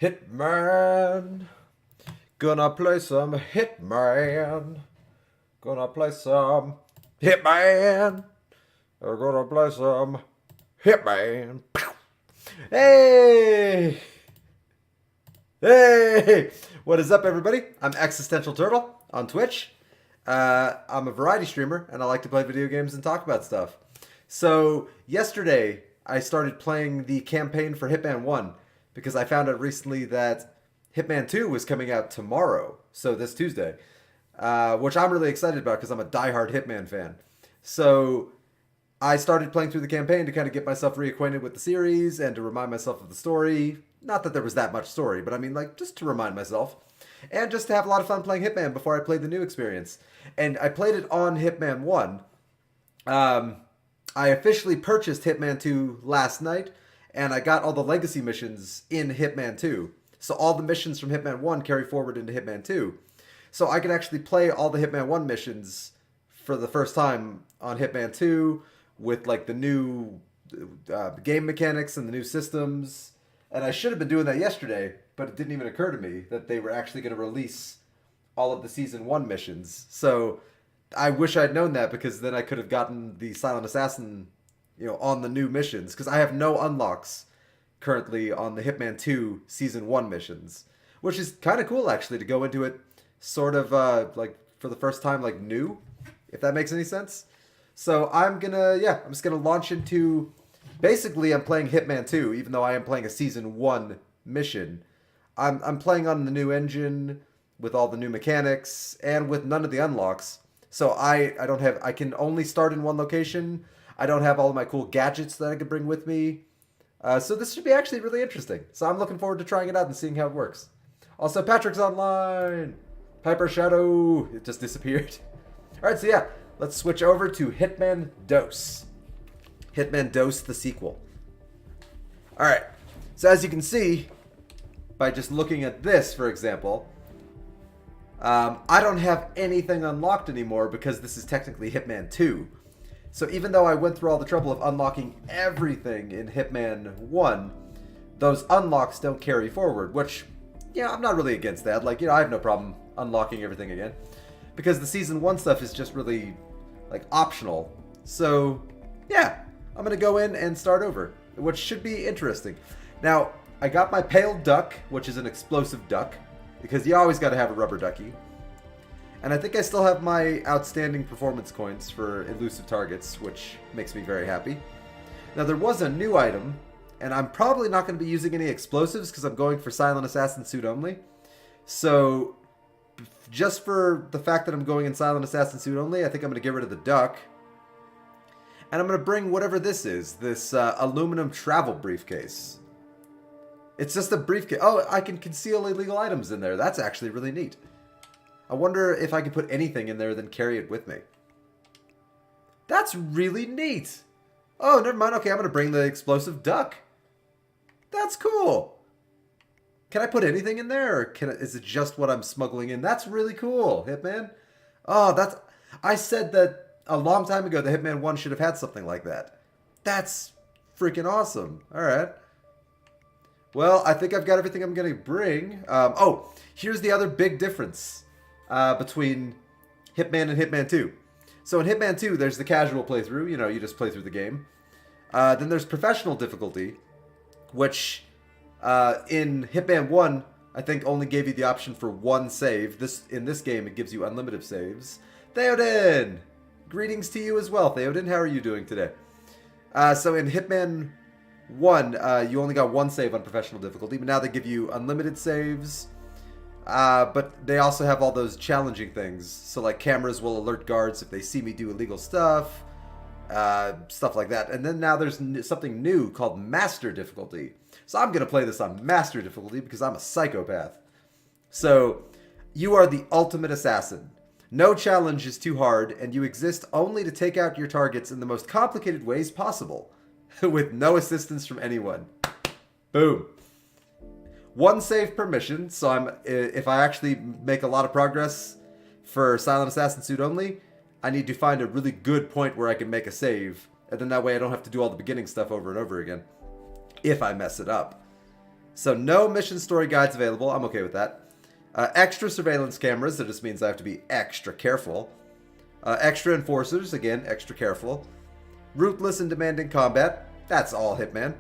Hitman. Gonna play some Hitman. Gonna play some Hitman. We're gonna play some Hitman. Hey! Hey! What is up, everybody? I'm Existential Turtle on Twitch. I'm a variety streamer, and I like to play video games and talk about stuff. So, yesterday, I started playing the campaign for Hitman 1 because I found out recently that Hitman 2 was coming out tomorrow, so this Tuesday, which I'm really excited about because I'm a diehard Hitman fan. So, I started playing through the campaign to kind of get myself reacquainted with the series and to remind myself of the story. Not that there was that much story, but I mean, like, just to remind myself. And just to have a lot of fun playing Hitman before I played the new experience. And I played it on Hitman 1. I officially purchased Hitman 2 last night, and I got all the legacy missions in Hitman 2. So all the missions from Hitman 1 carry forward into Hitman 2. So I can actually play all the Hitman 1 missions for the first time on Hitman 2 with like the new game mechanics and the new systems. And I should have been doing that yesterday, but it didn't even occur to me that they were actually going to release all of the Season 1 missions. So I wish I'd known that, because then I could have gotten the Silent Assassin, on the new missions. Because I have no unlocks currently on the Hitman 2 Season 1 missions. Which is kind of cool, actually, to go into it sort of, like, for the first time, like, new. If that makes any sense. So I'm just gonna launch into... Basically, I'm playing Hitman 2, even though I am playing a Season 1 mission. I'm playing on the new engine, with all the new mechanics, and with none of the unlocks. So I can only start in one location. I don't have all of my cool gadgets that I could bring with me. So this should be actually really interesting. So I'm looking forward to trying it out and seeing how it works. Also, Patrick's online! Piper Shadow! It just disappeared. Alright, so yeah, let's switch over to Hitman Dose. Hitman Dose, the sequel. Alright, so as you can see, by just looking at this, for example, I don't have anything unlocked anymore because this is technically Hitman 2. So even though I went through all the trouble of unlocking everything in Hitman 1, those unlocks don't carry forward, which, I'm not really against that. Like, I have no problem unlocking everything again, because the Season 1 stuff is just really, like, optional. So, yeah, I'm going to go in and start over, which should be interesting. Now, I got my pale duck, which is an explosive duck, because you always got to have a rubber ducky. And I think I still have my outstanding performance coins for elusive targets, which makes me very happy. Now, there was a new item, and I'm probably not going to be using any explosives because I'm going for Silent Assassin suit only. So, just for the fact that I'm going in Silent Assassin suit only, I think I'm going to get rid of the duck. And I'm going to bring whatever this is, this aluminum travel briefcase. It's just a briefcase. Oh, I can conceal illegal items in there. That's actually really neat. I wonder if I can put anything in there, then carry it with me. That's really neat. Oh, never mind. Okay, I'm going to bring the explosive duck. That's cool. Can I put anything in there, or is it just what I'm smuggling in? That's really cool, Hitman. Oh, I said that a long time ago, the Hitman 1 should have had something like that. That's freaking awesome. All right. Well, I think I've got everything I'm going to bring. Here's the other big difference between Hitman and Hitman 2. So in Hitman 2, there's the casual playthrough. You just play through the game. Then there's professional difficulty, which in Hitman 1, I think only gave you the option for one save. In this game, it gives you unlimited saves. Theoden! Greetings to you as well, Theoden. How are you doing today? So in Hitman 1, you only got one save on professional difficulty, but now they give you unlimited saves. But they also have all those challenging things. So like cameras will alert guards if they see me do illegal stuff. Stuff like that. And then now there's something new called Master Difficulty. So I'm going to play this on Master Difficulty because I'm a psychopath. So you are the ultimate assassin. No challenge is too hard, and you exist only to take out your targets in the most complicated ways possible, with no assistance from anyone. Boom. One save per mission, so if I actually make a lot of progress for Silent Assassin suit only, I need to find a really good point where I can make a save, and then that way I don't have to do all the beginning stuff over and over again, if I mess it up. So no mission story guides available. I'm okay with that. Extra surveillance cameras. That just means I have to be extra careful. Extra enforcers. Again, extra careful. Ruthless and demanding combat. That's all Hitman.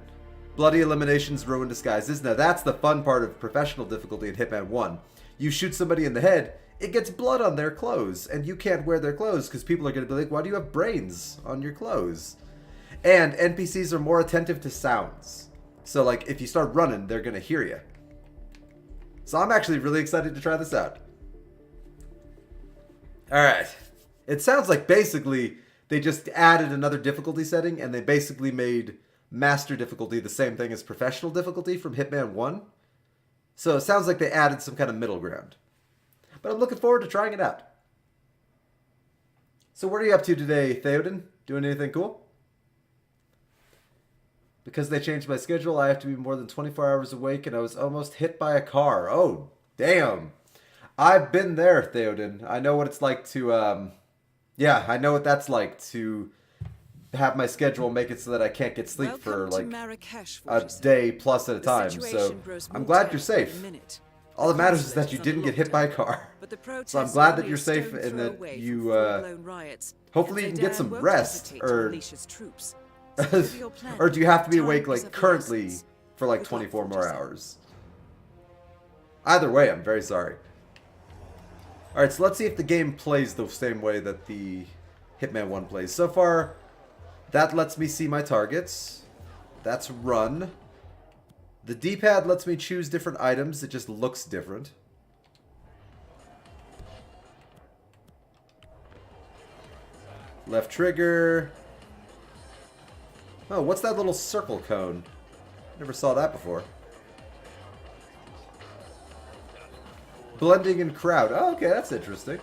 Bloody eliminations, ruin disguises. Now that's the fun part of professional difficulty in Hitman 1. You shoot somebody in the head, it gets blood on their clothes, and you can't wear their clothes because people are going to be like, why do you have brains on your clothes? And NPCs are more attentive to sounds. So like if you start running, they're going to hear you. So I'm actually really excited to try this out. Alright. It sounds like basically they just added another difficulty setting and they basically made master difficulty the same thing as professional difficulty from Hitman 1. So it sounds like they added some kind of middle ground. But I'm looking forward to trying it out. So what are you up to today, Theoden? Doing anything cool? Because they changed my schedule, I have to be more than 24 hours awake and I was almost hit by a car. Oh, damn. I've been there, Theoden. I know what it's like to, yeah, I know what that's like to have my schedule make it so that I can't get sleep for like Marrakesh, a day plus at a time. So I'm glad you're safe. All that matters is that you didn't get hit by a car. So I'm glad that you're safe and that you, hopefully you can get some rest. Or or do you have to be awake like currently for like 24 more hours? Either way, I'm very sorry. Alright, so let's see if the game plays the same way that the Hitman 1 plays. So far, that lets me see my targets. That's run. The D-pad lets me choose different items. It just looks different. Left trigger. Oh, what's that little circle cone? Never saw that before. Blending in crowd. Oh, okay, that's interesting.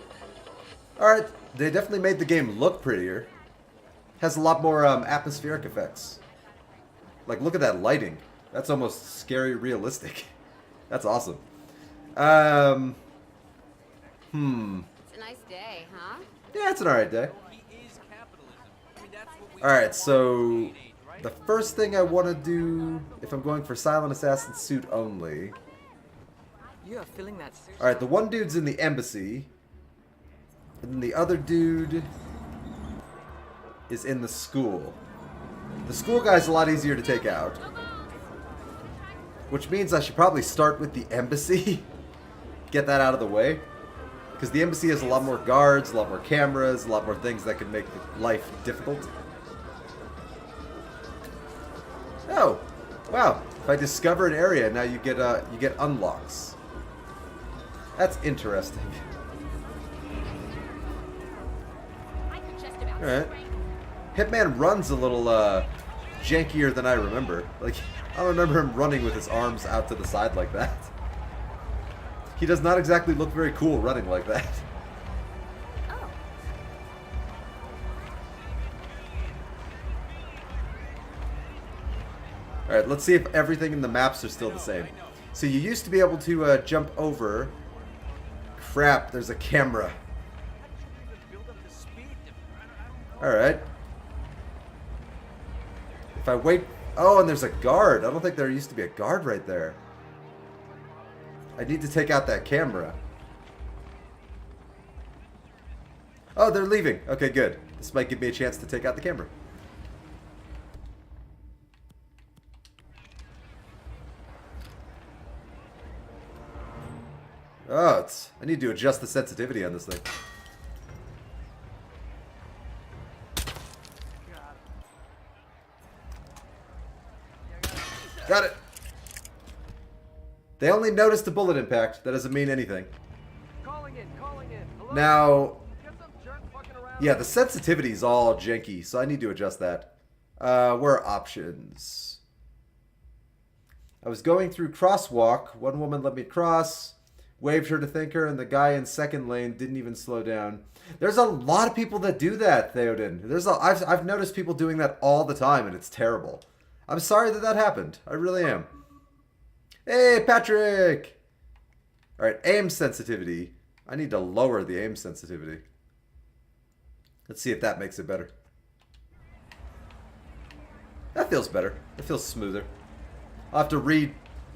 Alright, they definitely made the game look prettier. Has a lot more atmospheric effects. Like, look at that lighting. That's almost scary realistic. That's awesome. It's a nice day, huh? Yeah, it's an alright day. Alright, so the first thing I want to do, if I'm going for Silent Assassin suit only. Alright, the one dude's in the embassy. And then the other dude is in the school. The school guy's a lot easier to take out. Which means I should probably start with the embassy. Get that out of the way. Because the embassy has a lot more guards, a lot more cameras, a lot more things that can make life difficult. Oh, wow. If I discover an area, now you get unlocks. That's interesting. Alright. Hitman runs a little jankier than I remember. Like, I don't remember him running with his arms out to the side like that. He does not exactly look very cool running like that. Oh. Alright, let's see if everything in the maps are still the same. So you used to be able to jump over. Crap, there's a camera. Alright. If I wait... Oh, and there's a guard. I don't think there used to be a guard right there. I need to take out that camera. Oh, they're leaving. Okay, good. This might give me a chance to take out the camera. Oh, I need to adjust the sensitivity on this thing. Got it. They only noticed the bullet impact. That doesn't mean anything. Calling in. Hello? Now, yeah, the sensitivity is all janky, so I need to adjust that. Where are options? I was going through crosswalk. One woman let me cross. Waved her to thank her, and the guy in second lane didn't even slow down. There's a lot of people that do that, Theoden. I've noticed people doing that all the time, and it's terrible. I'm sorry that happened. I really am. Hey, Patrick! Alright, aim sensitivity. I need to lower the aim sensitivity. Let's see if that makes it better. That feels better. It feels smoother. I'll have to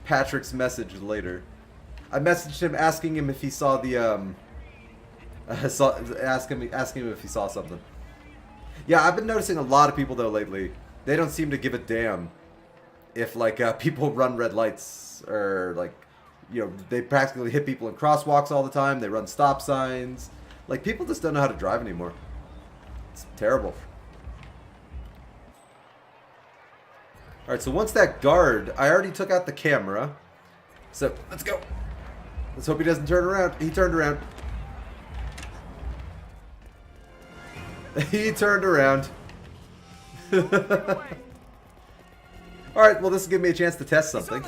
Patrick's message later. I messaged him asking him if he saw the asking him if he saw something. Yeah, I've been noticing a lot of people though lately. They don't seem to give a damn if like people run red lights or like, you know, they practically hit people in crosswalks all the time. They run stop signs. Like, people just don't know how to drive anymore. It's terrible. Alright, so once that guard, I already took out the camera. So, let's go. Let's hope he doesn't turn around. He turned around. He turned around. Alright, well this will give me a chance to test something.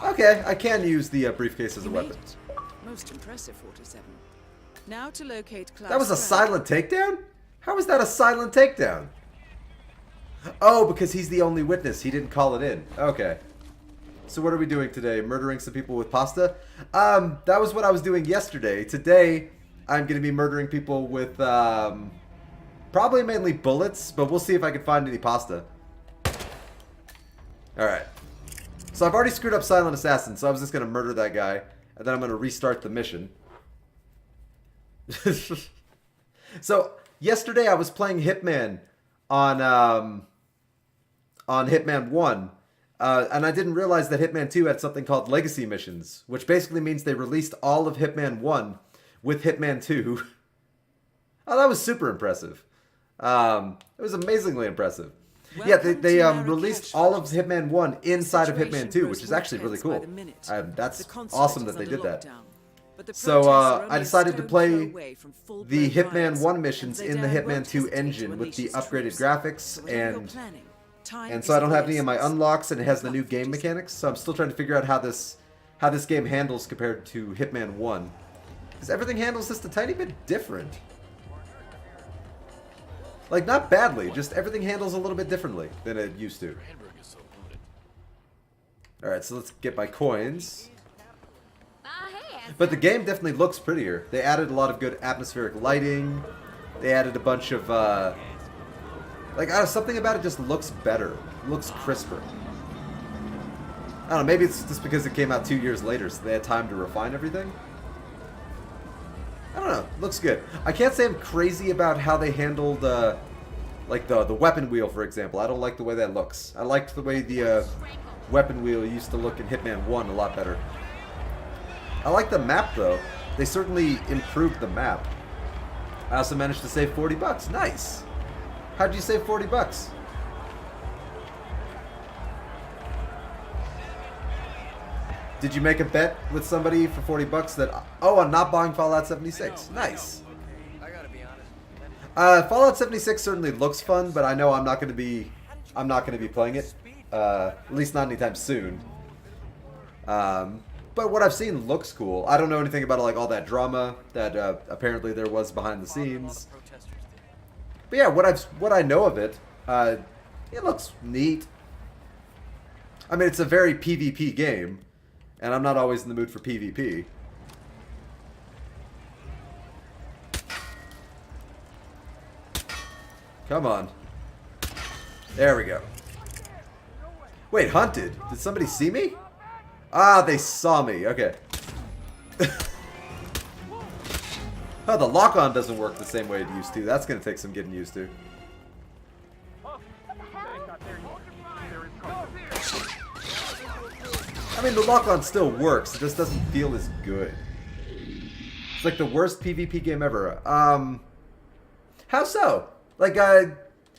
Okay, I can use the briefcase as a weapon. Most impressive, 47. Now to locate Klaus. That was a Strand. silent takedown? How was that a silent takedown? Oh, because he's the only witness. He didn't call it in. Okay. So what are we doing today? Murdering some people with pasta? That was what I was doing yesterday. Today, I'm going to be murdering people with, probably mainly bullets, but we'll see if I can find any pasta. Alright. So I've already screwed up Silent Assassin, so I was just going to murder that guy, and then I'm going to restart the mission. So, yesterday I was playing Hitman on Hitman 1, and I didn't realize that Hitman 2 had something called Legacy Missions, which basically means they released all of Hitman 1 with Hitman 2. Oh, that was super impressive. It was amazingly impressive. Yeah, they released all of Hitman 1 inside of Hitman 2, which is actually really cool. That's awesome that they did that. So I decided to play the Hitman 1 missions in the Hitman 2 engine with the upgraded graphics, and so I don't have any of my unlocks, and it has the new game mechanics. So I'm still trying to figure out how this game handles compared to Hitman 1, because everything handles just a tiny bit different. Like, not badly, just everything handles a little bit differently than it used to. Alright, so let's get my coins. But the game definitely looks prettier. They added a lot of good atmospheric lighting. They added a bunch of, like, something about it just looks better. Looks crisper. I don't know, maybe it's just because it came out 2 years later, so they had time to refine everything. I don't know, looks good. I can't say I'm crazy about how they handled, like, the weapon wheel, for example. I don't like the way that looks. I liked the way the, weapon wheel used to look in Hitman 1 a lot better. I like the map, though. They certainly improved the map. I also managed to save 40 bucks. Nice! How'd you save 40 bucks? Did you make a bet with somebody for 40 bucks that, oh, I'm not buying Fallout 76? Nice. I gotta be honest. Fallout 76 certainly looks fun, but I know I'm not going to be playing it. At least not anytime soon. But what I've seen looks cool. I don't know anything about like all that drama that apparently there was behind the scenes. But yeah, what I know of it, it looks neat. I mean, it's a very PvP game, and I'm not always in the mood for PvP. Come on. There we go. Wait, hunted? Did somebody see me? Ah, they saw me. Okay. Oh, the lock-on doesn't work the same way it used to. That's going to take some getting used to. I mean, the lock-on still works. It just doesn't feel as good. It's like the worst PvP game ever. How so? Like,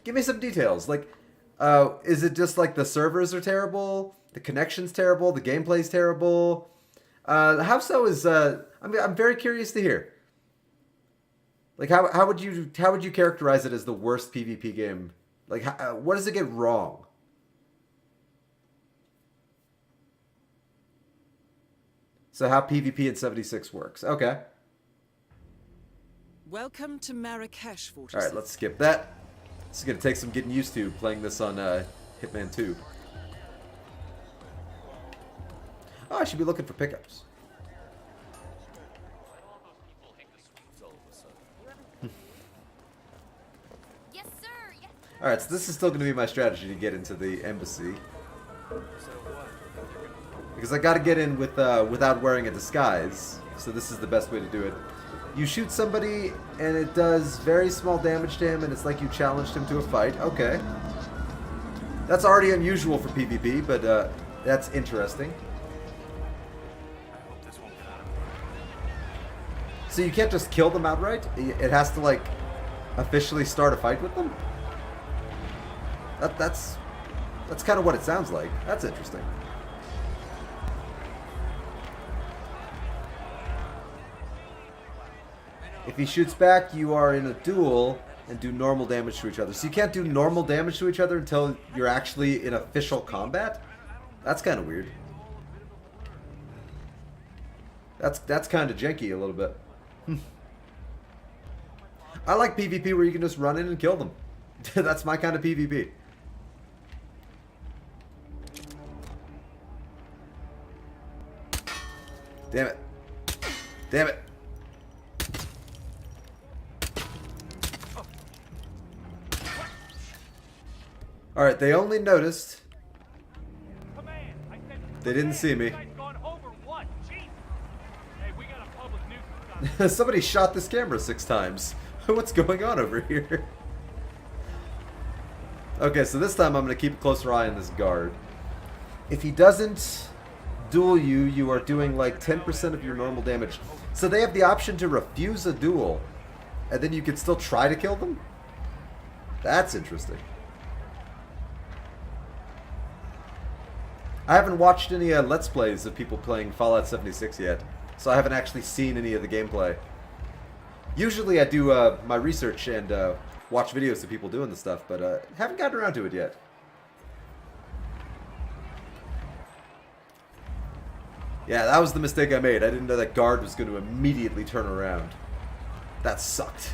give me some details. Like, is it just like the servers are terrible? The connection's terrible. The gameplay's terrible. How so is? I'm very curious to hear. Like, how would you characterize it as the worst PvP game? Like, what does it get wrong? So how PvP in 76 works? Okay. Welcome to Marrakesh, 47. All right, let's skip that. This is gonna take some getting used to playing this on Hitman 2. Oh, I should be looking for pickups. Yes, sir. Yes. Alright, so this is still going to be my strategy to get into the embassy. Because I gotta get in with without wearing a disguise. So this is the best way to do it. You shoot somebody and it does very small damage to him and it's like you challenged him to a fight. Okay. That's already unusual for PvP, but that's interesting. So you can't just kill them outright? It has to, like, officially start a fight with them? That's kind of what it sounds like. That's interesting. If he shoots back, you are in a duel and do normal damage to each other. So you can't do normal damage to each other until you're actually in official combat? That's kind of weird. That's kind of janky a little bit. I like PvP where you can just run in and kill them. That's my kind of PvP. Damn it. Damn it. Alright, they only noticed. They didn't see me. Somebody shot this camera 6 times. What's going on over here? Okay, so this time I'm going to keep a closer eye on this guard. If he doesn't duel you, you are doing like 10% of your normal damage. So they have the option to refuse a duel, and then you can still try to kill them? That's interesting. I haven't watched any Let's Plays of people playing Fallout 76 yet, so I haven't actually seen any of the gameplay. Usually I do my research and watch videos of people doing the stuff, but haven't gotten around to it yet. Yeah, that was the mistake I made. I didn't know that guard was going to immediately turn around. That sucked.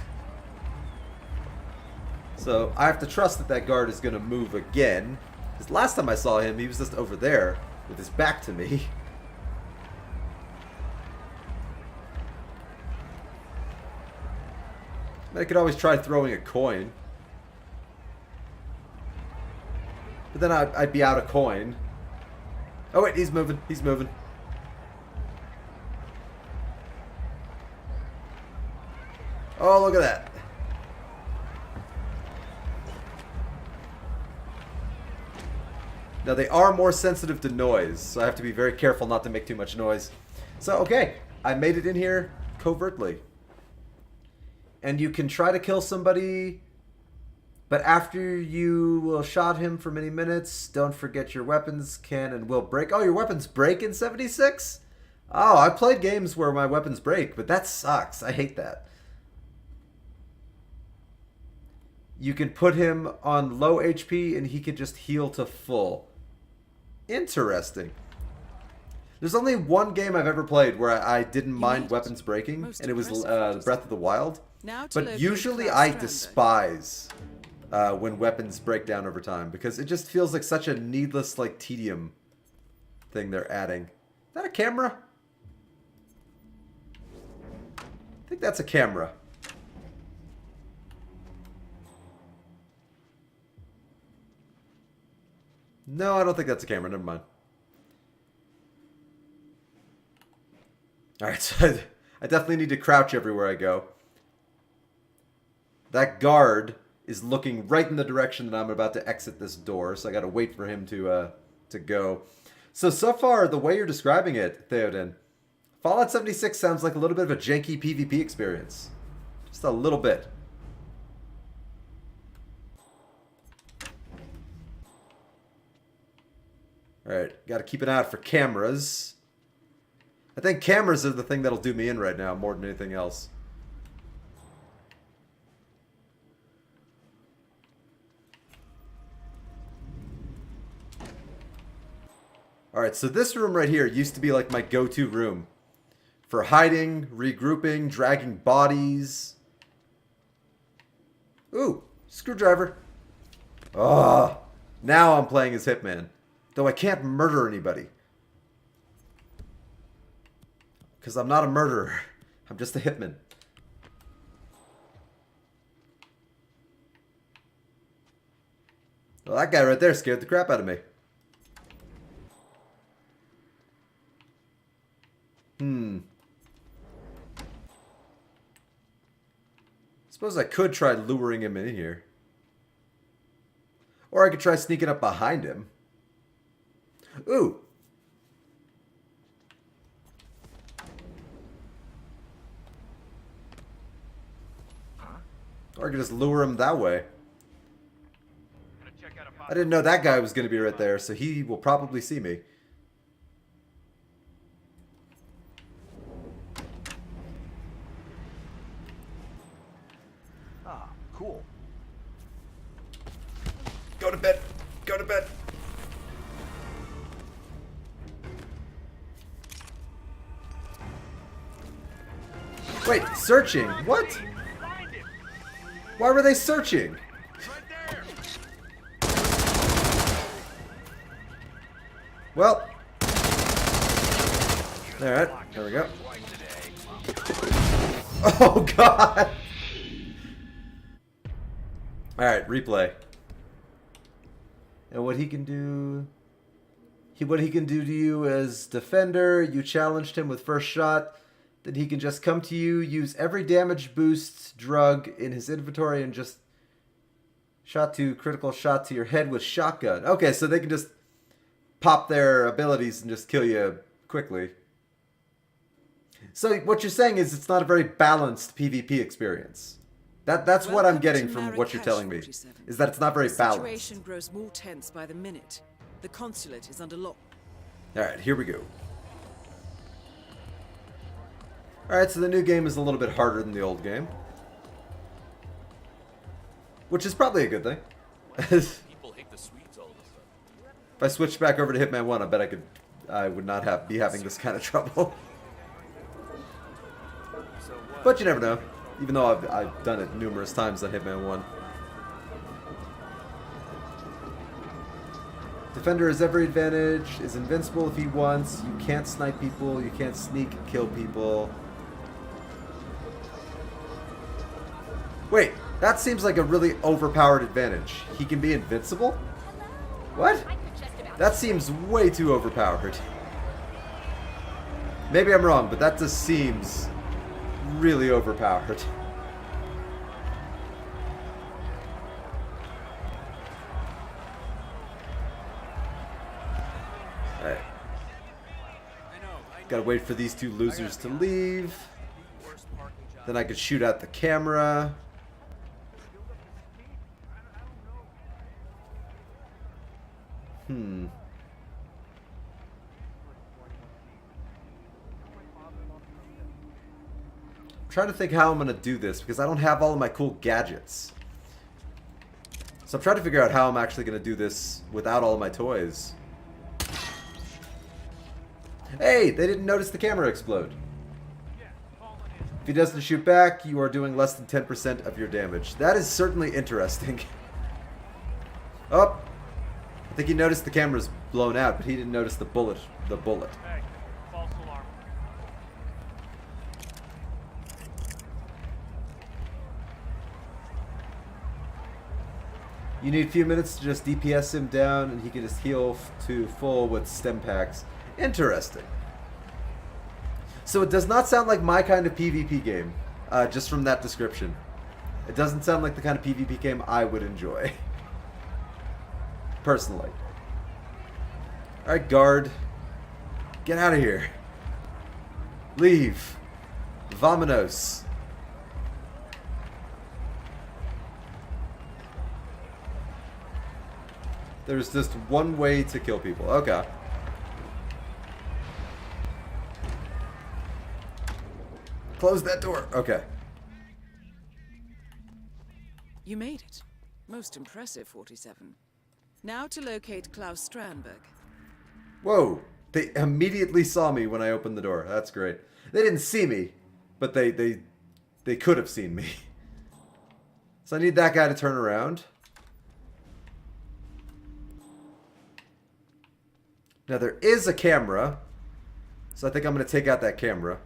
So I have to trust that that guard is going to move again. Because last time I saw him, he was just over there with his back to me. I could always try throwing a coin. But then I'd be out of coin. Oh wait, he's moving. He's moving. Oh, look at that. Now they are more sensitive to noise, so I have to be very careful not to make too much noise. So, okay, I made it in here covertly. And you can try to kill somebody, but after you will shot him for many minutes, don't forget your weapons can and will break. Oh, your weapons break in 76? Oh, I played games where my weapons break, but that sucks. I hate that. You can put him on low HP and he can just heal to full. Interesting. There's only one game I've ever played where I didn't mind weapons breaking, and it was Breath of the Wild. But usually I despise when weapons break down over time, because it just feels like such a needless, like, tedium thing they're adding. Is that a camera? I think that's a camera. No, I don't think that's a camera. Never mind. Alright, so I definitely need to crouch everywhere I go. That guard is looking right in the direction that I'm about to exit this door, so I gotta wait for him to go. So far, the way you're describing it, Theoden, Fallout 76 sounds like a little bit of a janky PvP experience. Just a little bit. Alright, gotta keep an eye out for cameras. I think cameras are the thing that'll do me in right now more than anything else. Alright, so this room right here used to be like my go-to room. For hiding, regrouping, dragging bodies. Ooh, screwdriver. Ah, now I'm playing as Hitman. Though I can't murder anybody. Because I'm not a murderer. I'm just a hitman. Well, that guy right there scared the crap out of me. Suppose I could try luring him in here. Or I could try sneaking up behind him. Ooh. Or I could just lure him that way. I didn't know that guy was going to be right there, so he will probably see me. Ah, cool. Go to bed. Go to bed. Wait, searching? What? Why were they searching? Well. Alright, there we go. Oh, God. Alright, replay. And what he can do... what he can do to you as defender, you challenged him with first shot, then he can just come to you, use every damage boost drug in his inventory, and just critical shot to your head with shotgun. Okay, so they can just pop their abilities and just kill you quickly. So what you're saying is it's not a very balanced PvP experience. That's what I'm getting from what you're telling me. Is that it's not very balanced. The situation grows more tense by the minute. The consulate is under lock. Alright, here we go. Alright, so the new game is a little bit harder than the old game. Which is probably a good thing. People hate the sweets all of a sudden. If I switched back over to Hitman 1, I bet I would not be having this kind of trouble. But you never know. Even though I've done it numerous times on Hitman 1. Defender has every advantage, is invincible if he wants, you can't snipe people, you can't sneak and kill people. Wait, that seems like a really overpowered advantage. He can be invincible? What? That seems way too overpowered. Maybe I'm wrong, but that just seems really overpowered. Alright. Gotta wait for these two losers to leave. Then I could shoot out the camera. I'm trying to think how I'm going to do this because I don't have all of my cool gadgets. So I'm trying to figure out how I'm actually going to do this without all of my toys. Hey, they didn't notice the camera explode. If he doesn't shoot back, you are doing less than 10% of your damage. That is certainly interesting. Oh, I think he noticed the camera's blown out, but he didn't notice the bullet. Hey, false alarm. You need a few minutes to just DPS him down, and he can just heal to full with stem packs. Interesting. So it does not sound like my kind of PvP game, just from that description. It doesn't sound like the kind of PvP game I would enjoy. Personally. Alright, guard. Get out of here. Leave. Vamonos. There's just one way to kill people. Okay. Close that door. Okay. You made it. Most impressive, 47. Now to locate Klaus Strandberg. Whoa. They immediately saw me when I opened the door. That's great. They didn't see me, but they could have seen me. So I need that guy to turn around. Now there is a camera. So I think I'm going to take out that camera.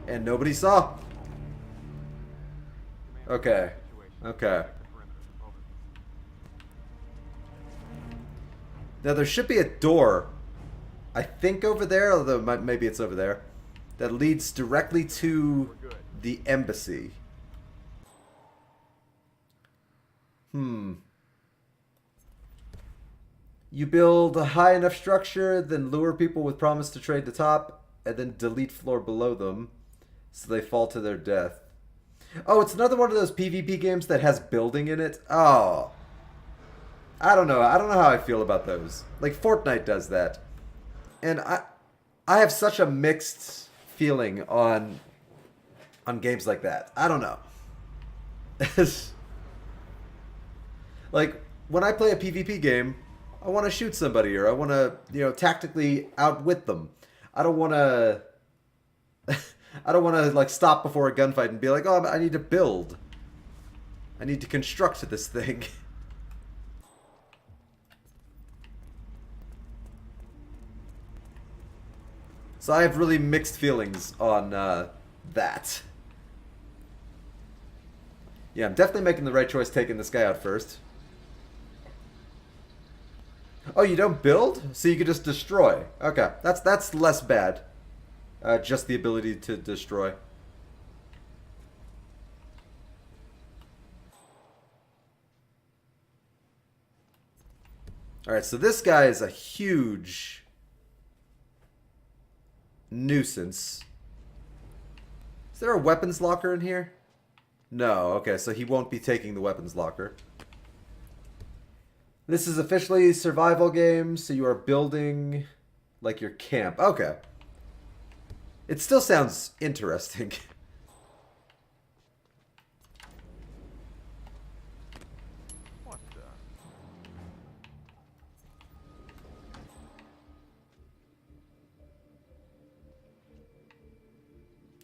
And nobody saw. Okay. Okay. Now there should be a door, I think over there, although maybe it's over there, that leads directly to the embassy. You build a high enough structure, then lure people with promise to trade the top, and then delete floor below them, so they fall to their death. Oh, it's another one of those PvP games that has building in it. Oh. I don't know. I don't know how I feel about those. Like, Fortnite does that. And I have such a mixed feeling on games like that. I don't know. Like, when I play a PvP game, I want to shoot somebody, or I want to, you know, tactically outwit them. I don't want to... I don't want to, like, stop before a gunfight and be like, oh, I need to build. I need to construct this thing. So I have really mixed feelings on that. Yeah, I'm definitely making the right choice taking this guy out first. Oh, you don't build? So you can just destroy. Okay, that's less bad. Just the ability to destroy. Alright, so this guy is a huge nuisance. Is there a weapons locker in here? No, okay, so he won't be taking the weapons locker. This is officially a survival game, so you are building like your camp. Okay. It still sounds interesting. What the?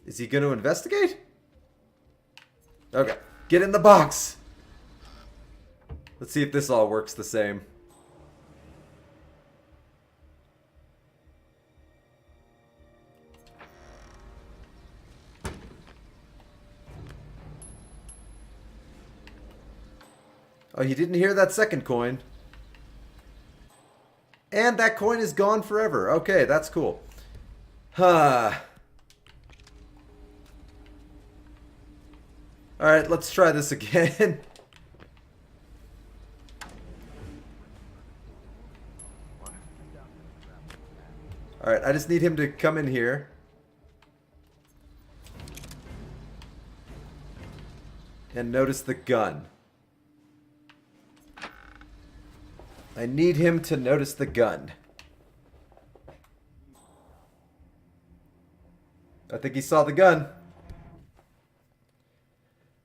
Is he going to investigate? Okay. Get in the box! Let's see if this all works the same. Oh, he didn't hear that second coin. And that coin is gone forever. Okay, that's cool. Huh. Alright, let's try this again. Alright, I just need him to come in here. And notice the gun. I need him to notice the gun. I think he saw the gun.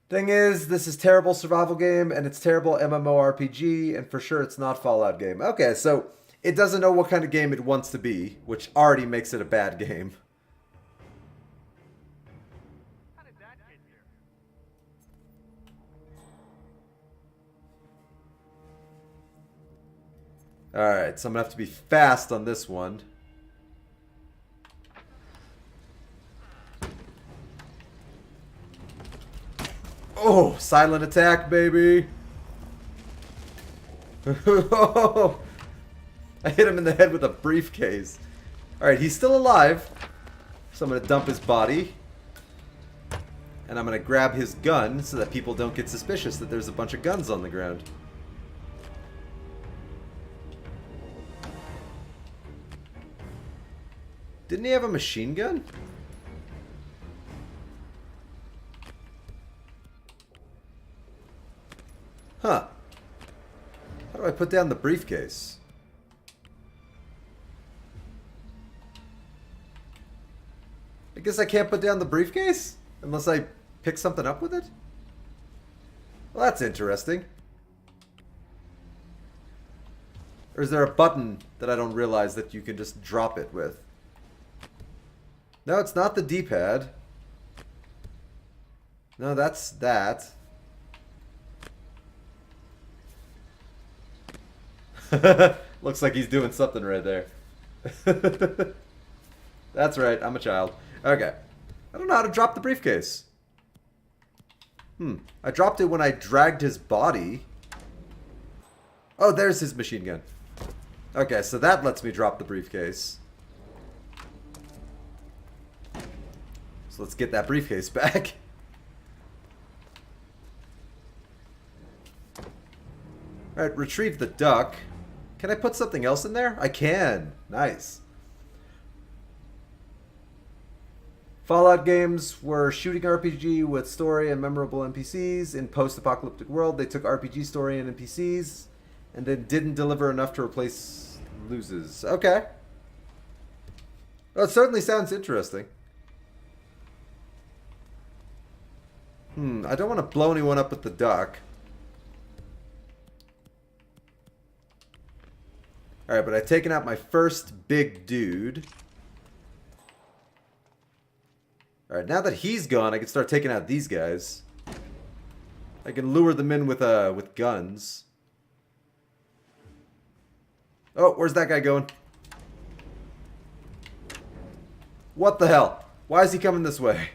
Thing is, this is terrible survival game, and it's terrible MMORPG, and for sure it's not Fallout game. Okay, so it doesn't know what kind of game it wants to be, which already makes it a bad game. How did that get here? Alright, so I'm going to have to be fast on this one. Oh, silent attack, baby. I hit him in the head with a briefcase. Alright, he's still alive. So I'm going to dump his body. And I'm going to grab his gun so that people don't get suspicious that there's a bunch of guns on the ground. Didn't he have a machine gun? Huh. How do I put down the briefcase? I guess I can't put down the briefcase? Unless I pick something up with it? Well, that's interesting. Or is there a button that I don't realize that you can just drop it with? No, it's not the D-pad. No, that's that. Looks like he's doing something right there. That's right, I'm a child. Okay. I don't know how to drop the briefcase. I dropped it when I dragged his body. Oh, there's his machine gun. Okay, so that lets me drop the briefcase. So let's get that briefcase back. Alright, retrieve the duck. Can I put something else in there? I can. Nice. Fallout games were shooting RPG with story and memorable NPCs. In post-apocalyptic world, they took RPG story and NPCs and then didn't deliver enough to replace loses. Okay. Well, it certainly sounds interesting. I don't want to blow anyone up with the duck. Alright, but I've taken out my first big dude. Alright, now that he's gone, I can start taking out these guys. I can lure them in with guns. Oh, where's that guy going? What the hell? Why is he coming this way?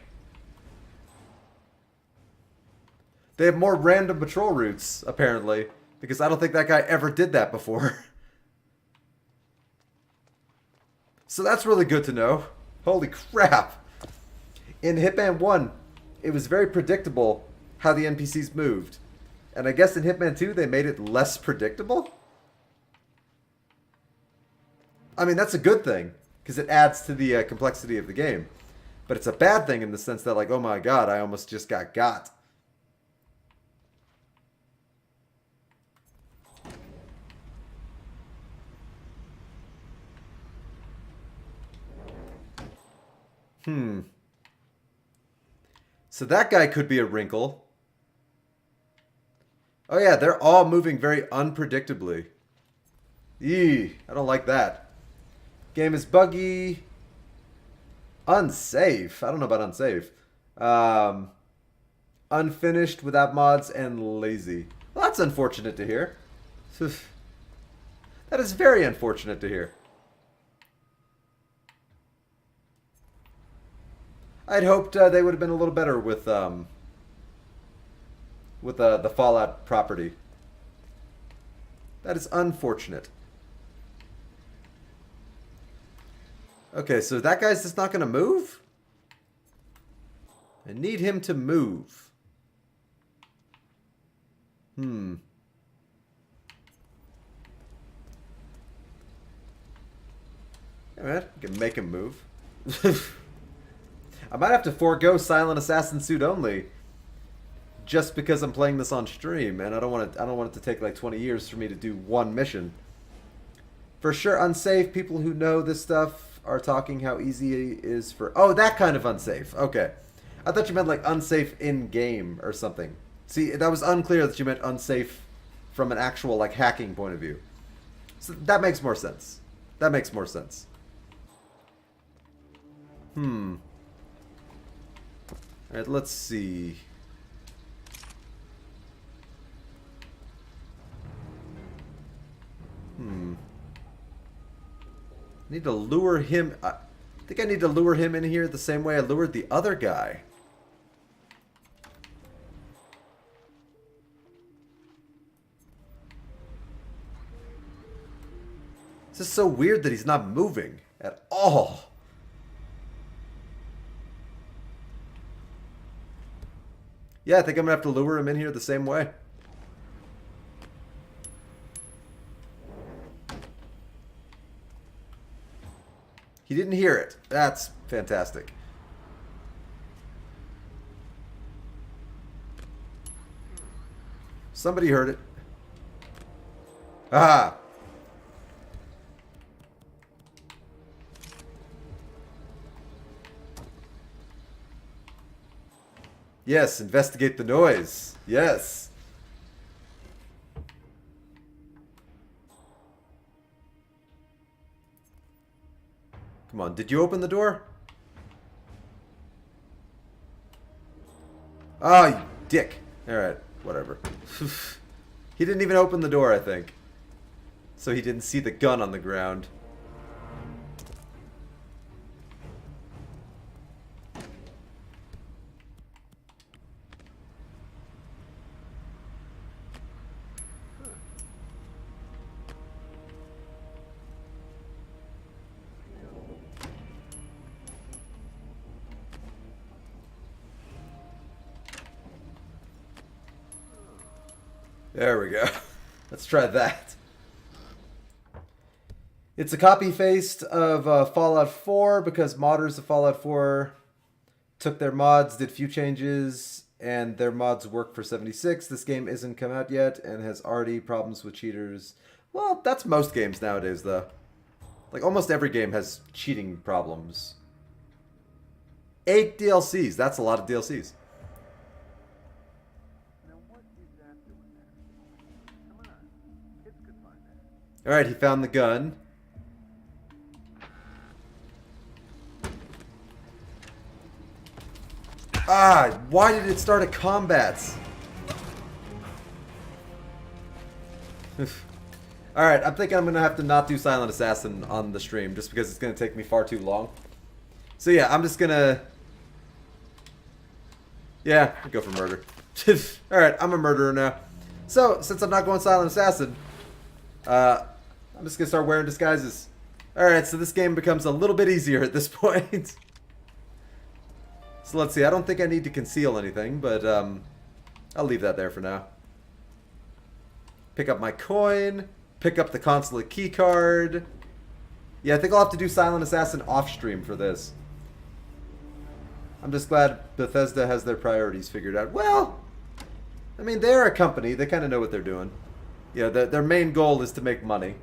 They have more random patrol routes, apparently. Because I don't think that guy ever did that before. So that's really good to know. Holy crap. In Hitman 1, it was very predictable how the NPCs moved. And I guess in Hitman 2, they made it less predictable? I mean, that's a good thing, because it adds to the complexity of the game. But it's a bad thing in the sense that, like, oh my god, I almost just got. So that guy could be a wrinkle. Oh yeah, they're all moving very unpredictably. Eee, I don't like that. Game is buggy. Unsafe. I don't know about unsafe. Unfinished, without mods, and lazy. Well, that's unfortunate to hear. That is very unfortunate to hear. I'd hoped they would have been a little better with the Fallout property. That is unfortunate. Okay, so that guy's just not going to move? I need him to move. Alright, I can make him move. I might have to forego Silent Assassin Suit only, just because I'm playing this on stream, and I don't want it to take like 20 years for me to do one mission. For sure, unsafe. People who know this stuff are talking how easy it is for. Oh, that kind of unsafe. Okay, I thought you meant like unsafe in game or something. See, that was unclear that you meant unsafe from an actual like hacking point of view. So that makes more sense. That makes more sense. Alright, let's see. Need to lure him. I think I need to lure him in here the same way I lured the other guy. It's just so weird that he's not moving at all. Yeah, I think I'm going to have to lure him in here the same way. He didn't hear it. That's fantastic. Somebody heard it. Ah! Yes, investigate the noise. Yes. Come on, did you open the door? Oh, you dick. Alright, whatever. He didn't even open the door, I think. So he didn't see the gun on the ground. There we go. Let's try that. It's a copy-paste of Fallout 4 because modders of Fallout 4 took their mods, did few changes, and their mods work for 76. This game isn't come out yet and has already problems with cheaters. Well, that's most games nowadays, though. Like, almost every game has cheating problems. 8 DLCs. That's a lot of DLCs. Now what is that doing there? Come on. Kids could find that. Alright, he found the gun. Ah, why did it start at combats? Alright, I'm thinking I'm going to have to not do Silent Assassin on the stream just because it's going to take me far too long. So yeah, I'm just going to... Yeah, I'll go for murder. Alright, I'm a murderer now. So, since I'm not going Silent Assassin, I'm just going to start wearing disguises. Alright, so this game becomes a little bit easier at this point. So let's see, I don't think I need to conceal anything, but I'll leave that there for now. Pick up my coin, pick up the consulate key card. Yeah, I think I'll have to do Silent Assassin off stream for this. I'm just glad Bethesda has their priorities figured out. Well, I mean, they're a company, they kind of know what they're doing. Yeah, their main goal is to make money.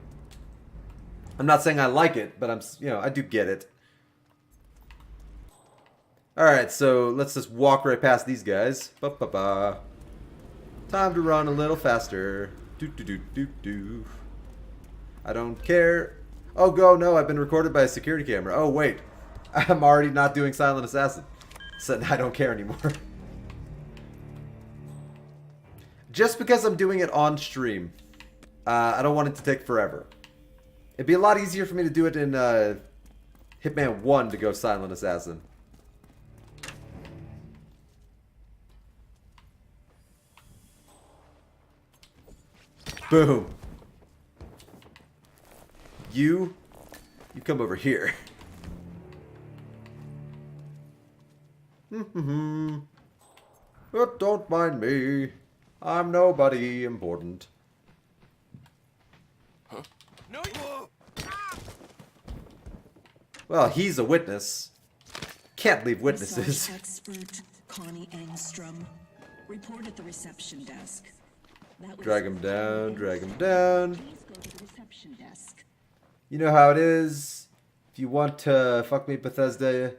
I'm not saying I like it, but I do get it. Alright, so let's just walk right past these guys. Ba-ba-ba. Time to run a little faster. Do-do-do-do-do. I don't care. Oh, go, no, I've been recorded by a security camera. Oh, wait. I'm already not doing Silent Assassin. So I don't care anymore. Just because I'm doing it on stream, I don't want it to take forever. It'd be a lot easier for me to do it in Hitman 1 to go Silent Assassin. Boom. You come over here. But don't mind me. I'm nobody important. Huh? No, you... Well, he's a witness. Can't leave witnesses. Massage expert Connie Engstrom. Report at the reception desk. Drag him down, drag him down. Please go to the reception desk. You know how it is. If you want to fuck me, Bethesda,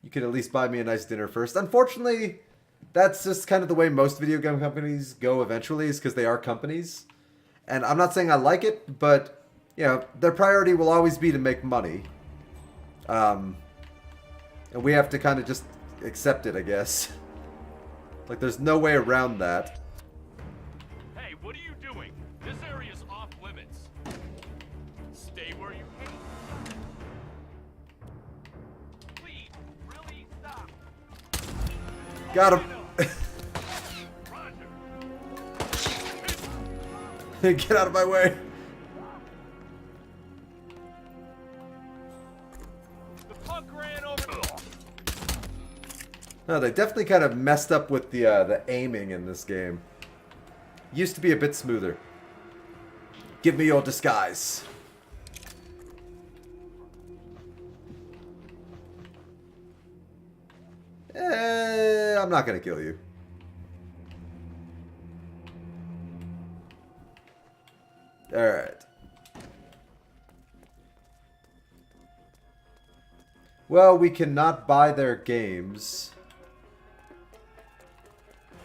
you could at least buy me a nice dinner first. Unfortunately, that's just kind of the way most video game companies go eventually, is because they are companies. And I'm not saying I like it, but, you know, their priority will always be to make money. And we have to kind of just accept it, I guess. Like, there's no way around that. Hey, what are you doing? This area's off limits. Stay where you came. Please, really stop. Got him. Roger. Get out of my way. The punk ran over. No, they definitely kind of messed up with the aiming in this game. Used to be a bit smoother. Give me your disguise. I'm not gonna kill you. Alright. Well, we cannot buy their games.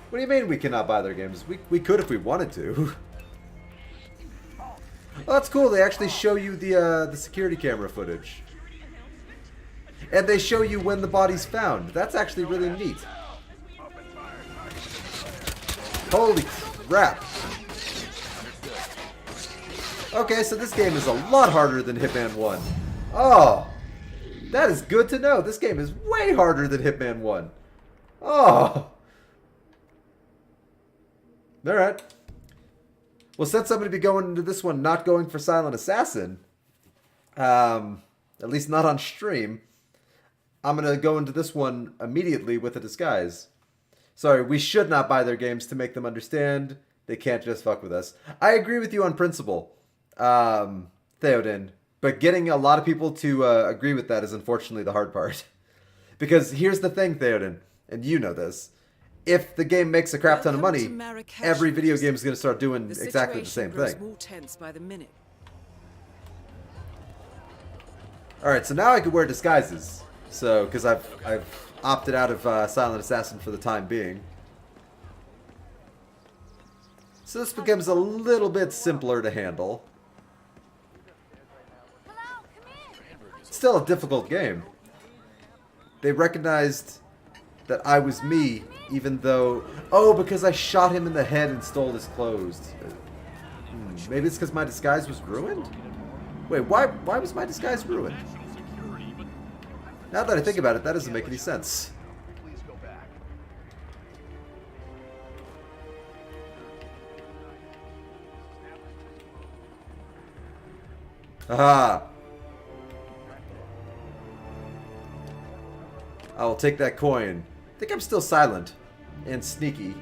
What do you mean we cannot buy their games? We could if we wanted to. Well, that's cool. They actually show you the security camera footage. And they show you when the body's found. That's actually really neat. Holy crap. Okay, so this game is a lot harder than Hitman 1. Oh, that is good to know. This game is way harder than Hitman 1. Oh. Alright. Well, since I'm going to be going into this one not going for Silent Assassin, at least not on stream, I'm going to go into this one immediately with a disguise. Sorry, we should not buy their games to make them understand. They can't just fuck with us. I agree with you on principle, Theoden. But getting a lot of people to agree with that is unfortunately the hard part. Because here's the thing, Theoden, and you know this. If the game makes a crap ton of Welcome to money, Marrakesh, every video Majesty. game is going to start doing The exactly the same situation grows thing. more tense by the minute. Alright, so now I can wear disguises. So, because I've opted out of Silent Assassin for the time being. So this becomes a little bit simpler to handle. Hello, come in. Still a difficult game. They recognized that I was me, even though... Oh, because I shot him in the head and stole his clothes. Maybe it's because my disguise was ruined? Wait, why was my disguise ruined? National security, but Now that I think about it, that doesn't make any sense. Please go back. Aha! I will take that coin. I think I'm still silent and sneaky.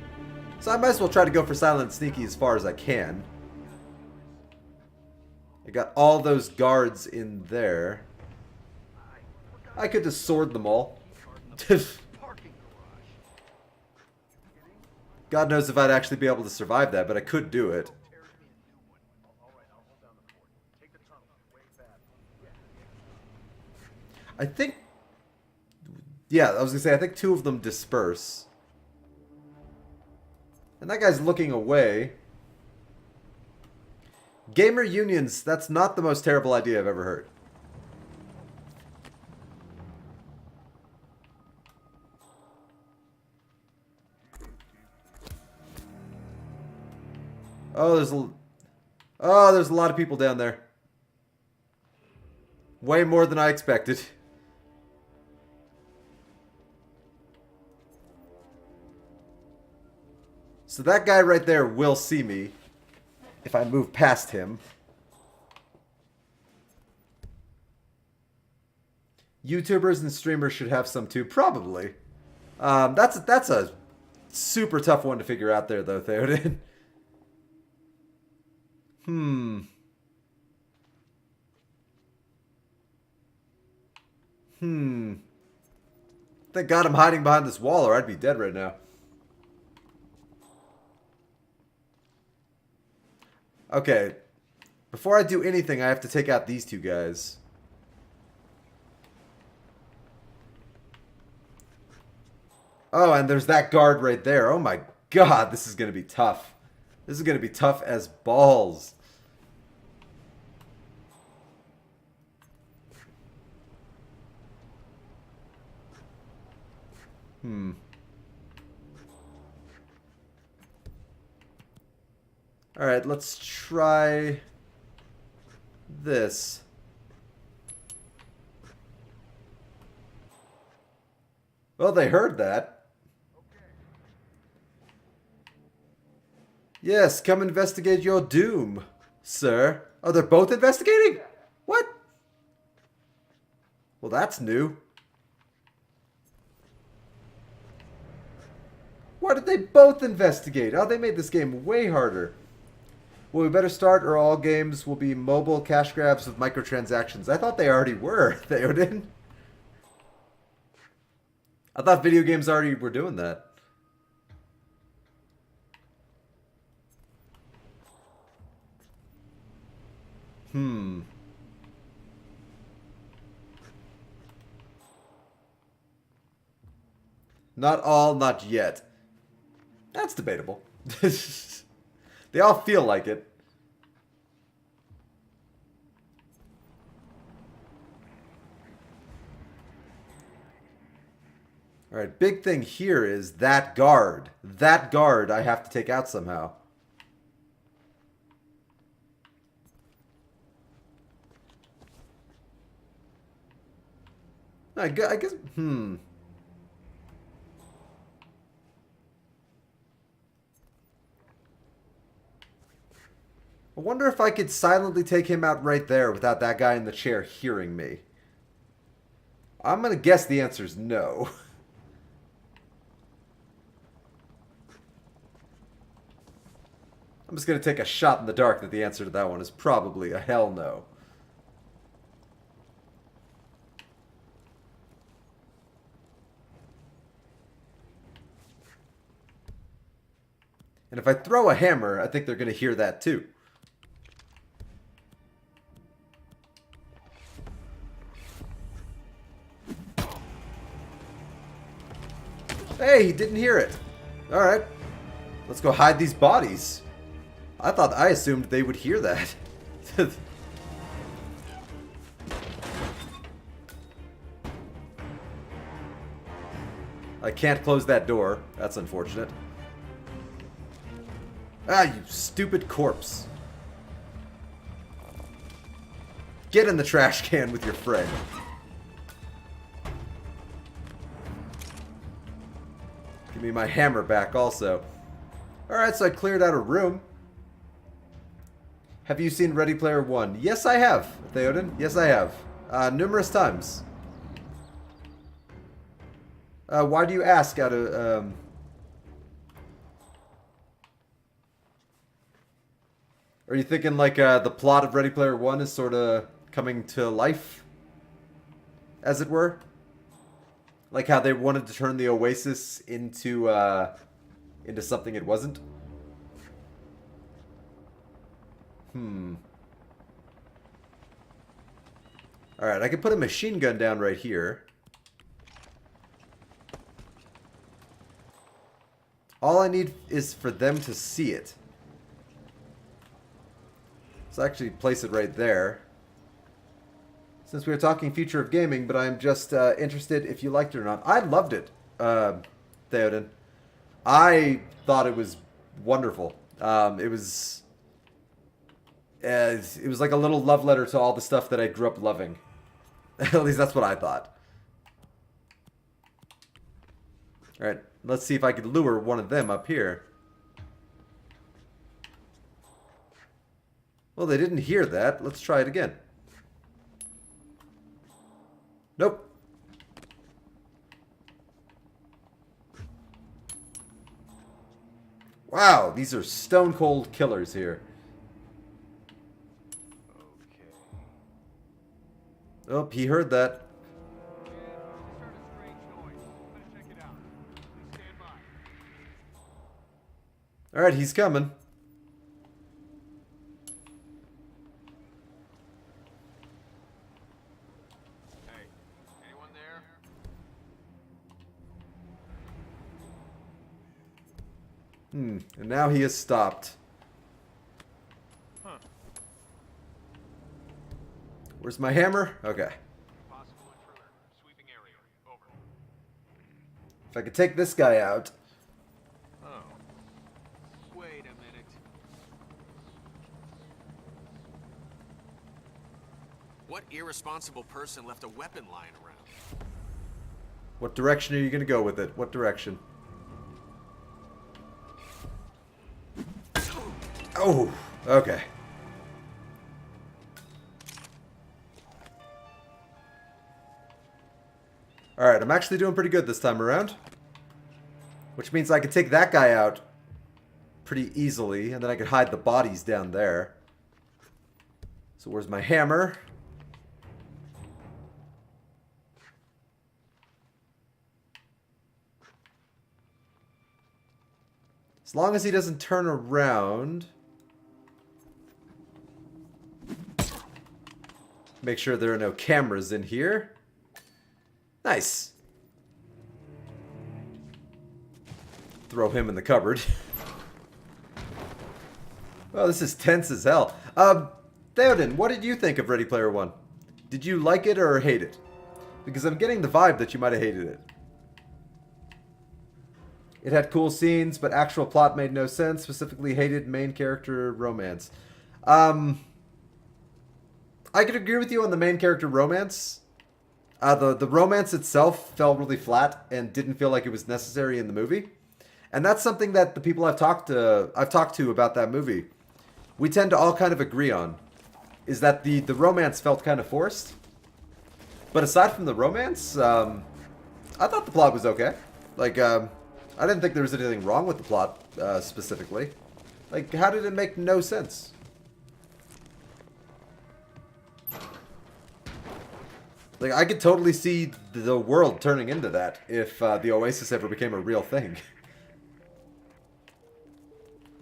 So I might as well try to go for silent and sneaky as far as I can. I got all those guards in there. I could just sword them all. God knows if I'd actually be able to survive that, but I could do it. I think... Yeah, I was going to say, I think two of them disperse. And that guy's looking away. Gamer unions, that's not the most terrible idea I've ever heard. Oh, there's a lot of people down there. Way more than I expected. So that guy right there will see me if I move past him. YouTubers and streamers should have some too, probably. That's a super tough one to figure out there, though, Theoden. Thank God I'm hiding behind this wall, or I'd be dead right now. Okay. Before I do anything, I have to take out these two guys. Oh, and there's that guard right there. Oh my God, this is going to be tough. This is going to be tough as balls. Alright, let's try this. Well, they heard that. Yes, come investigate your doom, sir. Oh, they're both investigating? What? Well, that's new. Why did they both investigate? Oh, they made this game way harder. Well, we better start or all games will be mobile cash grabs with microtransactions. I thought they already were, Theoden. I thought video games already were doing that. Not all, not yet. That's debatable. They all feel like it. Alright, big thing here is that guard. That guard I have to take out somehow. I guess, I wonder if I could silently take him out right there without that guy in the chair hearing me. I'm gonna guess the answer is no. I'm just going to take a shot in the dark that the answer to that one is probably a hell no. And if I throw a hammer, I think they're going to hear that too. Hey, he didn't hear it. Alright. Let's go hide these bodies. I assumed they would hear that. I can't close that door. That's unfortunate. Ah, you stupid corpse. Get in the trash can with your friend. Give me my hammer back also. Alright, so I cleared out a room. Have you seen Ready Player One? Yes, I have, Theoden. Yes, I have. Numerous times. Why do you ask out of... Are you thinking like the plot of Ready Player One is sort of coming to life? As it were? Like how they wanted to turn the Oasis into something it wasn't? Alright, I can put a machine gun down right here. All I need is for them to see it. Let's actually place it right there. Since we were talking future of gaming, but I'm just interested if you liked it or not. I loved it, Theoden. I thought it was wonderful. It was like a little love letter to all the stuff that I grew up loving. At least that's what I thought. Alright, let's see if I could lure one of them up here. Well, they didn't hear that. Let's try it again. Nope. Wow, these are stone cold killers here. Oh, he heard that. Alright, he's coming. Hey, anyone there? And now he has stopped. Where's my hammer? Okay. Possible intruder. Sweeping area. Over. If I could take this guy out. Oh. Wait a minute. What irresponsible person left a weapon lying around? What direction are you going to go with it? What direction? Oh, okay. Alright, I'm actually doing pretty good this time around. Which means I can take that guy out pretty easily, and then I can hide the bodies down there. So where's my hammer? As long as he doesn't turn around. Make sure there are no cameras in here. Nice. Throw him in the cupboard. Well, this is tense as hell. Theoden, what did you think of Ready Player One? Did you like it or hate it? Because I'm getting the vibe that you might have hated it. It had cool scenes, but actual plot made no sense. Specifically hated main character romance. I could agree with you on the main character romance. The romance itself fell really flat and didn't feel like it was necessary in the movie. And that's something that the people I've talked to about that movie, we tend to all kind of agree on. Is that the romance felt kind of forced. But aside from the romance, I thought the plot was okay. Like, I didn't think there was anything wrong with the plot, specifically. Like, how did it make no sense? Like, I could totally see the world turning into that if the Oasis ever became a real thing.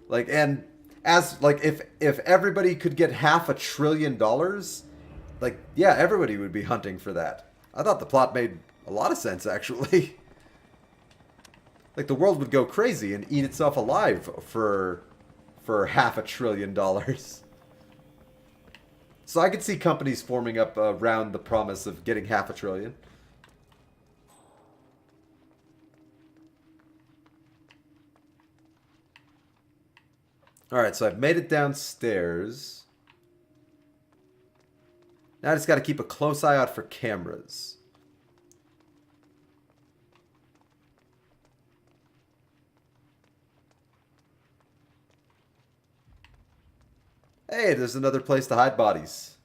Like, and as, like, if everybody could get $500 billion, like, yeah, everybody would be hunting for that. I thought the plot made a lot of sense, actually. Like, the world would go crazy and eat itself alive for $500 billion. So I could see companies forming up around the promise of getting $500 billion. Alright, so I've made it downstairs. Now I just got to keep a close eye out for cameras. Hey, there's another place to hide bodies.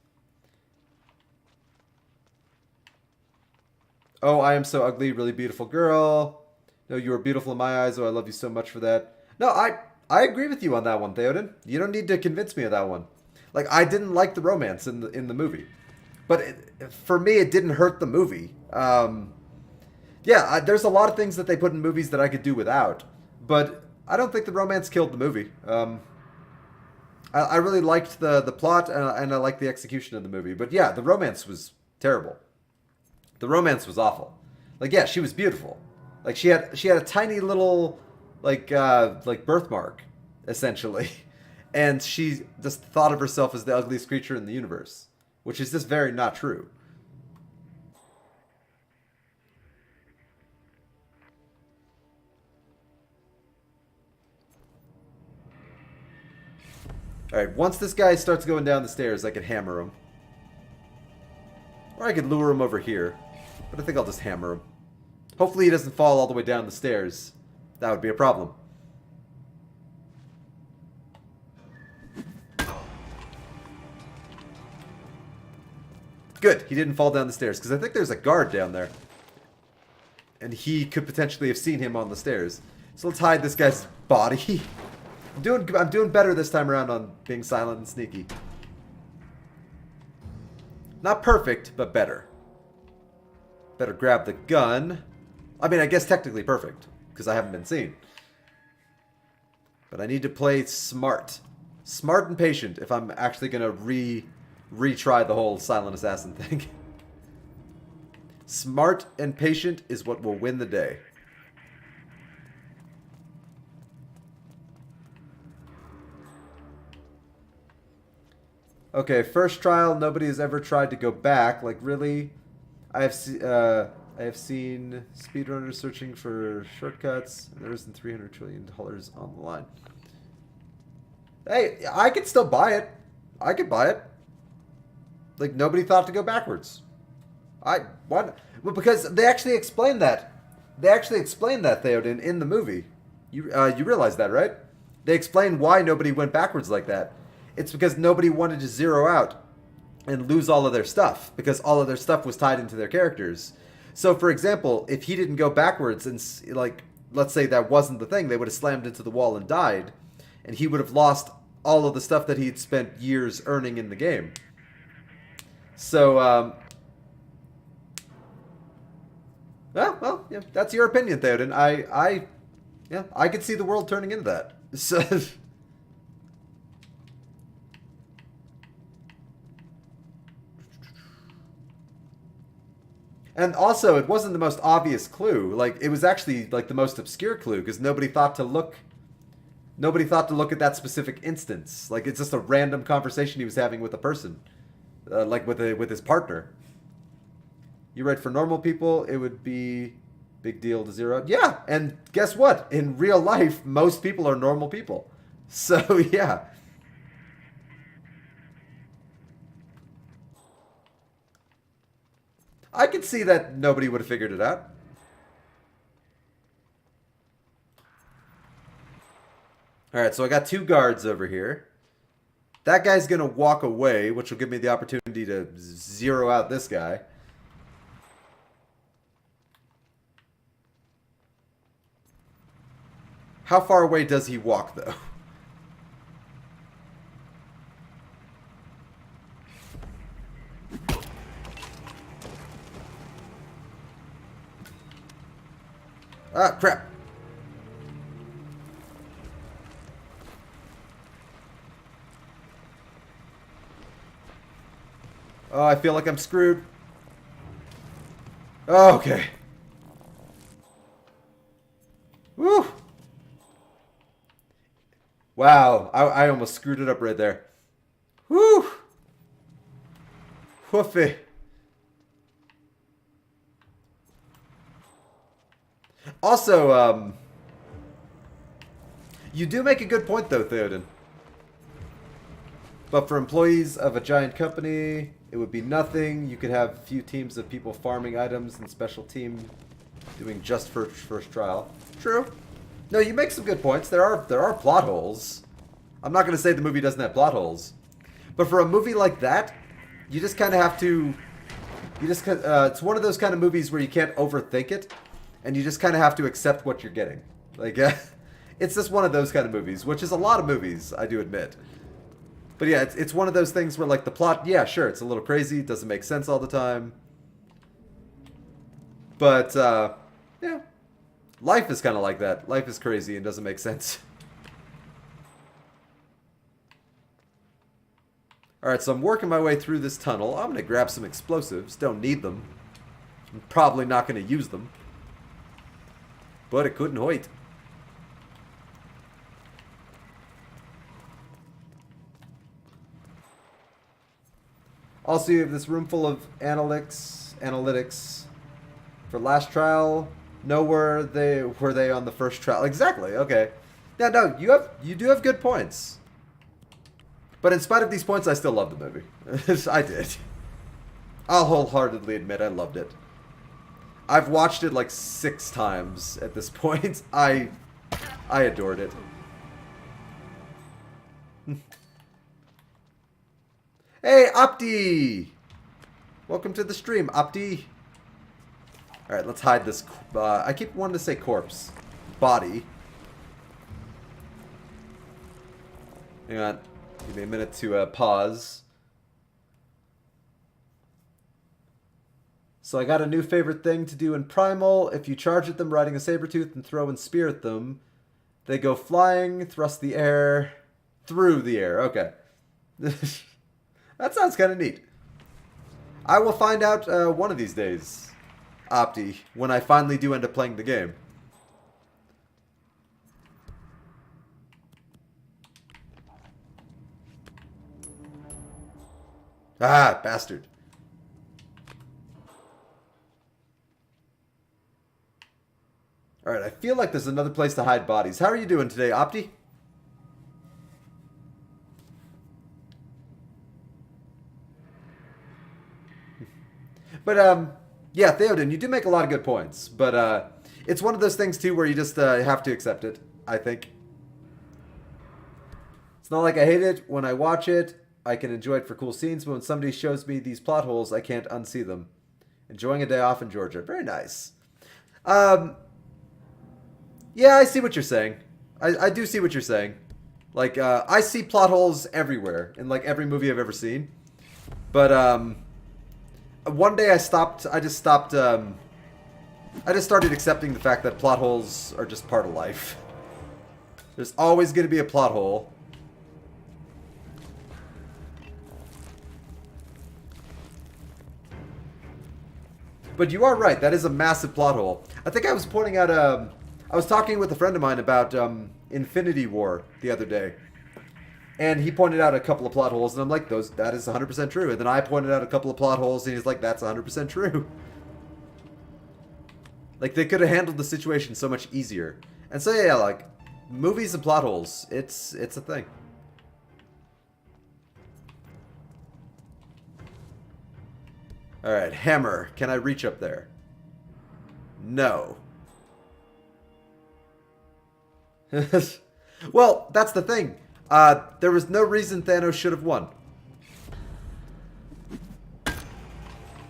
Oh, I am so ugly, really beautiful girl. No, you are beautiful in my eyes. Oh, I love you so much for that. No, I agree with you on that one, Theoden. You don't need to convince me of that one. Like, I didn't like the romance in the movie. But for me, it didn't hurt the movie. Yeah, there's a lot of things that they put in movies that I could do without. But I don't think the romance killed the movie. I really liked the plot, and I liked the execution of the movie. But yeah, the romance was terrible. The romance was awful. Like, yeah, she was beautiful. Like, she had a tiny little, like birthmark, essentially. And she just thought of herself as the ugliest creature in the universe. Which is just very not true. Alright, once this guy starts going down the stairs, I could hammer him. Or I could lure him over here. But I think I'll just hammer him. Hopefully he doesn't fall all the way down the stairs. That would be a problem. Good, he didn't fall down the stairs, because I think there's a guard down there. And he could potentially have seen him on the stairs. So let's hide this guy's body. I'm doing better this time around on being silent and sneaky. Not perfect, but better. Better grab the gun. I mean, I guess technically perfect, because I haven't been seen. But I need to play smart. Smart and patient if I'm actually going to retry the whole silent assassin thing. Smart and patient is what will win the day. Okay, first trial. Nobody has ever tried to go back. Like, really? I have seen speedrunners searching for shortcuts. And there isn't $300 trillion on the line. Hey, I could still buy it. I could buy it. Like, nobody thought to go backwards. What? Well, because they actually explained that. They actually explained that, Theoden, in the movie. You realize that, right? They explained why nobody went backwards like that. It's because nobody wanted to zero out and lose all of their stuff, because all of their stuff was tied into their characters. So, for example, if he didn't go backwards and, like, let's say that wasn't the thing, they would have slammed into the wall and died, and he would have lost all of the stuff that he had spent years earning in the game. So, well, yeah, that's your opinion, Theoden. Yeah, I could see the world turning into that. So, and also, it wasn't the most obvious clue. Like, it was actually like the most obscure clue, because nobody thought to look at that specific instance. Like, it's just a random conversation he was having with a person, like with his partner. You write for normal people, it would be big deal to zero. Yeah, and guess what? In real life, most people are normal people. So, yeah. I could see that nobody would have figured it out. Alright, so I got 2 guards over here. That guy's going to walk away, which will give me the opportunity to zero out this guy. How far away does he walk, though? Ah, crap. Oh, I feel like I'm screwed. Oh, okay. Woo! Wow, I almost screwed it up right there. Woo! Woofy. Also, you do make a good point though, Theoden. But for employees of a giant company, it would be nothing. You could have a few teams of people farming items and special team doing just first trial. True. No, you make some good points. There are plot holes. I'm not going to say the movie doesn't have plot holes. But for a movie like that, you just kind of have to... it's one of those kind of movies where you can't overthink it. And you just kind of have to accept what you're getting. Like, it's just one of those kind of movies, which is a lot of movies, I do admit. But yeah, it's one of those things where, like, the plot, yeah, sure, it's a little crazy, it doesn't make sense all the time. But, yeah. Life is kind of like that. Life is crazy and doesn't make sense. Alright, so I'm working my way through this tunnel. I'm going to grab some explosives. Don't need them. I'm probably not going to use them. But it couldn't wait. Also, you have this room full of analytics for last trial. Know were they on the first trial? Exactly. Okay. Yeah, no, you do have good points. But in spite of these points, I still love the movie. I did. I'll wholeheartedly admit I loved it. I've watched it like 6 times at this point. I adored it. Hey, Opti! Welcome to the stream, Opti. Alright, let's hide this. I keep wanting to say corpse. Body. Hang on. Give me a minute to pause. So I got a new favorite thing to do in Primal. If you charge at them riding a Sabretooth and throw and spear at them, they go flying, thrust the air, through the air. Okay. That sounds kind of neat. I will find out one of these days, Opti, when I finally do end up playing the game. Ah, bastard. Alright, I feel like there's another place to hide bodies. How are you doing today, Opti? But, yeah, Theoden, you do make a lot of good points. But, it's one of those things, too, where you just have to accept it, I think. It's not like I hate it. When I watch it, I can enjoy it for cool scenes. But when somebody shows me these plot holes, I can't unsee them. Enjoying a day off in Georgia. Very nice. Yeah, I see what you're saying. I do see what you're saying. Like, I see plot holes everywhere in, like, every movie I've ever seen. But, one day I just started accepting the fact that plot holes are just part of life. There's always going to be a plot hole. But you are right, that is a massive plot hole. I think I was pointing out, I was talking with a friend of mine about Infinity War the other day. And he pointed out a couple of plot holes, and I'm like, that is 100% true. And then I pointed out a couple of plot holes, and he's like, that's 100% true. Like, they could have handled the situation so much easier. And so, yeah, like, movies and plot holes, it's a thing. Alright, hammer. Can I reach up there? No. Well, that's the thing. There was no reason Thanos should have won.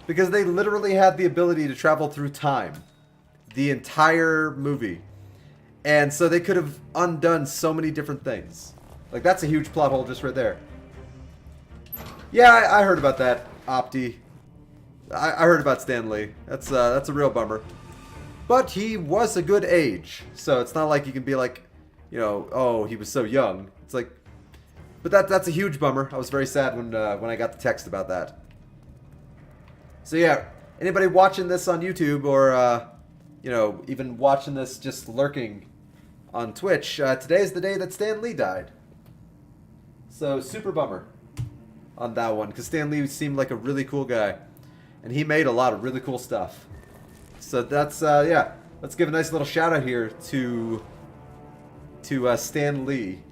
Because they literally had the ability to travel through time. The entire movie. And so they could have undone so many different things. Like, that's a huge plot hole just right there. Yeah, I heard about that, Opti. I heard about Stan Lee. That's a real bummer. But he was a good age, so it's not like you can be like, you know, oh, he was so young. It's like, but that's a huge bummer. I was very sad when I got the text about that. So yeah, anybody watching this on YouTube or you know, even watching this just lurking on Twitch, today is the day that Stan Lee died. So super bummer on that one, because Stan Lee seemed like a really cool guy, and he made a lot of really cool stuff. So that's yeah. Let's give a nice little shout out here to Stan Lee.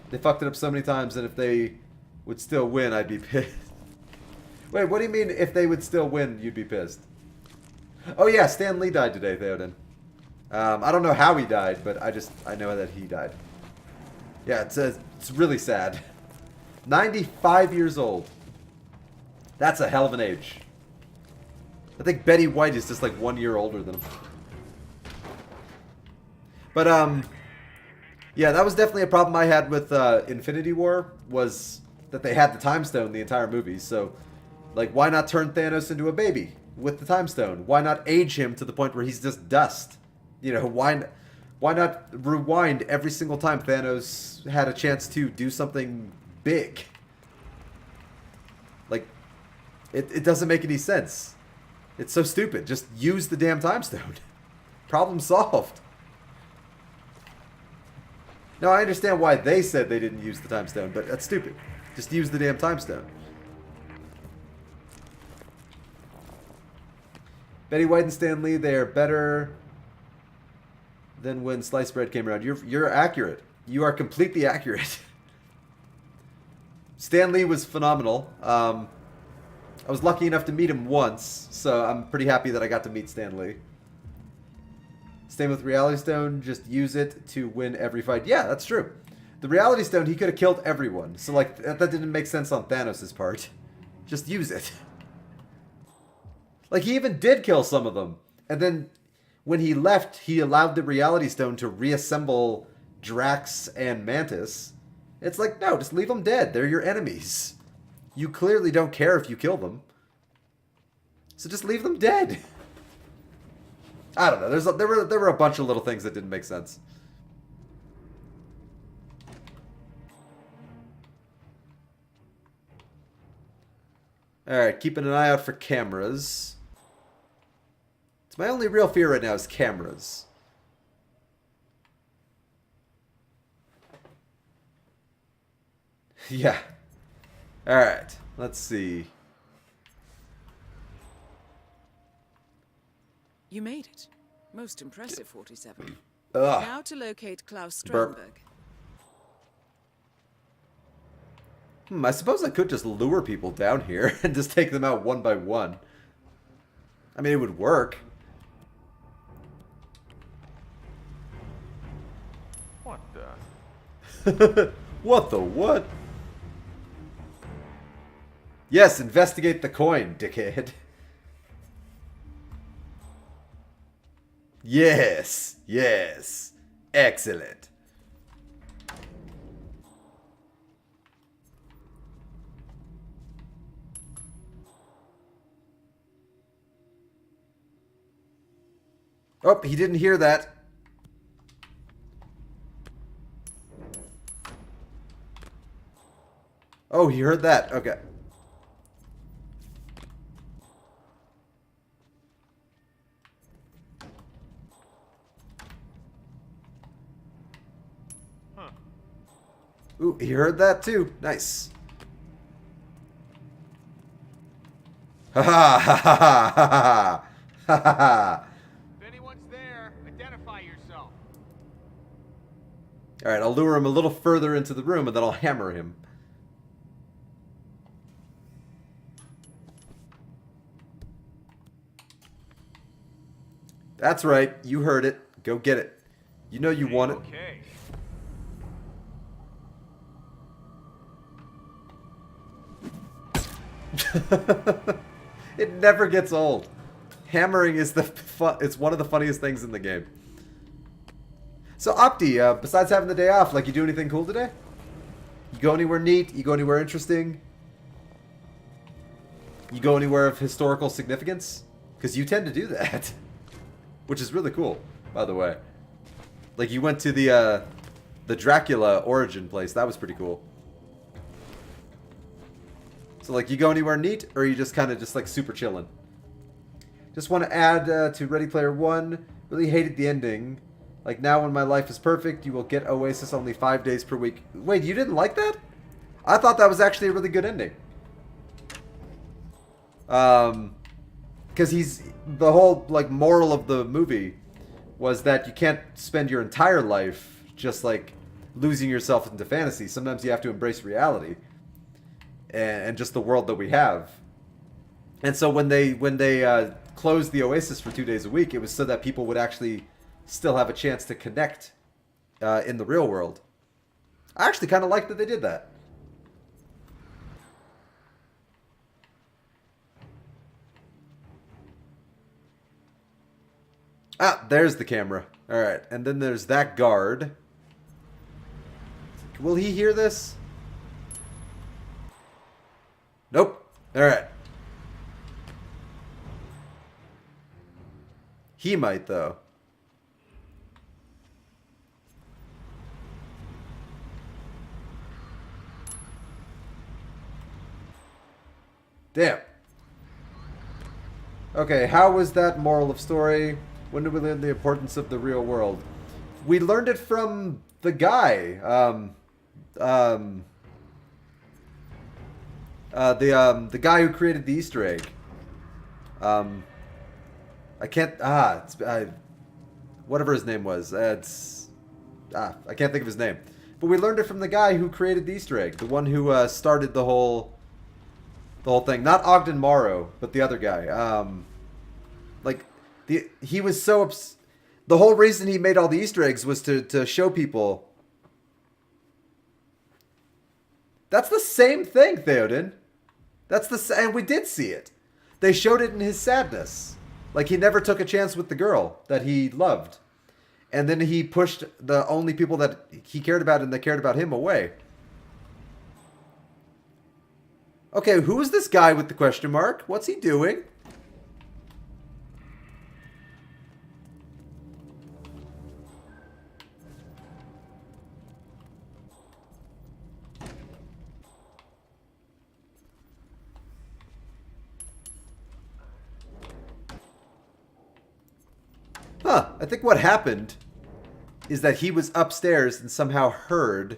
They fucked it up so many times, and if they would still win, I'd be pissed. Wait, what do you mean if they would still win, you'd be pissed? Oh yeah, Stan Lee died today, Theoden. I don't know how he died, but I know that he died. Yeah, it's really sad. 95 years old. That's a hell of an age. I think Betty White is just like 1 year older than him. But yeah, that was definitely a problem I had with Infinity War, was that they had the Time Stone the entire movie. So, like, why not turn Thanos into a baby with the Time Stone? Why not age him to the point where he's just dust? You know, why not rewind every single time Thanos had a chance to do something big? Like, it doesn't make any sense. It's so stupid. Just use the damn Time Stone. Problem solved. Now, I understand why they said they didn't use the Time Stone, but that's stupid. Just use the damn Time Stone. Betty White and Stan Lee, they are better than when sliced bread came around. You're accurate. You are completely accurate. Stan Lee was phenomenal. I was lucky enough to meet him once, so I'm pretty happy that I got to meet Stan Lee. Same with Reality Stone, just use it to win every fight. Yeah, that's true. The Reality Stone, he could have killed everyone. So, like, that didn't make sense on Thanos' part. Just use it. Like, he even did kill some of them. And then, when he left, he allowed the Reality Stone to reassemble Drax and Mantis. It's like, no, just leave them dead. They're your enemies. You clearly don't care if you kill them. So just leave them dead. I don't know. There were a bunch of little things that didn't make sense. Alright, keeping an eye out for cameras. It's my only real fear right now is cameras. Yeah. Alright, let's see. You made it. Most impressive, 47. Ugh. Now to locate Klaus Burp. Strandberg. I suppose I could just lure people down here and just take them out one by one. I mean, it would work. What the? What the what? Yes, investigate the coin, dickhead. Yes, yes. Excellent. Oh, he didn't hear that. Oh, he heard that. Okay. Ooh, he heard that too. Nice. Ha ha ha ha ha ha ha ha ha. If anyone's there, identify yourself. Alright, I'll lure him a little further into the room and then I'll hammer him. That's right. You heard it. Go get it. You know you want it. Okay. It never gets old. Hammering is it's one of the funniest things in the game. So Opti, besides having the day off, like, you do anything cool today? You go anywhere neat? You go anywhere interesting? You go anywhere of historical significance? Because you tend to do that. which is really cool, by the way. Like, you went to the Dracula origin place. That was pretty cool. So, like, you go anywhere neat, or you just kind of just, like, super chilling? Just want to add to Ready Player One. Really hated the ending. Like, now when my life is perfect, you will get Oasis only 5 days per week. Wait, you didn't like that? I thought that was actually a really good ending. Because the whole, like, moral of the movie was that you can't spend your entire life just, like, losing yourself into fantasy. Sometimes you have to embrace reality and just the world that we have. And so when they closed the Oasis for 2 days a week, it was so that people would actually still have a chance to connect in the real world. I actually kind of like that they did that. Ah, there's the camera. Alright, and then there's that guard. Will he hear this? Nope. Alright. He might, though. Damn. Okay, how was that moral of story? When did we learn the importance of the real world? We learned it from the guy. The guy who created the Easter egg. I can't. Whatever his name was. I can't think of his name. But we learned it from the guy who created the Easter egg, the one who started the whole thing. Not Ogden Morrow, but the other guy. He was so the whole reason he made all the Easter eggs was to show people. That's the same thing, Theoden. That's the same. And we did see it. They showed it in his sadness. Like, he never took a chance with the girl that he loved. And then he pushed the only people that he cared about and that cared about him away. Okay, who is this guy with the question mark? What's he doing? Huh, I think what happened is that he was upstairs and somehow heard.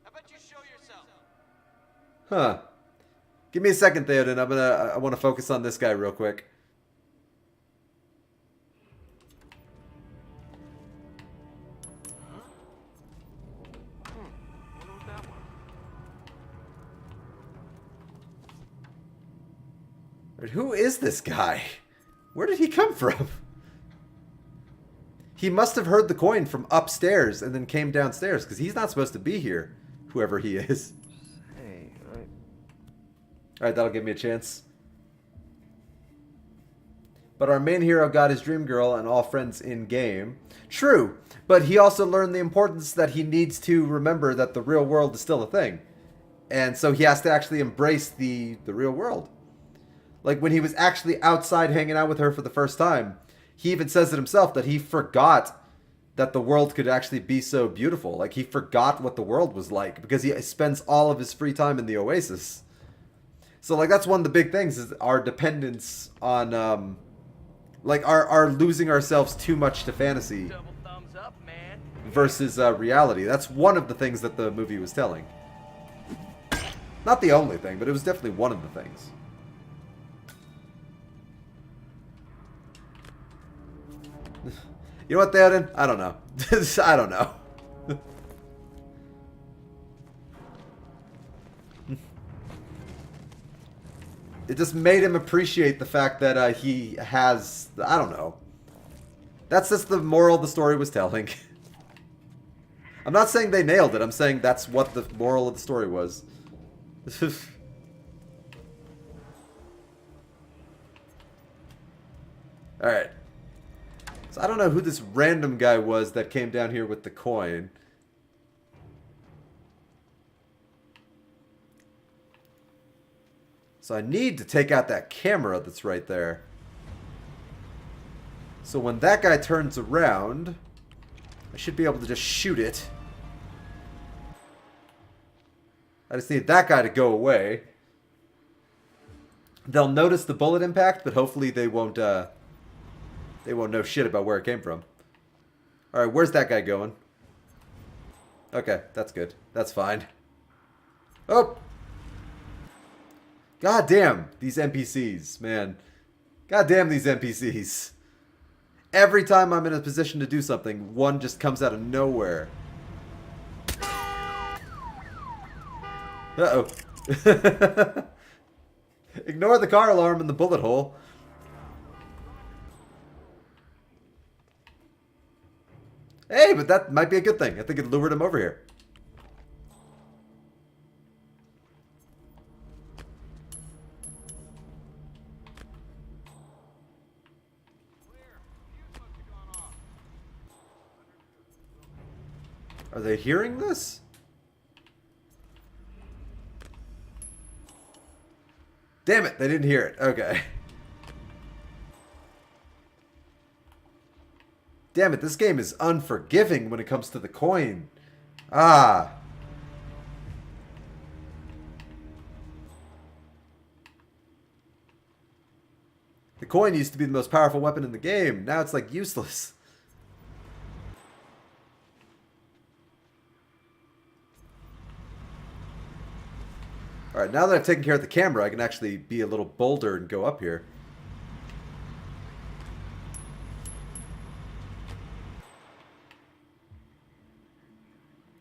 How about you show yourself? Huh. Give me a second, Theoden. I want to focus on this guy real quick. Wonder what that was. Who is this guy? Where did he come from? He must have heard the coin from upstairs and then came downstairs, because he's not supposed to be here, whoever he is. Hey, Alright, that'll give me a chance. But our main hero got his dream girl and all friends in-game. True, but he also learned the importance that he needs to remember that the real world is still a thing. And so he has to actually embrace the real world. Like, when he was actually outside hanging out with her for the first time, he even says it himself that he forgot that the world could actually be so beautiful. Like, he forgot what the world was like because he spends all of his free time in the Oasis. So, like, that's one of the big things is our dependence on, like, our losing ourselves too much to fantasy Double thumbs up, man. versus reality. That's one of the things that the movie was telling. Not the only thing, but it was definitely one of the things. You know what, Theoden? I don't know. I don't know. It just made him appreciate the fact that he has... I don't know. That's just the moral the story was telling. I'm not saying they nailed it. I'm saying that's what the moral of the story was. Alright. So I don't know who this random guy was that came down here with the coin. So I need to take out that camera that's right there. So when that guy turns around, I should be able to just shoot it. I just need that guy to go away. They'll notice the bullet impact, but hopefully they won't know shit about where it came from. Alright, where's that guy going? Okay, that's good. That's fine. Oh! God damn, these NPCs, man. God damn these NPCs. Every time I'm in a position to do something, one just comes out of nowhere. Uh-oh. Ignore the car alarm and the bullet hole. Hey, but that might be a good thing. I think it lured him over here. Are they hearing this? Damn it, they didn't hear it. Okay. Damn it, this game is unforgiving when it comes to the coin. Ah. The coin used to be the most powerful weapon in the game. Now it's like useless. Alright, now that I've taken care of the camera, I can actually be a little bolder and go up here.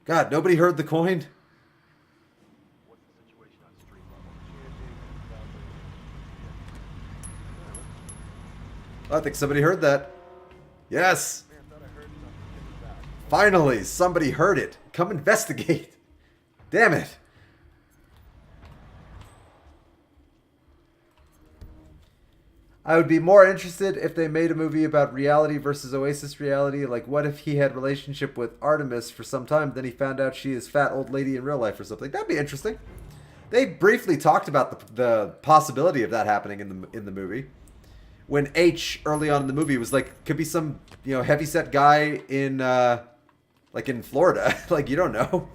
God, nobody heard the coin? I think somebody heard that. Yes! Finally, somebody heard it. Come investigate. Damn it. I would be more interested if they made a movie about reality versus Oasis reality. Like, what if he had a relationship with Artemis for some time, then he found out she is fat old lady in real life or something? That'd be interesting. They briefly talked about the possibility of that happening in the movie. When H early on in the movie was like, could be some, you know, heavyset guy in like in Florida. Like, you don't know.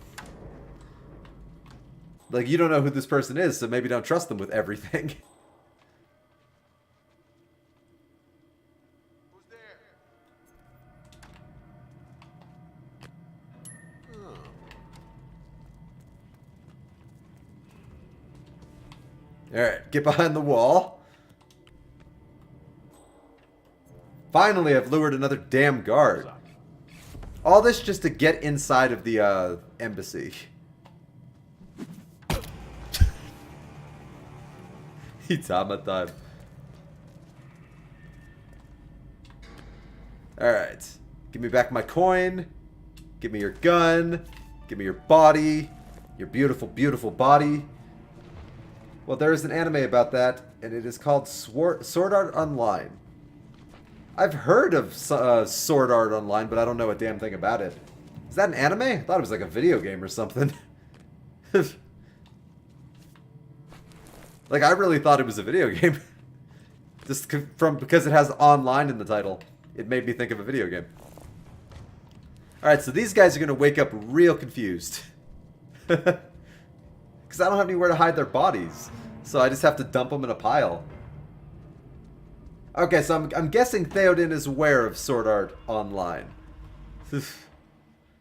Like, you don't know who this person is, so maybe don't trust them with everything. Alright, get behind the wall. Finally, I've lured another damn guard. All this just to get inside of the embassy. Itama time. Alright. Give me back my coin. Give me your gun. Give me your body. Your beautiful, beautiful body. Well, there is an anime about that, and it is called Sword Art Online. I've heard of Sword Art Online, but I don't know a damn thing about it. Is that an anime? I thought it was like a video game or something. Like, I really thought it was a video game. Just because it has online in the title. It made me think of a video game. Alright, so these guys are going to wake up real confused. Because I don't have anywhere to hide their bodies. So I just have to dump them in a pile. Okay, so I'm guessing Theoden is aware of Sword Art Online.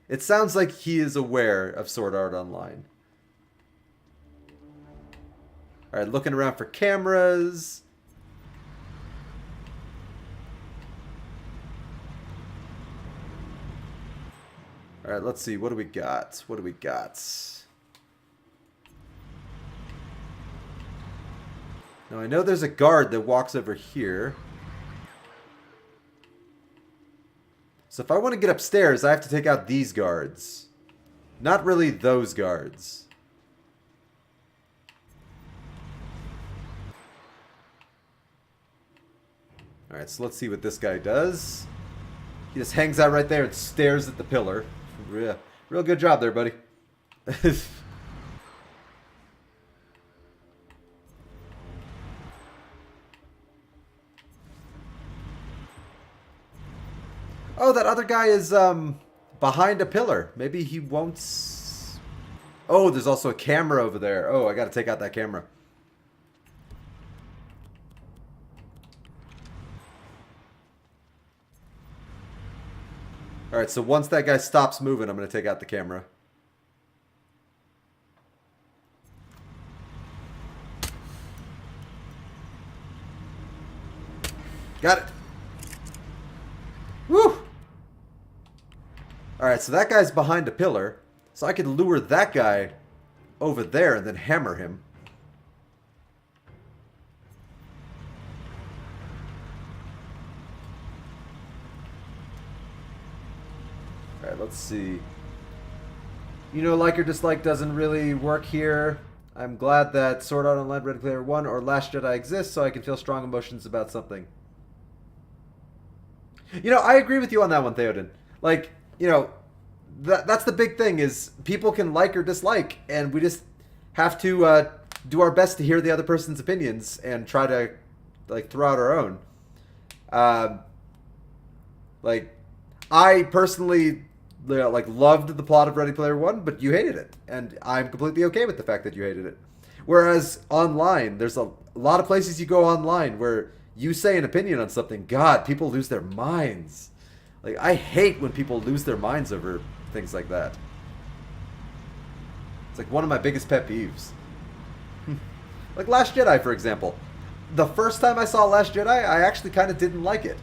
It sounds like he is aware of Sword Art Online. Alright, looking around for cameras. Alright, let's see. What do we got? What do we got? Now, I know there's a guard that walks over here. So if I want to get upstairs, I have to take out these guards. Not really those guards. Alright, so let's see what this guy does. He just hangs out right there and stares at the pillar. Real good job there, buddy. Oh, that other guy is behind a pillar. Maybe he won't... Oh, there's also a camera over there. Oh, I gotta take out that camera. Alright, so once that guy stops moving, I'm gonna take out the camera. Got it. Woo! Alright, so that guy's behind a pillar. So I could lure that guy over there and then hammer him. Alright, let's see. You know, like or dislike doesn't really work here. I'm glad that Sword Art Online, Ready Player One, or Last Jedi exists so I can feel strong emotions about something. You know, I agree with you on that one, Theoden. Like, you know, that's the big thing is people can like or dislike, and we just have to do our best to hear the other person's opinions and try to, like, throw out our own. Like, I personally, like, loved the plot of Ready Player One, but you hated it, and I'm completely okay with the fact that you hated it. Whereas online, there's a lot of places you go online where you say an opinion on something, God, people lose their minds. Like, I hate when people lose their minds over things like that. It's like one of my biggest pet peeves. Like Last Jedi, for example. The first time I saw Last Jedi, I actually kind of didn't like it.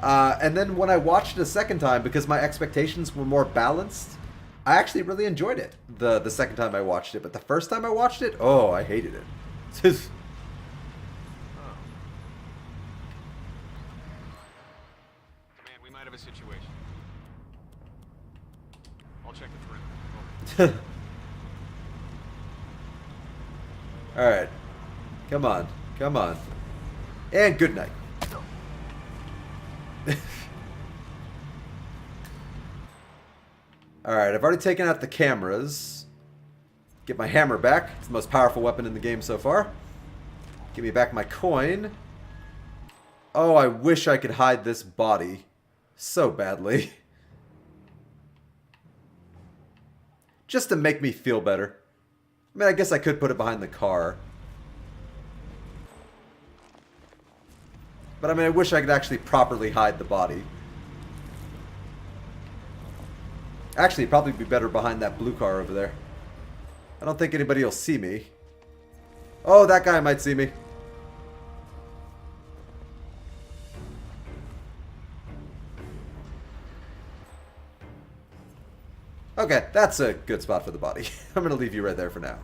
And then when I watched it a second time, because my expectations were more balanced, I actually really enjoyed it the second time I watched it. But the first time I watched it, oh, I hated it. A situation. I'll check the perimeter. Alright. Come on. Come on. And good night. Alright, I've already taken out the cameras. Get my hammer back. It's the most powerful weapon in the game so far. Give me back my coin. Oh, I wish I could hide this body so badly. Just to make me feel better. I mean, I guess I could put it behind the car. But I mean, I wish I could actually properly hide the body. Actually, it'd probably be better behind that blue car over there. I don't think anybody will see me. Oh, that guy might see me. Okay, that's a good spot for the body. I'm going to leave you right there for now.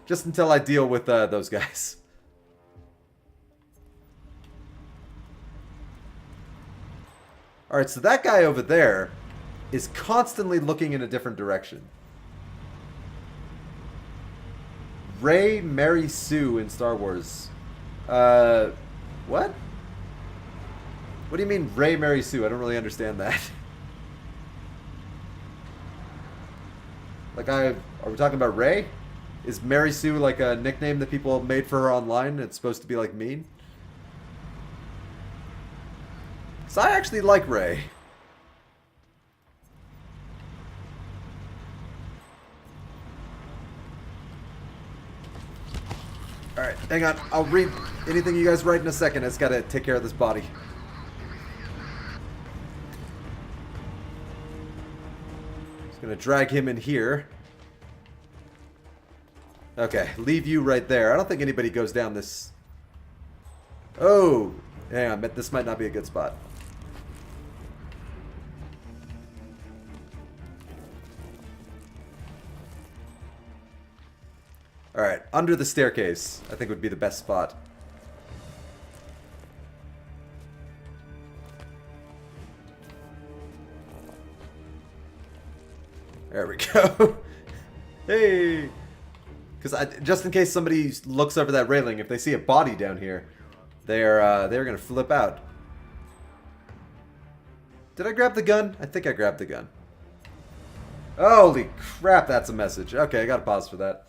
Just until I deal with those guys. Alright, so that guy over there is constantly looking in a different direction. Rey, Mary Sue in Star Wars. What? What do you mean Rey, Mary Sue? I don't really understand that. Like, are we talking about Rey? Is Mary Sue like a nickname that people made for her online? It's supposed to be like mean? So I actually like Rey. Alright, hang on. I'll read anything you guys write in a second. I just gotta take care of this body. Gonna drag him in here. Okay, leave you right there. I don't think anybody goes down this. Oh, hang on, but this might not be a good spot. Alright, under the staircase, I think would be the best spot. There we go. Hey! Because just in case somebody looks over that railing, if they see a body down here, they're gonna flip out. Did I grab the gun? I think I grabbed the gun. Holy crap, that's a message. Okay, I gotta pause for that.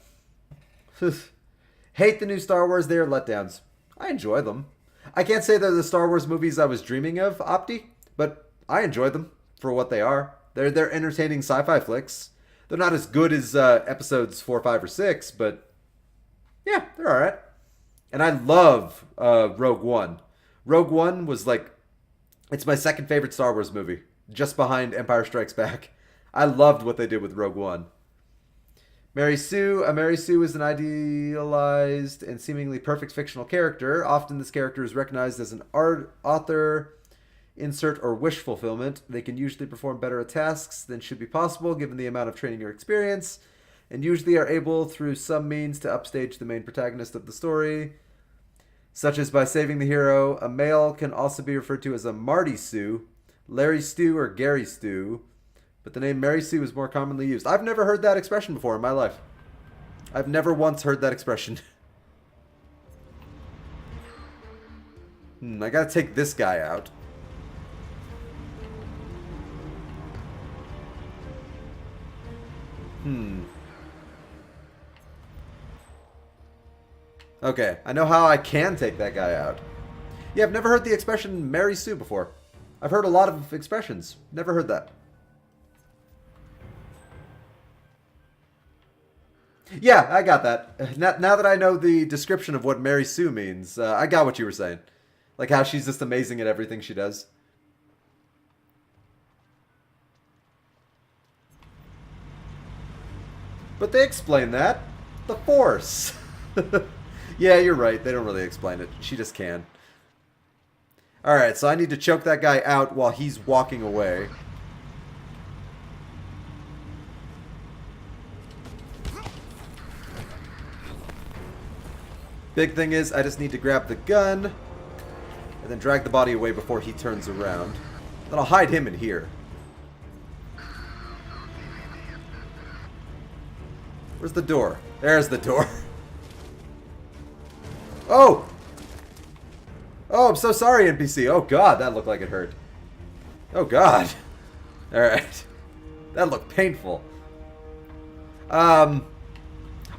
Hate the new Star Wars. They are letdowns. I enjoy them. I can't say they're the Star Wars movies I was dreaming of, Opti, but I enjoy them for what they are. They're entertaining sci-fi flicks. They're not as good as episodes 4, 5, or 6, but yeah, they're all right. And I love Rogue One. Rogue One was like, it's my second favorite Star Wars movie, just behind Empire Strikes Back. I loved what they did with Rogue One. Mary Sue. Mary Sue is an idealized and seemingly perfect fictional character. Often this character is recognized as an author, insert, or wish fulfillment. They can usually perform better at tasks than should be possible given the amount of training or experience, and usually are able through some means to upstage the main protagonist of the story, such as by saving the hero. A male can also be referred to as a Marty Sue, Larry Stew, or Gary Stew, but the name Mary Sue is more commonly used. I've never heard that expression before in my life. I've never once heard that expression. I gotta take this guy out. Okay, I know how I can take that guy out. Yeah, I've never heard the expression Mary Sue before. I've heard a lot of expressions. Never heard that. Yeah, I got that. Now that I know the description of what Mary Sue means, I got what you were saying. Like how she's just amazing at everything she does. But they explain that. The Force. Yeah, you're right. They don't really explain it. She just can. Alright, so I need to choke that guy out while he's walking away. Big thing is, I just need to grab the gun and then drag the body away before he turns around. Then I'll hide him in here. Where's the door? There's the door. Oh! Oh, I'm so sorry, NPC. Oh, God, that looked like it hurt. Oh, God. Alright. That looked painful. I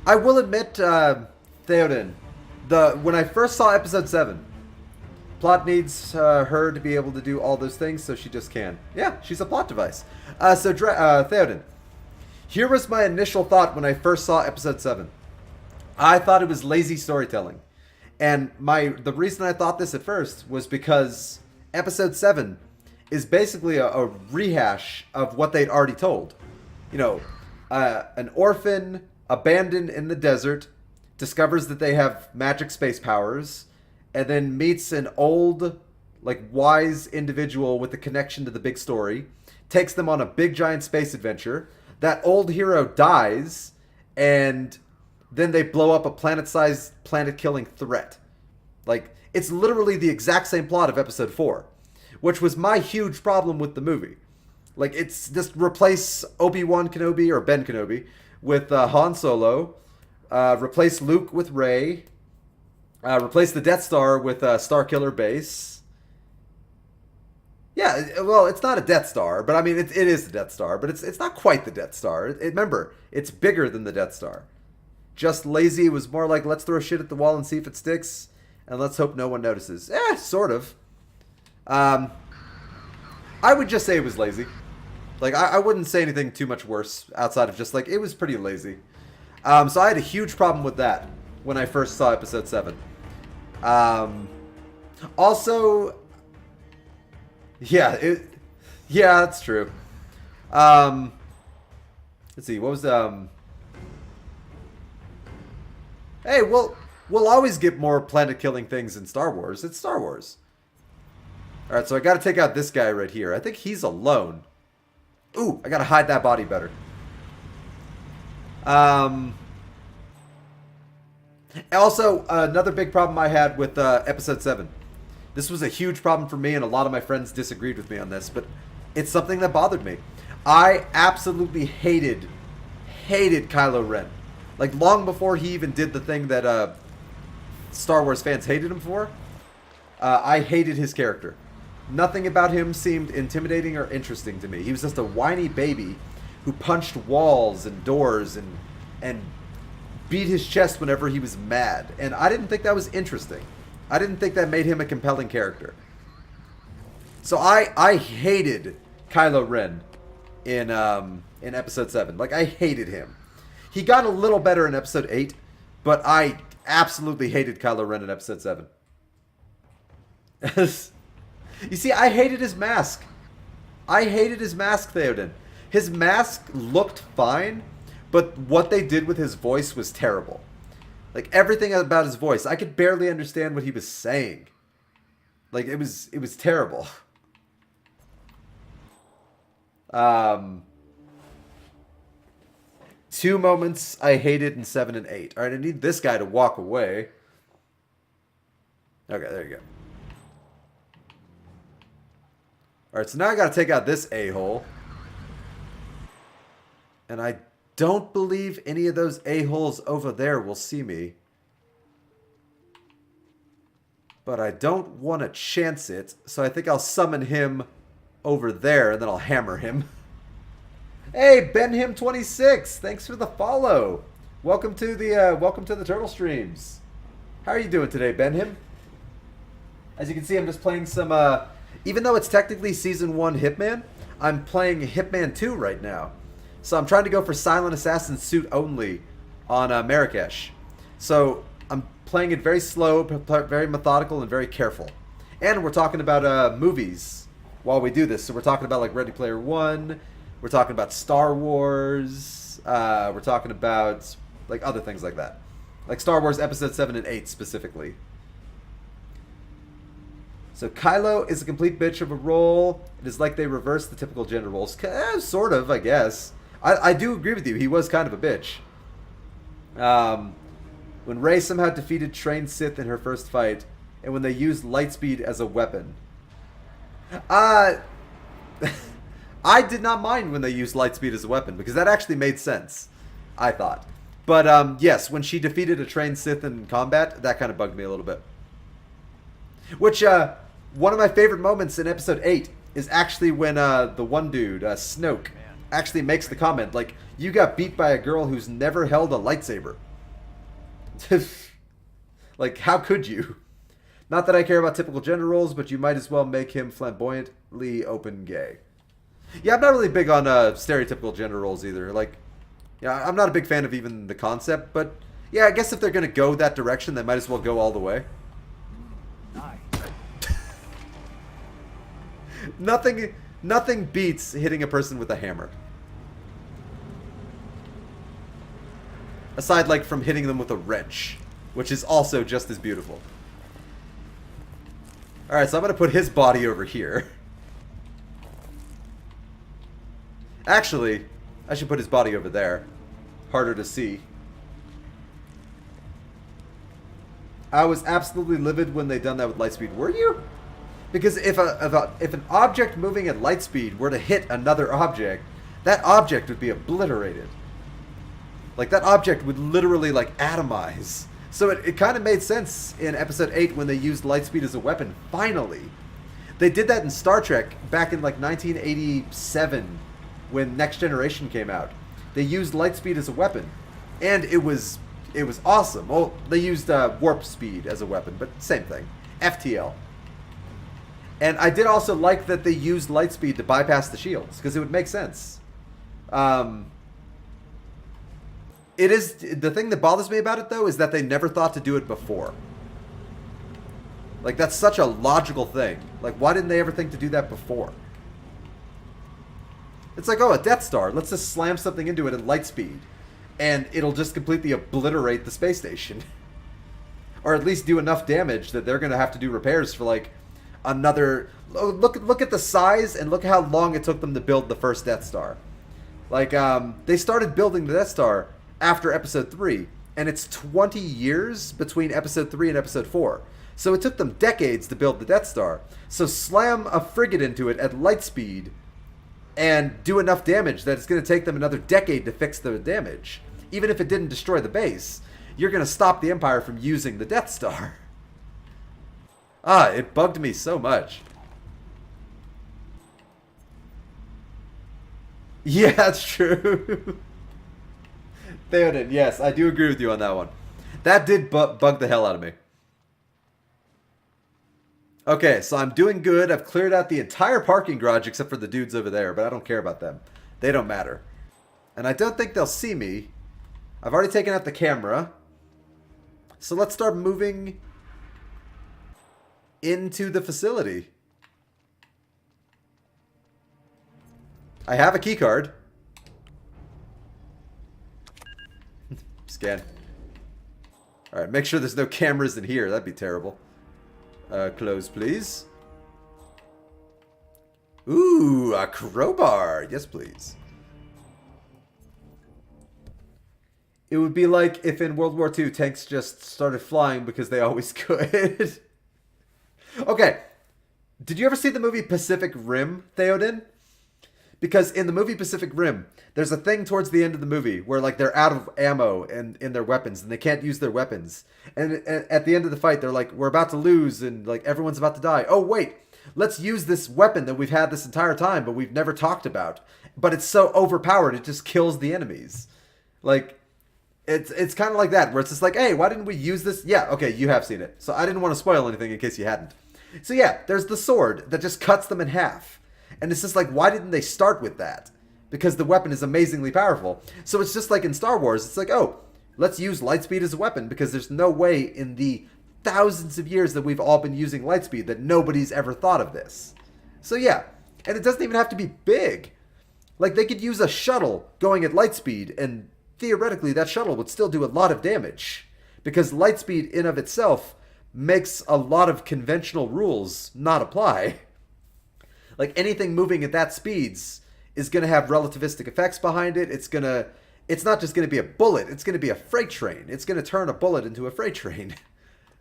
will admit, Theoden, when I first saw episode 7, plot needs her to be able to do all those things, so she just can. Yeah, she's a plot device. Theoden, here was my initial thought when I first saw episode 7. I thought it was lazy storytelling. And the reason I thought this at first was because episode 7 is basically a rehash of what they'd already told. You know, an orphan abandoned in the desert discovers that they have magic space powers, and then meets an old, like, wise individual with a connection to the big story, takes them on a big giant space adventure. That old hero dies, and then they blow up a planet-sized, planet-killing threat. Like, it's literally the exact same plot of episode 4, which was my huge problem with the movie. Like, it's just replace Obi-Wan Kenobi, or Ben Kenobi, with Han Solo, replace Luke with Rey, replace the Death Star with Starkiller Base. Yeah, well, it's not a Death Star, but I mean, it is the Death Star, but it's not quite the Death Star. Remember, it's bigger than the Death Star. Just lazy was more like, let's throw shit at the wall and see if it sticks, and let's hope no one notices. Sort of. I would just say it was lazy. Like, I wouldn't say anything too much worse outside of just, like, it was pretty lazy. So I had a huge problem with that when I first saw episode 7. Also, yeah, that's true. Let's see, what was, hey, we'll always get more planet-killing things in Star Wars. It's Star Wars. Alright, so I gotta take out this guy right here. I think he's alone. Ooh, I gotta hide that body better. Also, another big problem I had with episode 7. This was a huge problem for me, and a lot of my friends disagreed with me on this, but it's something that bothered me. I absolutely hated Kylo Ren. Like, long before he even did the thing that Star Wars fans hated him for, I hated his character. Nothing about him seemed intimidating or interesting to me. He was just a whiny baby who punched walls and doors and beat his chest whenever he was mad. And I didn't think that was interesting. I didn't think that made him a compelling character. So I hated Kylo Ren in episode 7. Like, I hated him. He got a little better in episode 8, but I absolutely hated Kylo Ren in episode 7. You see, I hated his mask. I hated his mask, Theoden. His mask looked fine, but what they did with his voice was terrible. Like, everything about his voice, I could barely understand what he was saying. Like, it was terrible. Two moments I hated in 7 and 8. Alright, I need this guy to walk away. Okay, there you go. Alright, so now I gotta take out this a-hole. And I don't believe any of those a-holes over there will see me. But I don't want to chance it, so I think I'll summon him over there, and then I'll hammer him. Hey, BenHim26, thanks for the follow. Welcome to the Turtle Streams. How are you doing today, BenHim? As you can see, I'm just playing some. Even though it's technically Season 1 Hitman, I'm playing Hitman 2 right now. So I'm trying to go for Silent Assassin suit only on Marrakesh. So I'm playing it very slow, very methodical, and very careful. And we're talking about movies while we do this. So we're talking about like Ready Player One. We're talking about Star Wars. We're talking about like other things like that. Like Star Wars Episode 7 and 8 specifically. So Kylo is a complete bitch of a role. It is like they reversed the typical gender roles. Sort of, I guess. I do agree with you. He was kind of a bitch. When Rey somehow defeated trained Sith in her first fight, and when they used lightspeed as a weapon. I did not mind when they used lightspeed as a weapon, because that actually made sense, I thought. But yes, when she defeated a trained Sith in combat, that kind of bugged me a little bit. Which, one of my favorite moments in Episode 8 is actually when the one dude, Snoke, actually makes the comment, like, you got beat by a girl who's never held a lightsaber. Like, how could you? Not that I care about typical gender roles, but you might as well make him flamboyantly open gay. Yeah, I'm not really big on stereotypical gender roles either. Like, yeah, I'm not a big fan of even the concept, but yeah, I guess if they're going to go that direction, they might as well go all the way. Nothing beats hitting a person with a hammer. Aside, like, from hitting them with a wrench, which is also just as beautiful. Alright, so I'm going to put his body over here. Actually, I should put his body over there. Harder to see. I was absolutely livid when they done that with lightspeed. Were you? Because if an object moving at lightspeed were to hit another object, that object would be obliterated. Like, that object would literally, like, atomize. So it kind of made sense in Episode 8 when they used lightspeed as a weapon, finally. They did that in Star Trek back in, like, 1987 when Next Generation came out. They used lightspeed as a weapon, and it was awesome. Well, they used warp speed as a weapon, but same thing. FTL. And I did also like that they used lightspeed to bypass the shields, because it would make sense. It is the thing that bothers me about it, though, is that they never thought to do it before. Like, that's such a logical thing. Like, why didn't they ever think to do that before? It's like, oh, a Death Star. Let's just slam something into it at light speed, and it'll just completely obliterate the space station. Or at least do enough damage that they're going to have to do repairs for, like, another... Look at the size, and look how long it took them to build the first Death Star. Like, they started building the Death Star after Episode 3, and it's 20 years between Episode 3 and Episode 4. So it took them decades to build the Death Star. So slam a frigate into it at light speed and do enough damage that it's going to take them another decade to fix the damage. Even if it didn't destroy the base, you're going to stop the Empire from using the Death Star. It bugged me so much. Yeah, that's true. Theoden, yes, I do agree with you on that one. That did bug the hell out of me. Okay, so I'm doing good. I've cleared out the entire parking garage except for the dudes over there, but I don't care about them. They don't matter. And I don't think they'll see me. I've already taken out the camera. So let's start moving into the facility. I have a key card. Scan. Alright, make sure there's no cameras in here. That'd be terrible. Close, please. Ooh, a crowbar. Yes, please. It would be like if in World War II tanks just started flying because they always could. Okay. Did you ever see the movie Pacific Rim, Theoden? Because in the movie Pacific Rim, there's a thing towards the end of the movie where like they're out of ammo and in their weapons and they can't use their weapons. And at the end of the fight, they're like, we're about to lose and like everyone's about to die. Oh, wait, let's use this weapon that we've had this entire time, but we've never talked about. But it's so overpowered, it just kills the enemies. Like, it's kind of like that, where it's just like, hey, why didn't we use this? Yeah, okay, you have seen it. So I didn't want to spoil anything in case you hadn't. So yeah, there's the sword that just cuts them in half. And it's just like, why didn't they start with that? Because the weapon is amazingly powerful. So it's just like in Star Wars, it's like, oh, let's use lightspeed as a weapon because there's no way in the thousands of years that we've all been using lightspeed that nobody's ever thought of this. So yeah, and it doesn't even have to be big. Like they could use a shuttle going at lightspeed and theoretically that shuttle would still do a lot of damage because lightspeed in of itself makes a lot of conventional rules not apply. Like anything moving at that speeds is going to have relativistic effects behind it. It's not just going to be a bullet. It's going to be a freight train. It's going to turn a bullet into a freight train.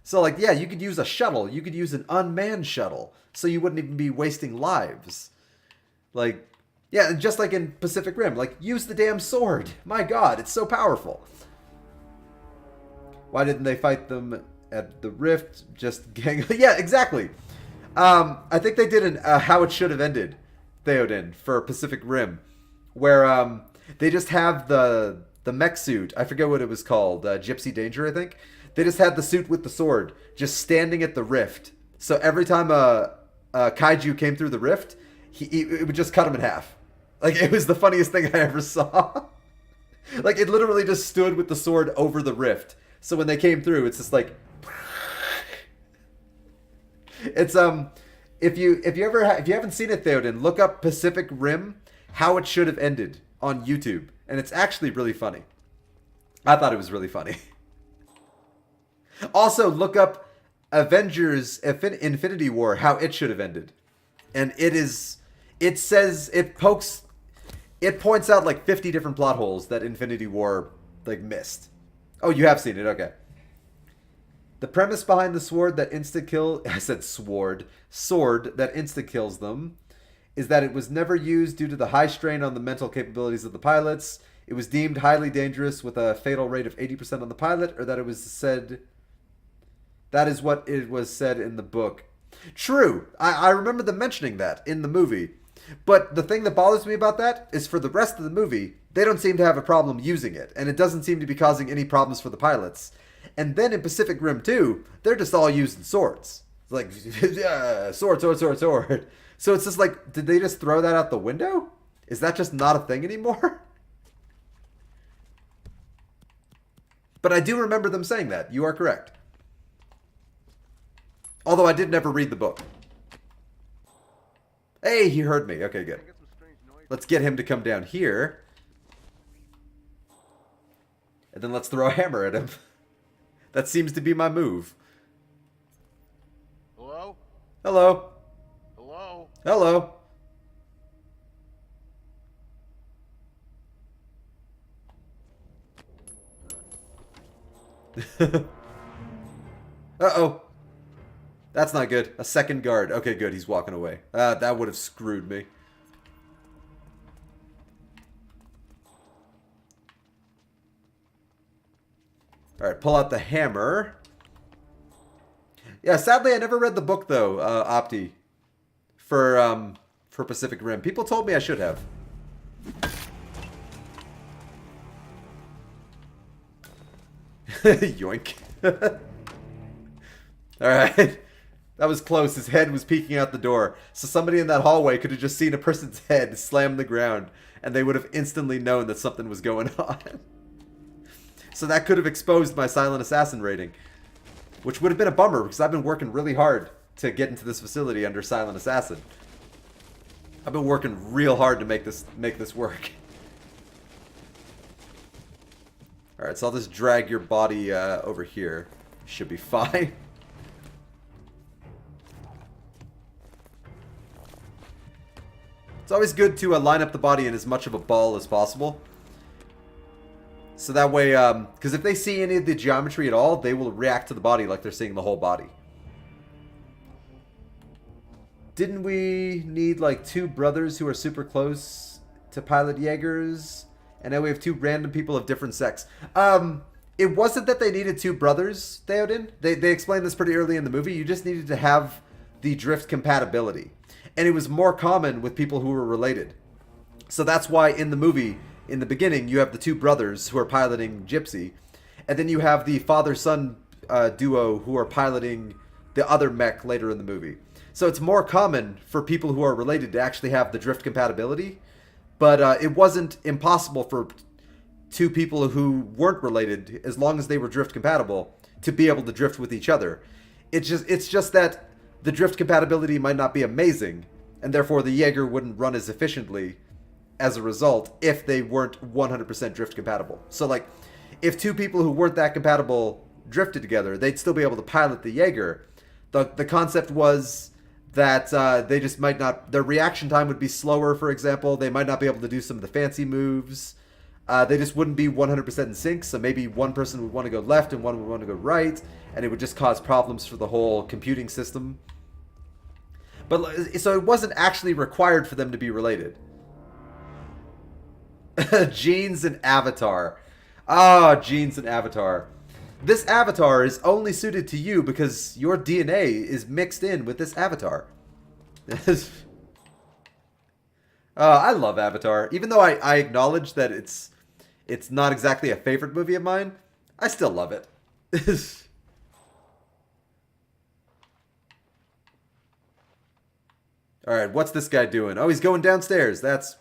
So like, yeah, you could use a shuttle. You could use an unmanned shuttle. So you wouldn't even be wasting lives. Like, yeah, just like in Pacific Rim. Like, use the damn sword. My God, it's so powerful. Why didn't they fight them at the rift? Just gang. Yeah, exactly. I think they did an How It Should Have Ended, Theoden, for Pacific Rim, where they just have the mech suit. I forget what it was called. Gypsy Danger, I think. They just had the suit with the sword just standing at the rift. So every time a kaiju came through the rift, it would just cut him in half. Like, it was the funniest thing I ever saw. Like, it literally just stood with the sword over the rift. So when they came through, it's just like... It's if you haven't seen it, Theoden, look up Pacific Rim How It Should Have Ended on YouTube, and it's actually really funny. I thought it was really funny. Also, look up Avengers Infinity War How It Should Have Ended, and it points out like 50 different plot holes that Infinity War like missed. Oh, you have seen it, okay. The premise behind the sword that I said sword that insta-kills them is that it was never used due to the high strain on the mental capabilities of the pilots. It was deemed highly dangerous with a fatal rate of 80% on the pilot, or that it was said... That is what it was said in the book. True. I remember them mentioning that in the movie. But the thing that bothers me about that is for the rest of the movie, they don't seem to have a problem using it, and it doesn't seem to be causing any problems for the pilots. And then in Pacific Rim 2, they're just all using swords. It's like, yeah, sword. So it's just like, did they just throw that out the window? Is that just not a thing anymore? But I do remember them saying that. You are correct. Although I did never read the book. Hey, he heard me. Okay, good. Let's get him to come down here. And then let's throw a hammer at him. That seems to be my move. Hello? Hello. Hello? Hello. Uh-oh. That's not good. A second guard. Okay, good. He's walking away. That would have screwed me. Alright, pull out the hammer. Yeah, sadly, I never read the book, though, Opti. For Pacific Rim. People told me I should have. Yoink. Alright. That was close. His head was peeking out the door. So somebody in that hallway could have just seen a person's head slam the ground, and they would have instantly known that something was going on. So that could have exposed my silent assassin rating, which would have been a bummer because I've been working really hard to get into this facility under silent assassin. I've been working real hard to make this work. Alright, so I'll just drag your body over here. Should be fine. It's always good to line up the body in as much of a ball as possible. So that way, because if they see any of the geometry at all, they will react to the body like they're seeing the whole body. Didn't we need like 2 brothers who are super close to pilot Jaegers? And now we have 2 random people of different sex. It wasn't that they needed 2 brothers, Theoden. They explained this pretty early in the movie. You just needed to have the drift compatibility. And it was more common with people who were related. So that's why in the movie, in the beginning, you have the 2 brothers who are piloting Gypsy. And then you have the father-son duo who are piloting the other mech later in the movie. So it's more common for people who are related to actually have the drift compatibility. But it wasn't impossible for 2 people who weren't related, as long as they were drift compatible, to be able to drift with each other. It's just that the drift compatibility might not be amazing, and therefore the Jaeger wouldn't run as efficiently as a result if they weren't 100% drift compatible. So like, if 2 people who weren't that compatible drifted together, they'd still be able to pilot the Jaeger. The concept was that they just might not, their reaction time would be slower, for example. They might not be able to do some of the fancy moves. They just wouldn't be 100% in sync, so maybe one person would want to go left and one would want to go right, and it would just cause problems for the whole computing system. But so it wasn't actually required for them to be related. Genes and Avatar. Ah, Genes and Avatar. This avatar is only suited to you because your DNA is mixed in with this avatar. I love Avatar. Even though I acknowledge that it's not exactly a favorite movie of mine, I still love it. Alright, what's this guy doing? Oh, he's going downstairs. That's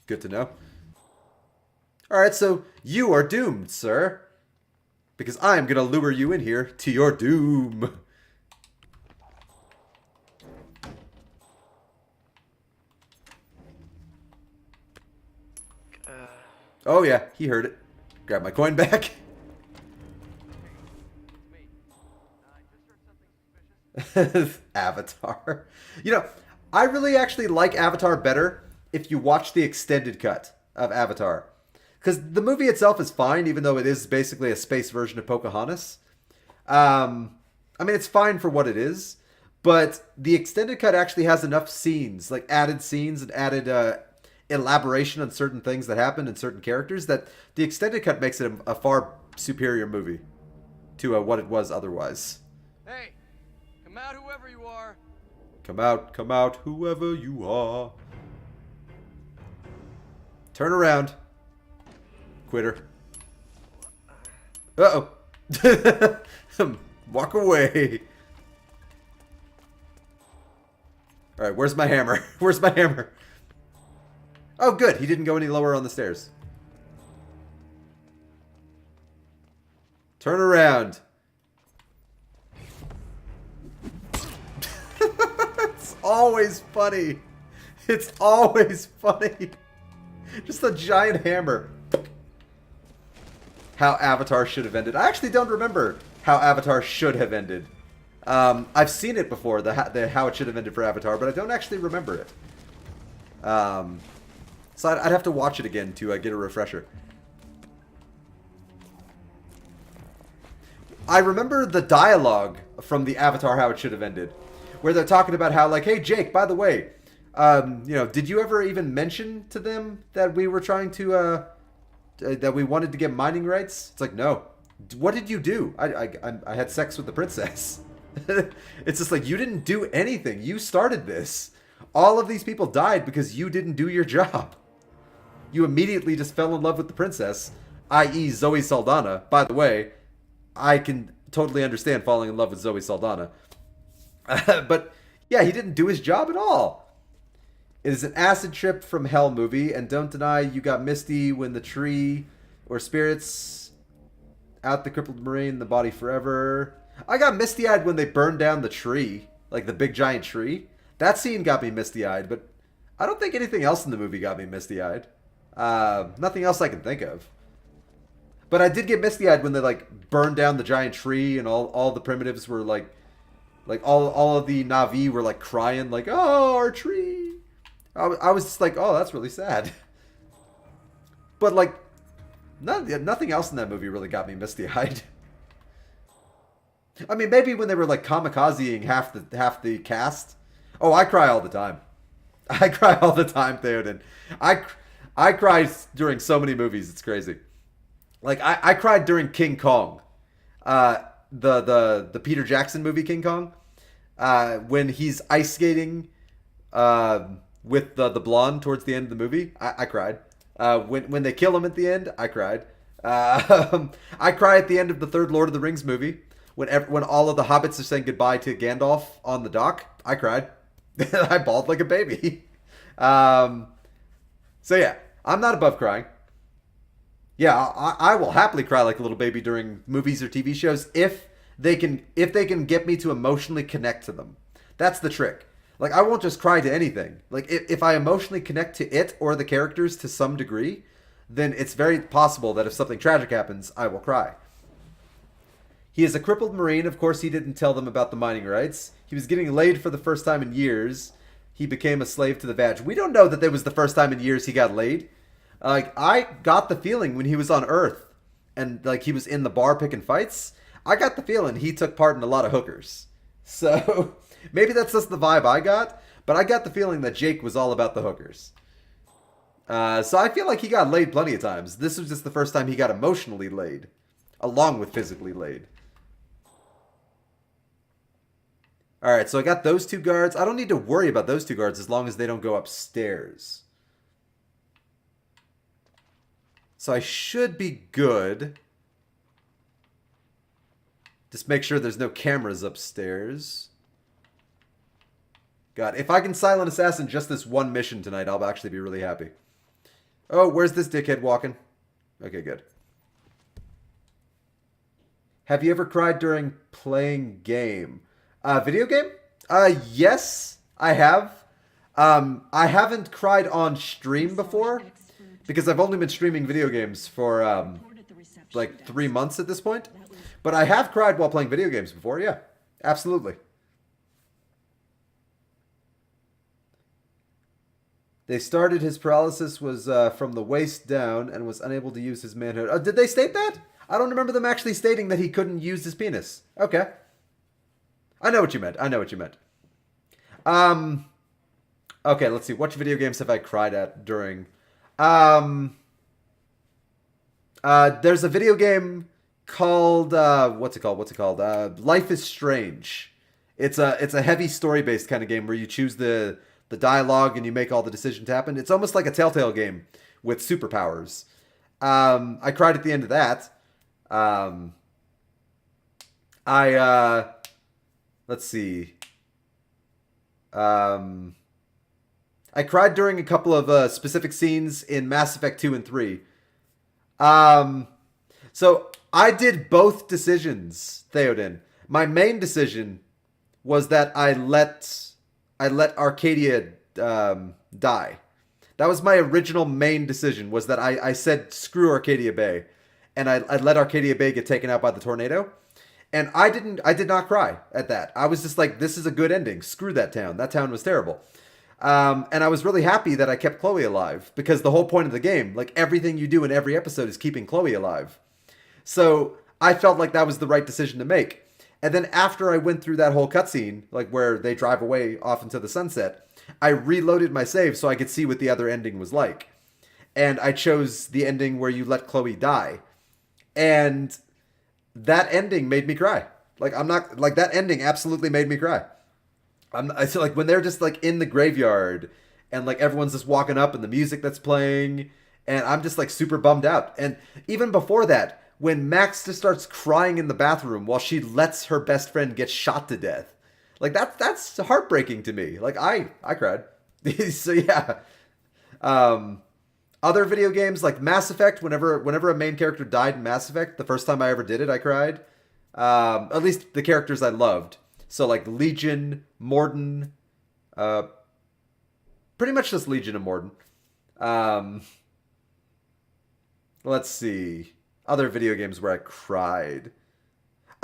good to know. Alright, so you are doomed, sir. Because I'm going to lure you in here to your doom. Oh yeah, he heard it. Grab my coin back. Avatar. You know, I really actually like Avatar better if you watch the extended cut of Avatar. Because the movie itself is fine, even though it is basically a space version of Pocahontas. I mean, it's fine for what it is. But the extended cut actually has enough scenes, like added scenes and added elaboration on certain things that happen in certain characters, that the extended cut makes it a far superior movie to what it was otherwise. Hey, come out whoever you are. Come out, whoever you are. Turn around. Quitter. Uh-oh. Walk away. Alright, where's my hammer? Where's my hammer? Oh, good. He didn't go any lower on the stairs. Turn around. It's always funny. It's always funny. Just a giant hammer. How Avatar should have ended. I actually don't remember how Avatar should have ended. I've seen it before, the how it should have ended for Avatar, but I don't actually remember it. So I'd have to watch it again to get a refresher. I remember the dialogue from the Avatar how it should have ended, where they're talking about how, like, hey Jake, by the way, you know, did you ever even mention to them that we were trying to that we wanted to get mining rights? It's like, no. What did you do? I had sex with the princess. It's just like, you didn't do anything. You started this. All of these people died because you didn't do your job. You immediately just fell in love with the princess, i.e. Zoe Saldana. By the way, I can totally understand falling in love with Zoe Saldana. But yeah, he didn't do his job at all. It is an acid trip from hell movie, and don't deny you got misty when the tree or spirits out the crippled marine, the body forever. I got misty-eyed when they burned down the tree, like the big giant tree. That scene got me misty-eyed, but I don't think anything else in the movie got me misty-eyed. Nothing else I can think of. But I did get misty-eyed when they like burned down the giant tree, and all the primitives were like all of the Na'vi were like crying, like, "Oh, our tree." I was just like, "Oh, that's really sad." But like, nothing else in that movie really got me misty-eyed. I mean, maybe when they were like kamikazeing half the cast. Oh, I cry all the time. I cry all the time, Theoden. I cry during so many movies. It's crazy. Like I cried during King Kong, the Peter Jackson movie King Kong, when he's ice skating with the blonde towards the end of the movie. I cried. When they kill him at the end, I cried. I cry at the end of the third Lord of the Rings movie when all of the hobbits are saying goodbye to Gandalf on the dock. I cried. I bawled like a baby. So yeah, I'm not above crying. Yeah, I will happily cry like a little baby during movies or TV shows if they can get me to emotionally connect to them. That's the trick. Like, I won't just cry to anything. Like, if I emotionally connect to it or the characters to some degree, then it's very possible that if something tragic happens, I will cry. He is a crippled Marine. Of course, he didn't tell them about the mining rights. He was getting laid for the first time in years. He became a slave to the vag. We don't know that that was the first time in years he got laid. Like, I got the feeling when he was on Earth and, like, he was in the bar picking fights, I got the feeling he took part in a lot of hookers. So, maybe that's just the vibe I got, but I got the feeling that Jake was all about the hookers. So I feel like he got laid plenty of times. This was just the first time he got emotionally laid, along with physically laid. Alright, so I got those two guards. I don't need to worry about those two guards as long as they don't go upstairs. So I should be good. Just make sure there's no cameras upstairs. God, if I can silent assassin just this one mission tonight, I'll actually be really happy. Oh, where's this dickhead walking? Okay, good. Have you ever cried during playing game? Video game? Yes, I have. I haven't cried on stream before because I've only been streaming video games for like 3 months at this point. But I have cried while playing video games before, yeah. Absolutely. They started his paralysis was from the waist down and was unable to use his manhood. Oh, did they state that? I don't remember them actually stating that he couldn't use his penis. Okay. I know what you meant. I know what you meant. Okay, let's see. Which video games have I cried at during? There's a video game called what's it called? Life is Strange. It's a heavy story-based kind of game where you choose the dialogue and you make all the decisions happen. It's almost like a Telltale game with superpowers. I cried at the end of that. Let's see. I cried during a couple of specific scenes in Mass Effect 2 and 3. So I did both decisions, Theoden. My main decision was that I let Arcadia die. That was my original main decision, was that I said screw Arcadia Bay, and I let Arcadia Bay get taken out by the tornado. And I did not cry at that. I was just like, this is a good ending. Screw that town. That town was terrible. And I was really happy that I kept Chloe alive, because the whole point of the game, like everything you do in every episode, is keeping Chloe alive. So I felt like that was the right decision to make. And then after I went through that whole cutscene, like where they drive away off into the sunset, I reloaded my save so I could see what the other ending was like. And I chose the ending where you let Chloe die. And that ending made me cry. Like, I'm not, like, that ending absolutely made me cry. I feel like when they're just like in the graveyard and like everyone's just walking up and the music that's playing, and I'm just like super bummed out. And even before that, when Max just starts crying in the bathroom while she lets her best friend get shot to death. Like that's heartbreaking to me. Like I cried. So yeah. Other video games like Mass Effect, whenever a main character died in Mass Effect, the first time I ever did it, I cried. At least the characters I loved. So like Legion, Morden, pretty much just Legion and Morden. Let's see. Other video games where I cried.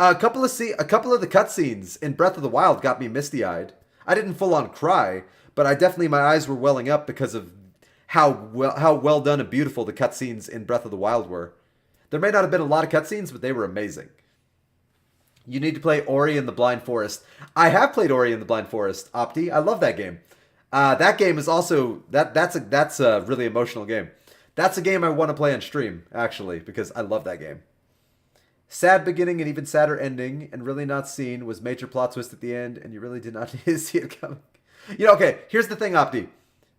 A couple of the cutscenes in Breath of the Wild got me misty-eyed. I didn't full on cry, but my eyes were welling up because of how well done and beautiful the cutscenes in Breath of the Wild were. There may not have been a lot of cutscenes, but they were amazing. You need to play Ori and the Blind Forest. I have played Ori and the Blind Forest, Opti. I love that game. That game is also that's a really emotional game. That's a game I want to play on stream, actually, because I love that game. Sad beginning and even sadder ending, and really not seen, was major plot twist at the end, and you really did not see it coming. Okay, here's the thing, Opti.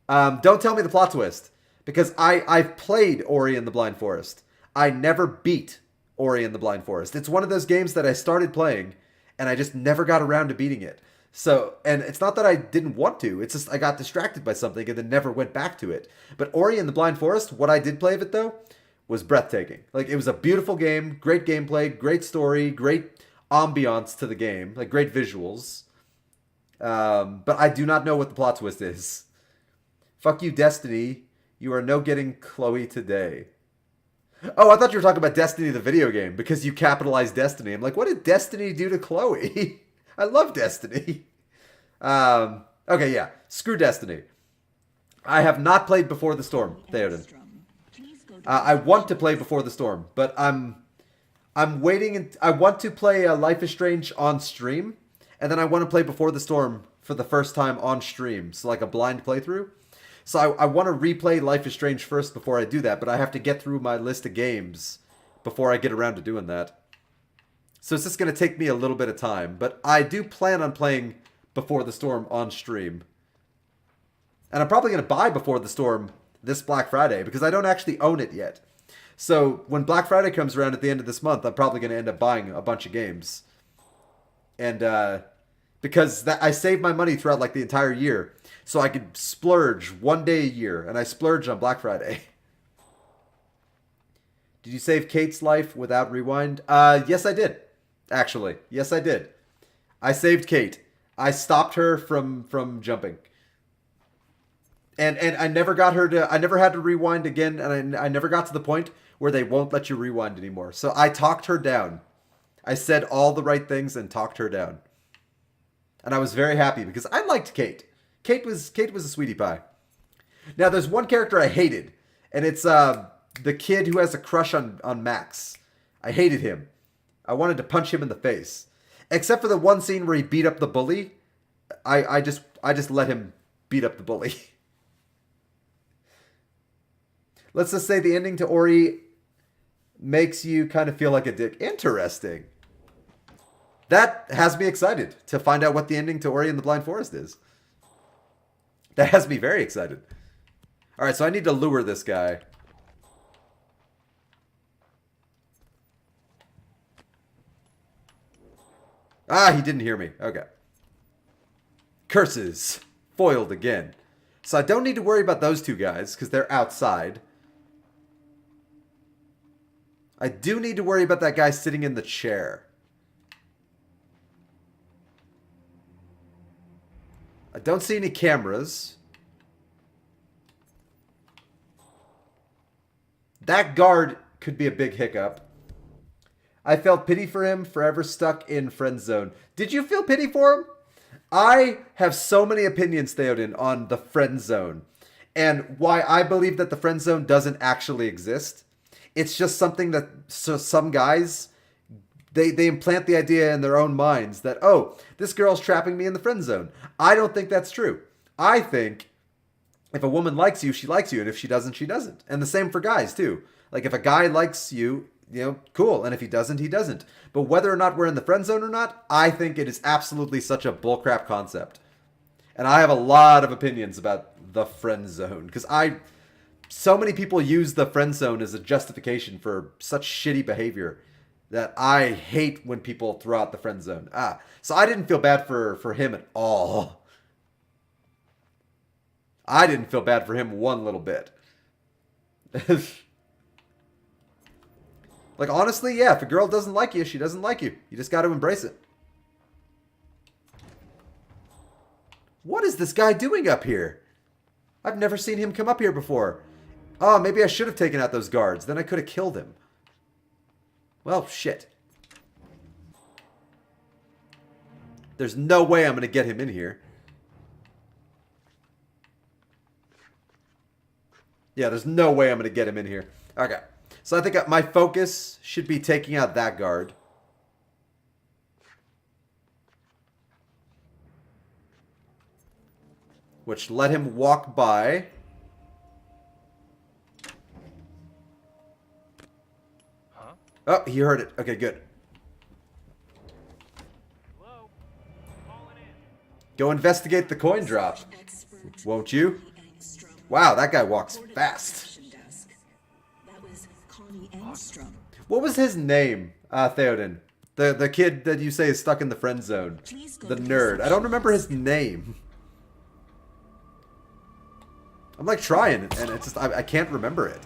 Don't tell me the plot twist, because I've played Ori and the Blind Forest. I never beat Ori and the Blind Forest. It's one of those games that I started playing, and I just never got around to beating it. So, and it's not that I didn't want to, it's just I got distracted by something and then never went back to it. But Ori and the Blind Forest, what I did play of it though, was breathtaking. Like, it was a beautiful game, great gameplay, great story, great ambiance to the game, like great visuals. But I do not know what the plot twist is. Fuck you, Destiny. You are no getting Chloe today. Oh, I thought you were talking about Destiny the video game, because you capitalized Destiny. I'm like, what did Destiny do to Chloe? I love Destiny. Okay, yeah. Screw Destiny. I have not played Before the Storm, Theoden. I want to play Before the Storm, but I'm waiting. I want to play Life is Strange on stream, and then I want to play Before the Storm for the first time on stream, so like a blind playthrough. So I want to replay Life is Strange first before I do that, but I have to get through my list of games before I get around to doing that. So it's just going to take me a little bit of time, but I do plan on playing Before the Storm on stream. And I'm probably going to buy Before the Storm this Black Friday, because I don't actually own it yet. So when Black Friday comes around at the end of this month, I'm probably going to end up buying a bunch of games. And because I save my money throughout like the entire year, so I could splurge one day a year, and I splurge on Black Friday. Did you save Kate's life without rewind? Yes, I did. Actually, yes, I did. I saved Kate. I stopped her from jumping. And I never got her to. I never had to rewind again, and I never got to the point where they won't let you rewind anymore. So I talked her down. I said all the right things and talked her down. And I was very happy because I liked Kate. Kate was a sweetie pie. Now there's one character I hated, and it's the kid who has a crush on Max. I hated him. I wanted to punch him in the face. Except for the one scene where he beat up the bully. I just let him beat up the bully. Let's just say the ending to Ori makes you kind of feel like a dick. Interesting. That has me excited to find out what the ending to Ori and the Blind Forest is. That has me very excited. Alright, so I need to lure this guy. Ah, he didn't hear me. Okay. Curses. Foiled again. So I don't need to worry about those two guys, because they're outside. I do need to worry about that guy sitting in the chair. I don't see any cameras. That guard could be a big hiccup. I felt pity for him, forever stuck in friend zone. Did you feel pity for him? I have so many opinions, Theoden, on the friend zone. And why I believe that the friend zone doesn't actually exist. It's just something that some guys, they implant the idea in their own minds that, oh, this girl's trapping me in the friend zone. I don't think that's true. I think if a woman likes you, she likes you. And if she doesn't, she doesn't. And the same for guys, too. Like, if a guy likes you, cool. And if he doesn't, he doesn't. But whether or not we're in the friend zone or not, I think it is absolutely such a bullcrap concept. And I have a lot of opinions about the friend zone. Because so many people use the friend zone as a justification for such shitty behavior. that I hate when people throw out the friend zone. So I didn't feel bad for him at all. I didn't feel bad for him one little bit. Like, honestly, yeah, if a girl doesn't like you, she doesn't like you. You just got to embrace it. What is this guy doing up here? I've never seen him come up here before. Oh, maybe I should have taken out those guards. Then I could have killed him. Well, shit. There's no way I'm going to get him in here. Yeah, there's no way I'm going to get him in here. Okay. So I think my focus should be taking out that guard. Which let him walk by. Huh? Oh, he heard it. Okay, good. Hello? Calling in. Go investigate the coin drop. Expert Won't you? Connie Engstrom. Wow, that guy walks Reported at the fast. reception desk. That was Connie Engstrom. What was his name, Theoden? The kid that you say is stuck in the friend zone. Please go The to the nerd. I don't reception remember his desk. name. I'm like trying, and it's just, I can't remember it.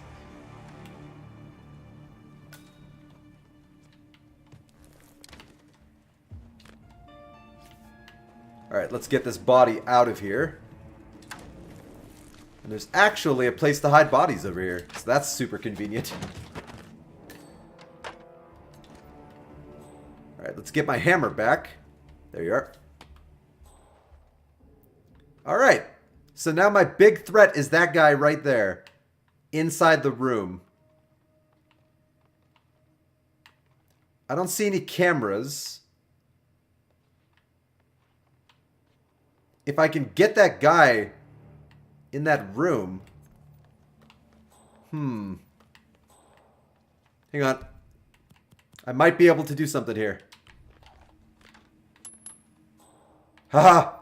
Alright, let's get this body out of here. And there's actually a place to hide bodies over here, so that's super convenient. Alright, let's get my hammer back. There you are. Alright. So now my big threat is that guy right there. Inside the room. I don't see any cameras. If I can get that guy in that room. Hang on. I might be able to do something here. Haha!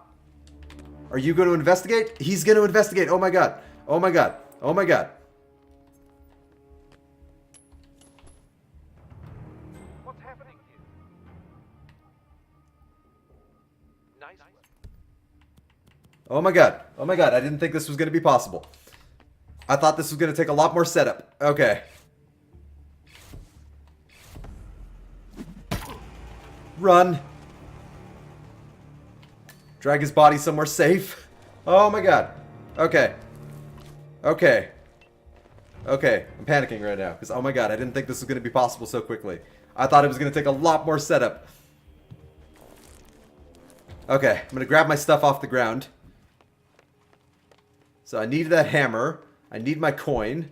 Are you going to investigate? He's going to investigate. Oh my god. Oh my god. Oh my god. What's happening here? Nice. Oh my god. Oh my god. I didn't think this was going to be possible. I thought this was going to take a lot more setup. Okay. Run. Drag his body somewhere safe. Oh my god. Okay. Okay. Okay. I'm panicking right now. Because, oh my god, I didn't think this was going to be possible so quickly. I thought it was going to take a lot more setup. Okay. I'm going to grab my stuff off the ground. So I need that hammer. I need my coin.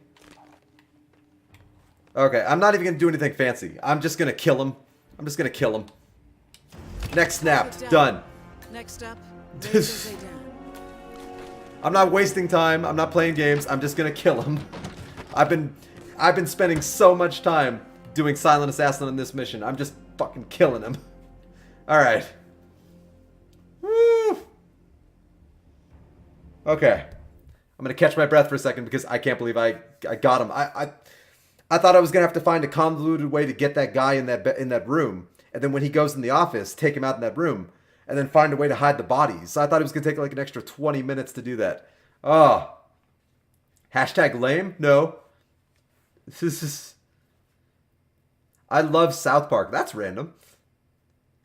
Okay. I'm not even going to do anything fancy. I'm just going to kill him. I'm just going to kill him. Next snapped. Done. Next up, Razor Zaydan. I'm not wasting time. I'm not playing games. I'm just gonna kill him. I've been spending so much time doing Silent Assassin on this mission. I'm just fucking killing him. All right. Woo. Okay. I'm gonna catch my breath for a second because I can't believe I got him. I thought I was gonna have to find a convoluted way to get that guy in that room, and then when he goes in the office, take him out in that room. And then find a way to hide the bodies. So I thought it was going to take like an extra 20 minutes to do that. Oh. Hashtag lame? No. This is... I love South Park. That's random.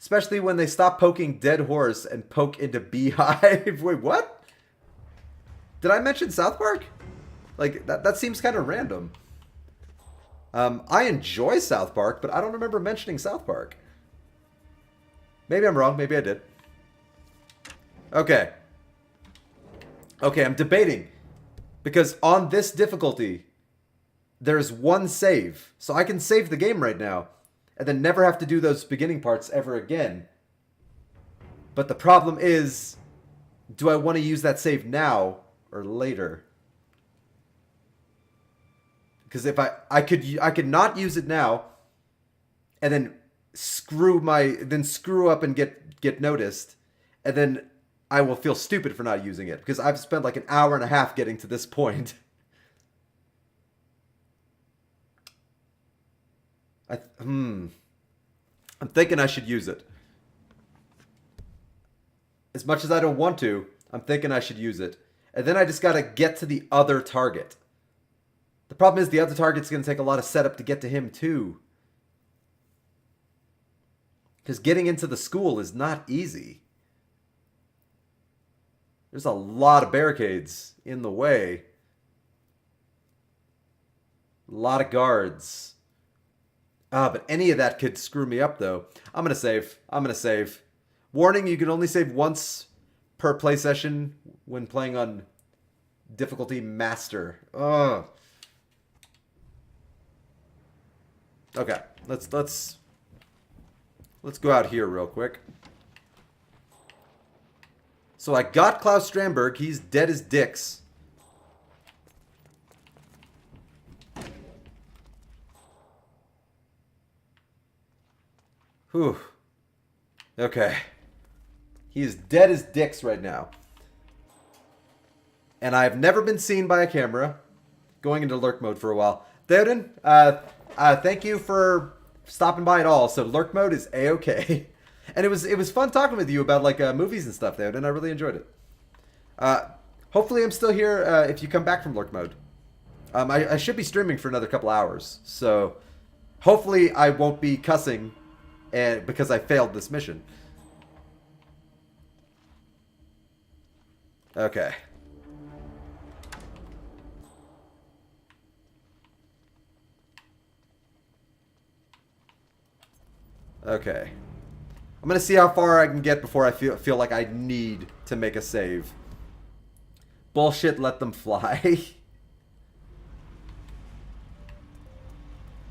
Especially when they stop poking dead horse and poke into beehive. Wait, what? Did I mention South Park? Like, that seems kind of random. I enjoy South Park, but I don't remember mentioning South Park. Maybe I'm wrong. Maybe I did. Okay. Okay, I'm debating. Because on this difficulty, there's one save. So I can save the game right now. And then never have to do those beginning parts ever again. But the problem is, do I want to use that save now or later? Because if I could not use it now, and then screw up and get noticed, and then I will feel stupid for not using it because I've spent like an hour and a half getting to this point. I'm thinking I should use it. As much as I don't want to, I'm thinking I should use it. And then I just got to get to the other target. The problem is the other target's going to take a lot of setup to get to him too. Because getting into the school is not easy. There's a lot of barricades in the way. A lot of guards. But any of that could screw me up though. I'm going to save. Warning, you can only save once per play session when playing on difficulty master. Ugh. Okay, let's go out here real quick. So I got Klaus Strandberg. He's dead as dicks. Whew. Okay. He is dead as dicks right now. And I have never been seen by a camera. Going into lurk mode for a while. Theoden, thank you for stopping by at all. So lurk mode is a-okay. And it was fun talking with you about like movies and stuff, Theoden. I really enjoyed it. Hopefully I'm still here if you come back from lurk mode. I should be streaming for another couple hours. So hopefully I won't be cussing because I failed this mission. Okay. Okay. I'm gonna see how far I can get before I feel like I need to make a save. Bullshit, let them fly.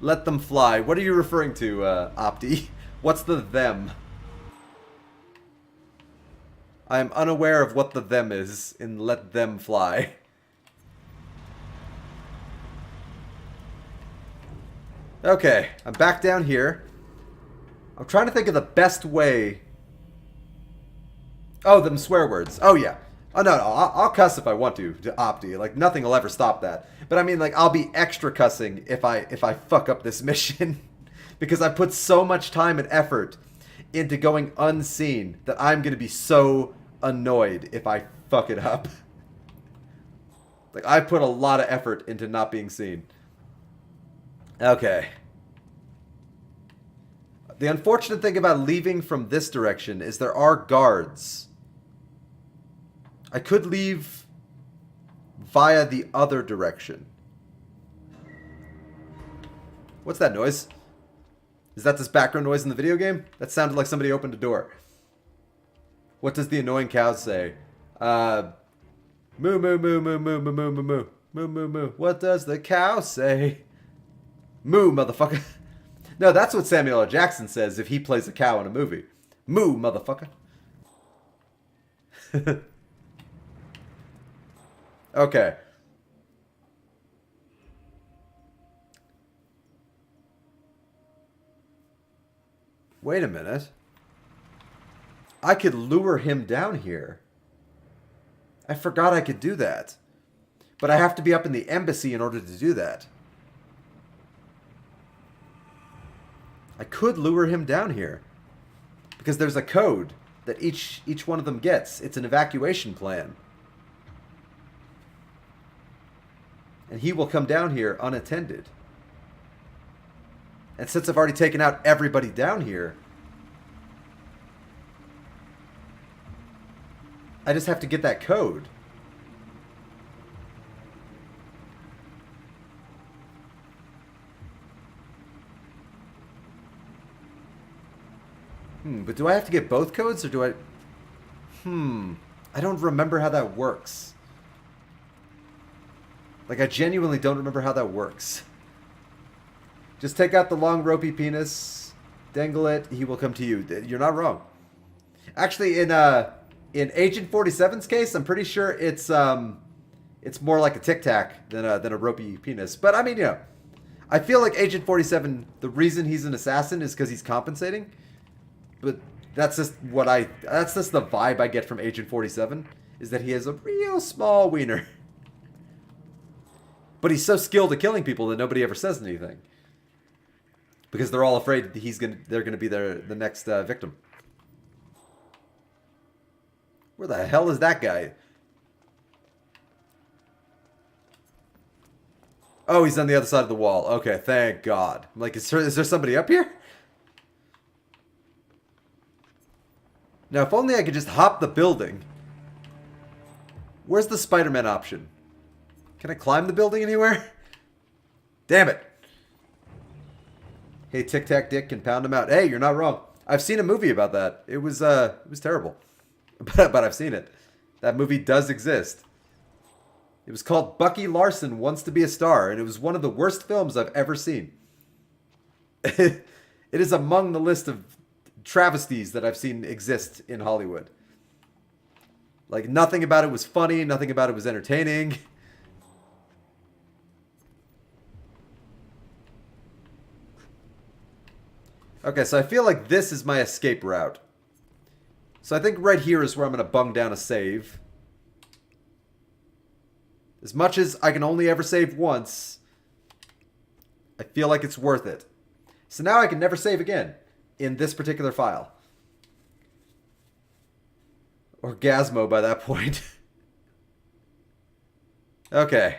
Let them fly. What are you referring to, Opti? What's the them? I am unaware of what the them is in let them fly. Okay, I'm back down here. I'm trying to think of the best way. Oh, them swear words. Oh, yeah. Oh, no, I'll cuss if I want to Opti. Like, nothing will ever stop that. But I mean, like, I'll be extra cussing if I fuck up this mission. Because I put so much time and effort into going unseen that I'm going to be so annoyed if I fuck it up. Like, I put a lot of effort into not being seen. Okay. The unfortunate thing about leaving from this direction is there are guards. I could leave via the other direction. What's that noise? Is that this background noise in the video game? That sounded like somebody opened a door. What does the annoying cow say? Moo moo moo moo moo moo moo moo moo moo moo moo moo. What does the cow say? Moo, motherfucker. No, that's what Samuel L. Jackson says if he plays a cow in a movie. Moo, motherfucker. Okay. Wait a minute. I could lure him down here. I forgot I could do that. But I have to be up in the embassy in order to do that. I could lure him down here. Because there's a code that each one of them gets. It's an evacuation plan. And he will come down here unattended. And since I've already taken out everybody down here, I just have to get that code. But do I have to get both codes or do I... I don't remember how that works. Like, I genuinely don't remember how that works. Just take out the long ropey penis, dangle it, he will come to you. You're not wrong. Actually, in Agent 47's case, I'm pretty sure it's more like a tic tac than a ropey penis. But I mean, yeah, I feel like Agent 47. The reason he's an assassin is because he's compensating. But that's just that's just the vibe I get from Agent 47 is that he has a real small wiener. But he's so skilled at killing people that nobody ever says anything. because they're all afraid they're gonna be the next victim. Where the hell is that guy? Oh, he's on the other side of the wall. Okay, thank God. I'm like, is there somebody up here? Now, if only I could just hop the building. Where's the Spider-Man option? Can I climb the building anywhere? Damn it. Hey, Tic Tac Dick can pound him out. Hey, you're not wrong. I've seen a movie about that. It was terrible. But I've seen it. That movie does exist. It was called Bucky Larson Wants to Be a Star, and it was one of the worst films I've ever seen. It is among the list of travesties that I've seen exist in Hollywood. Like, nothing about it was funny, nothing about it was entertaining. Okay, so I feel like this is my escape route. So I think right here is where I'm going to bung down a save. As much as I can only ever save once, I feel like it's worth it. So now I can never save again in this particular file. Orgasmo by that point. Okay.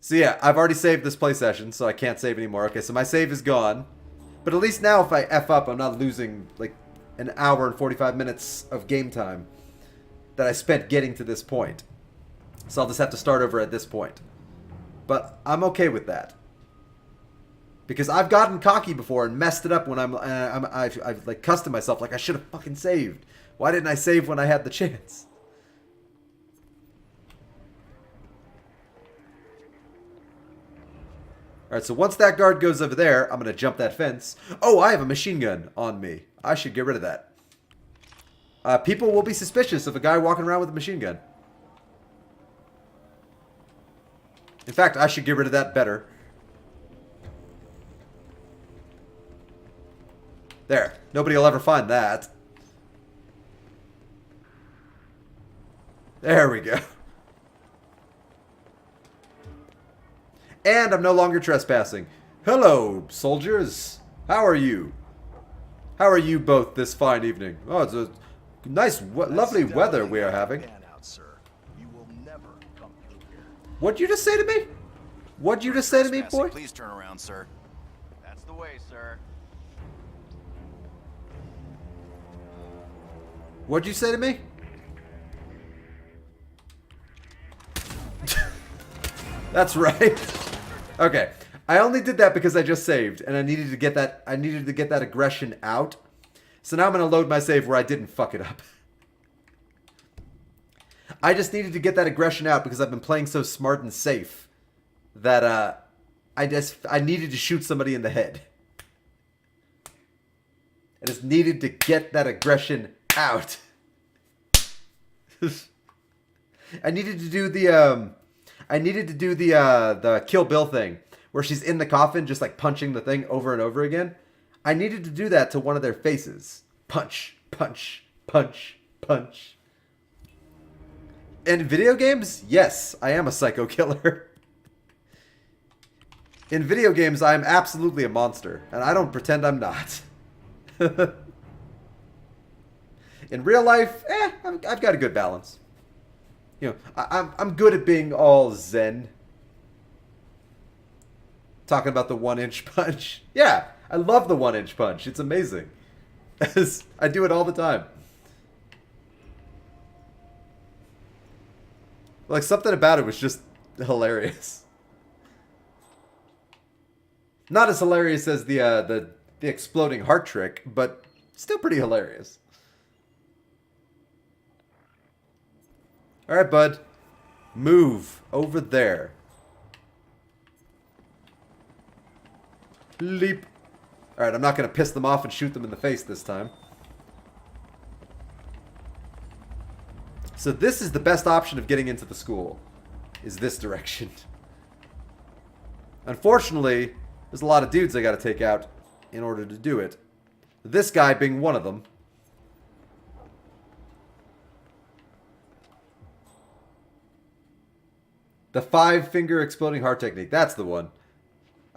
So yeah, I've already saved this play session, so I can't save anymore. Okay, so my save is gone. But at least now if I F up, I'm not losing like an hour and 45 minutes of game time that I spent getting to this point. So I'll just have to start over at this point. But I'm okay with that. Because I've gotten cocky before and messed it up when I've like cussed to myself like I should have fucking saved. Why didn't I save when I had the chance? Alright, so once that guard goes over there, I'm going to jump that fence. Oh, I have a machine gun on me. I should get rid of that. People will be suspicious of a guy walking around with a machine gun. In fact, I should get rid of that better. There. Nobody will ever find that. There we go. And I'm no longer trespassing. Hello, soldiers. How are you? How are you both this fine evening? Oh, it's a nice, lovely weather we are having. What'd you just say to me? What'd you just say to me, boy? Please turn around, sir. That's the way, sir. What'd you say to me? That's right. Okay. I only did that because I just saved and I needed to get that aggression out. So now I'm going to load my save where I didn't fuck it up. I just needed to get that aggression out because I've been playing so smart and safe that I needed to shoot somebody in the head. I just needed to get that aggression out. I needed to do the Kill Bill thing where she's in the coffin just like punching the thing over and over again. I needed to do that to one of their faces. Punch, punch, punch, punch. In video games, yes, I am a psycho killer. In video games, I am absolutely a monster, and I don't pretend I'm not. In real life, I've got a good balance. You know, I'm good at being all zen. Talking about the 1-inch punch. Yeah, I love the 1-inch punch. It's amazing. I do it all the time. Like, something about it was just hilarious. Not as hilarious as the exploding heart trick, but still pretty hilarious. Alright, bud. Move over there. Leap. Alright, I'm not going to piss them off and shoot them in the face this time. So this is the best option of getting into the school, is this direction. Unfortunately, there's a lot of dudes I gotta take out in order to do it. This guy being one of them. The 5-finger exploding heart technique, that's the one.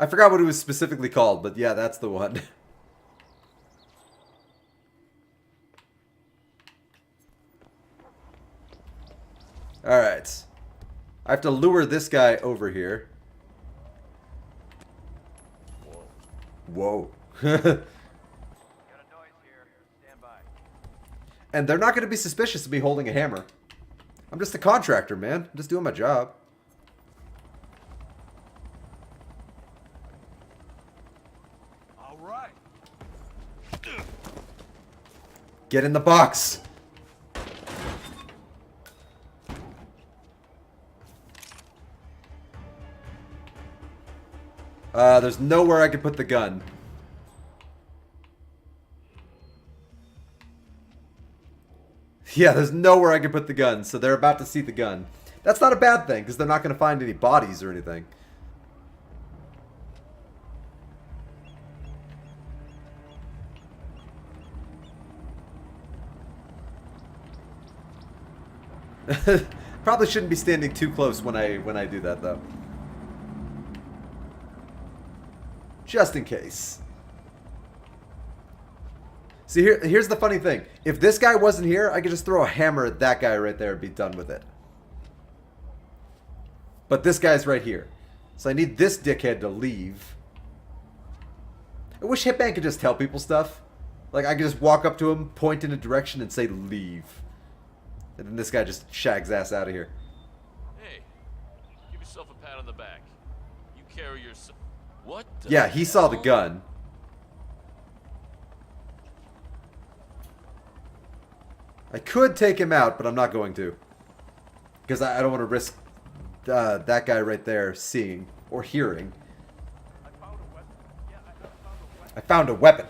I forgot what it was specifically called, but yeah, that's the one. Alright. I have to lure this guy over here. Whoa. Got a noise here. Stand by. And they're not going to be suspicious of me holding a hammer. I'm just a contractor, man. I'm just doing my job. All right. Get in the box. There's nowhere I can put the gun. Yeah, there's nowhere I can put the gun, so they're about to see the gun. That's not a bad thing, because they're not going to find any bodies or anything. Probably shouldn't be standing too close when I do that, though. Just in case. See, here's the funny thing. If this guy wasn't here, I could just throw a hammer at that guy right there and be done with it. But this guy's right here. So I need this dickhead to leave. I wish Hitman could just tell people stuff. Like, I could just walk up to him, point in a direction, and say, leave. And then this guy just shags ass out of here. Hey, give yourself a pat on the back. You carry yourself. What? Yeah, he saw the gun. I could take him out, but I'm not going to. Because I don't want to risk that guy right there seeing or hearing. I found a weapon.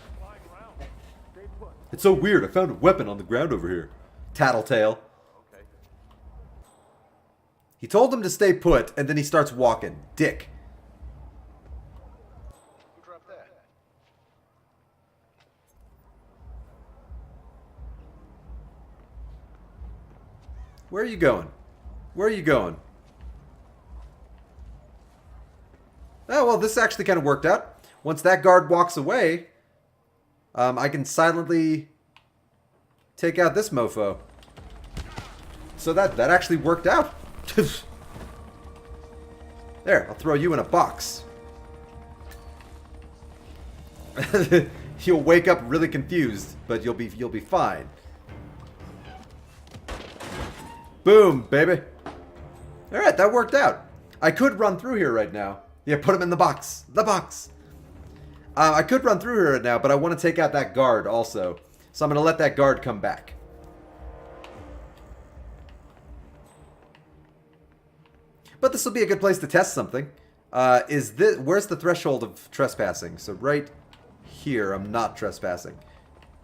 It's so weird. I found a weapon on the ground over here. Tattletale. He told him to stay put, and then he starts walking. Dick. Who dropped that? Where are you going? Where are you going? Oh, well, this actually kind of worked out. Once that guard walks away, I can silently take out this mofo. So that actually worked out. There, I'll throw you in a box. You'll wake up really confused, but you'll be fine. Boom, baby. All right, that worked out. I could run through here right now. Yeah, put him in the box. The box. I could run through here right now, but I want to take out that guard also. So I'm going to let that guard come back. But this will be a good place to test something. Where's the threshold of trespassing? So right here, I'm not trespassing.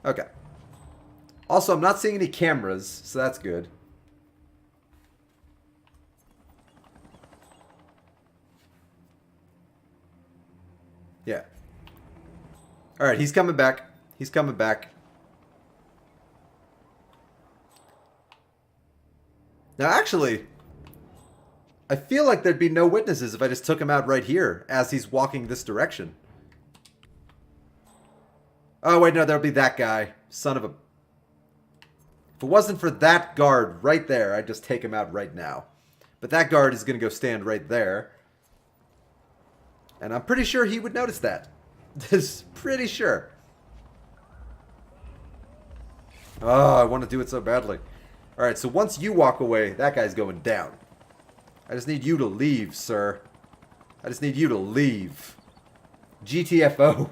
Okay. Also, I'm not seeing any cameras, so that's good. Yeah. Alright, he's coming back. He's coming back. Now, actually, I feel like there'd be no witnesses if I just took him out right here as he's walking this direction. Oh, wait, no, there'll be that guy. Son of a... If it wasn't for that guard right there, I'd just take him out right now. But that guard is going to go stand right there. And I'm pretty sure he would notice that. Just pretty sure. Oh, I want to do it so badly. Alright, so once you walk away, that guy's going down. I just need you to leave, sir. I just need you to leave. GTFO.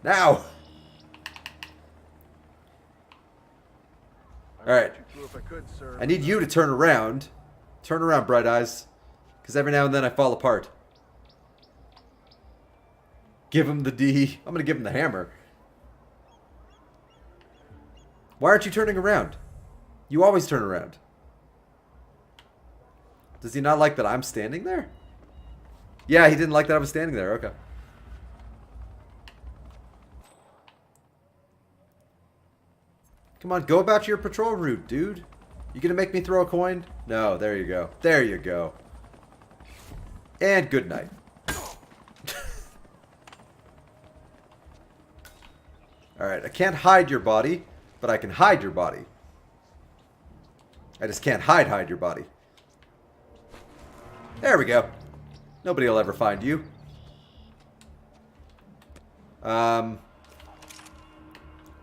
Now! Alright. I need you to turn around. Turn around, Bright Eyes. Because every now and then I fall apart. Give him the D. I'm going to give him the hammer. Why aren't you turning around? You always turn around. Does he not like that I'm standing there? Yeah, he didn't like that I was standing there. Okay. Come on, go about your patrol route, dude. You gonna make me throw a coin? No, there you go. There you go. And good night. Alright, I can't hide your body, but I can hide your body. I just can't hide your body. There we go. Nobody will ever find you.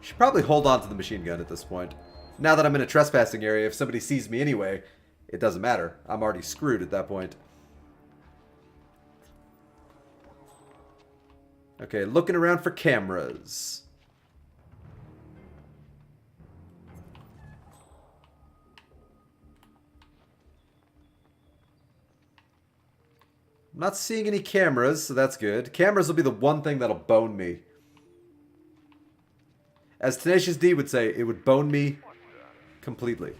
Should probably hold on to the machine gun at this point. Now that I'm in a trespassing area, if somebody sees me anyway, it doesn't matter. I'm already screwed at that point. Okay, looking around for cameras. I'm not seeing any cameras, so that's good. Cameras will be the one thing that'll bone me. As Tenacious D would say, it would bone me completely.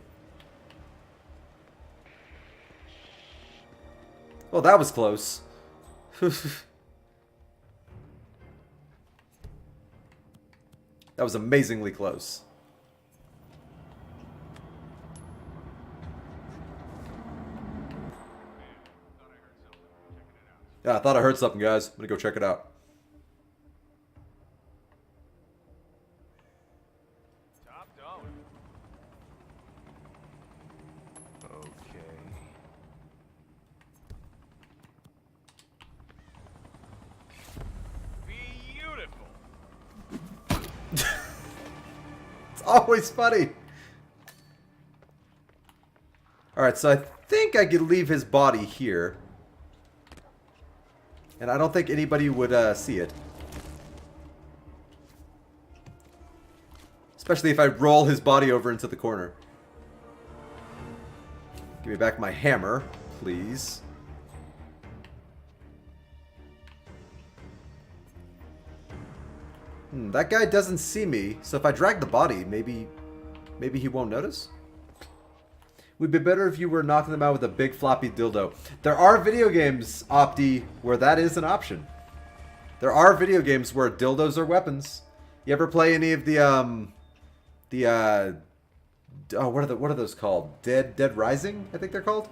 Well, that was close. That was amazingly close. Yeah, I thought I heard something, guys. I'm gonna go check it out. Top dollar. Okay. Beautiful. It's always funny. Alright, so I think I could leave his body here. And I don't think anybody would see it. Especially if I roll his body over into the corner. Give me back my hammer, please. That guy doesn't see me, so if I drag the body, maybe he won't notice? Would be better if you were knocking them out with a big floppy dildo. There are video games, Opti, where that is an option. There are video games where dildos are weapons. You ever play any of the oh, what are those called? Dead Rising, I think they're called.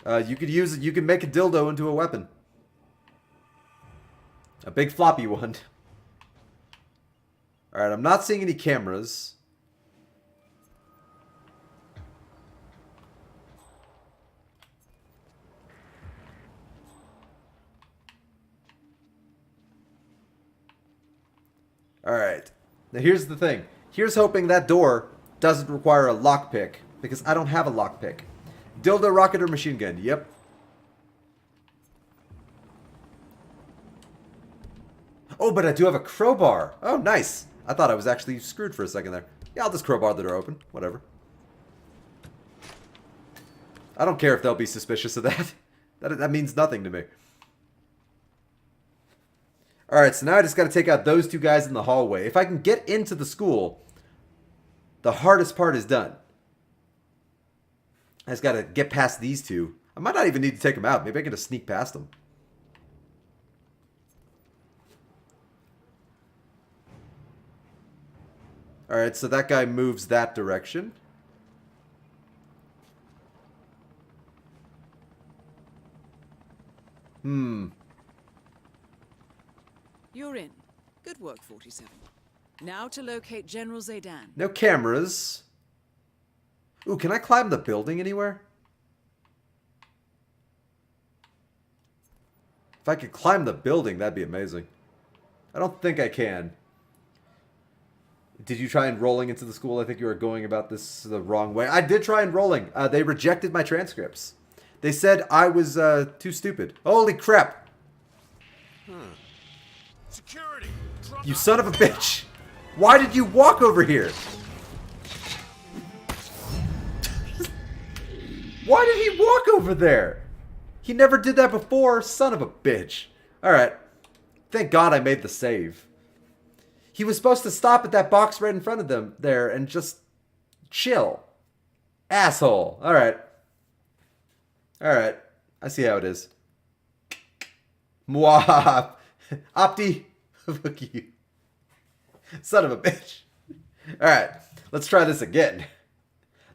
You could make a dildo into a weapon. A big floppy one. Alright, I'm not seeing any cameras. Alright. Now here's the thing. Here's hoping that door doesn't require a lockpick, because I don't have a lockpick. Dildo, rocket, or machine gun. Yep. Oh, but I do have a crowbar. Oh, nice. I thought I was actually screwed for a second there. Yeah, I'll just crowbar the door open. Whatever. I don't care if they'll be suspicious of that. That means nothing to me. Alright, so now I just got to take out those two guys in the hallway. If I can get into the school, the hardest part is done. I just got to get past these two. I might not even need to take them out. Maybe I can just sneak past them. Alright, so that guy moves that direction. You're in. Good work, 47. Now to locate General Zaydan. No cameras. Ooh, can I climb the building anywhere? If I could climb the building, that'd be amazing. I don't think I can. Did you try enrolling into the school? I think you were going about this the wrong way. I did try enrolling. They rejected my transcripts. They said I was too stupid. Holy crap. Security. Drop You son of a bitch. Why did you walk over here? Why did he walk over there? He never did that before. Son of a bitch. Alright. Thank God I made the save. He was supposed to stop at that box right in front of them there and just chill. Asshole. Alright. Alright. I see how it is. Mwah. Opti. Fuck you. Son of a bitch. Alright. Let's try this again.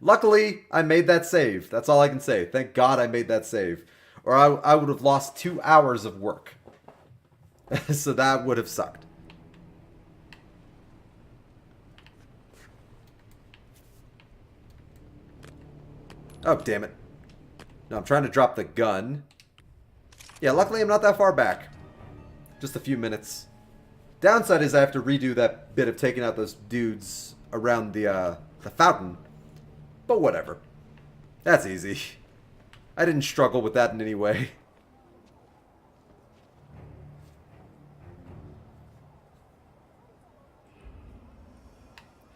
Luckily, I made that save. That's all I can say. Thank God I made that save. Or I would have lost 2 hours of work. So that would have sucked. Oh, damn it. No, I'm trying to drop the gun. Yeah, luckily I'm not that far back. Just a few minutes. Downside is I have to redo that bit of taking out those dudes around the fountain. But whatever. That's easy. I didn't struggle with that in any way.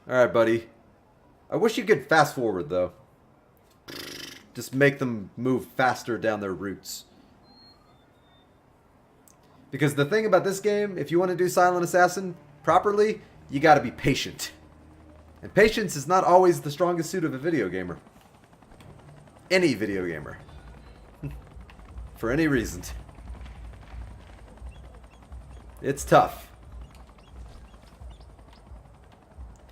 Alright, buddy. I wish you could fast forward, though. Just make them move faster down their routes. Because the thing about this game, if you want to do Silent Assassin properly, you gotta be patient. And patience is not always the strongest suit of a video gamer. Any video gamer. For any reason. It's tough.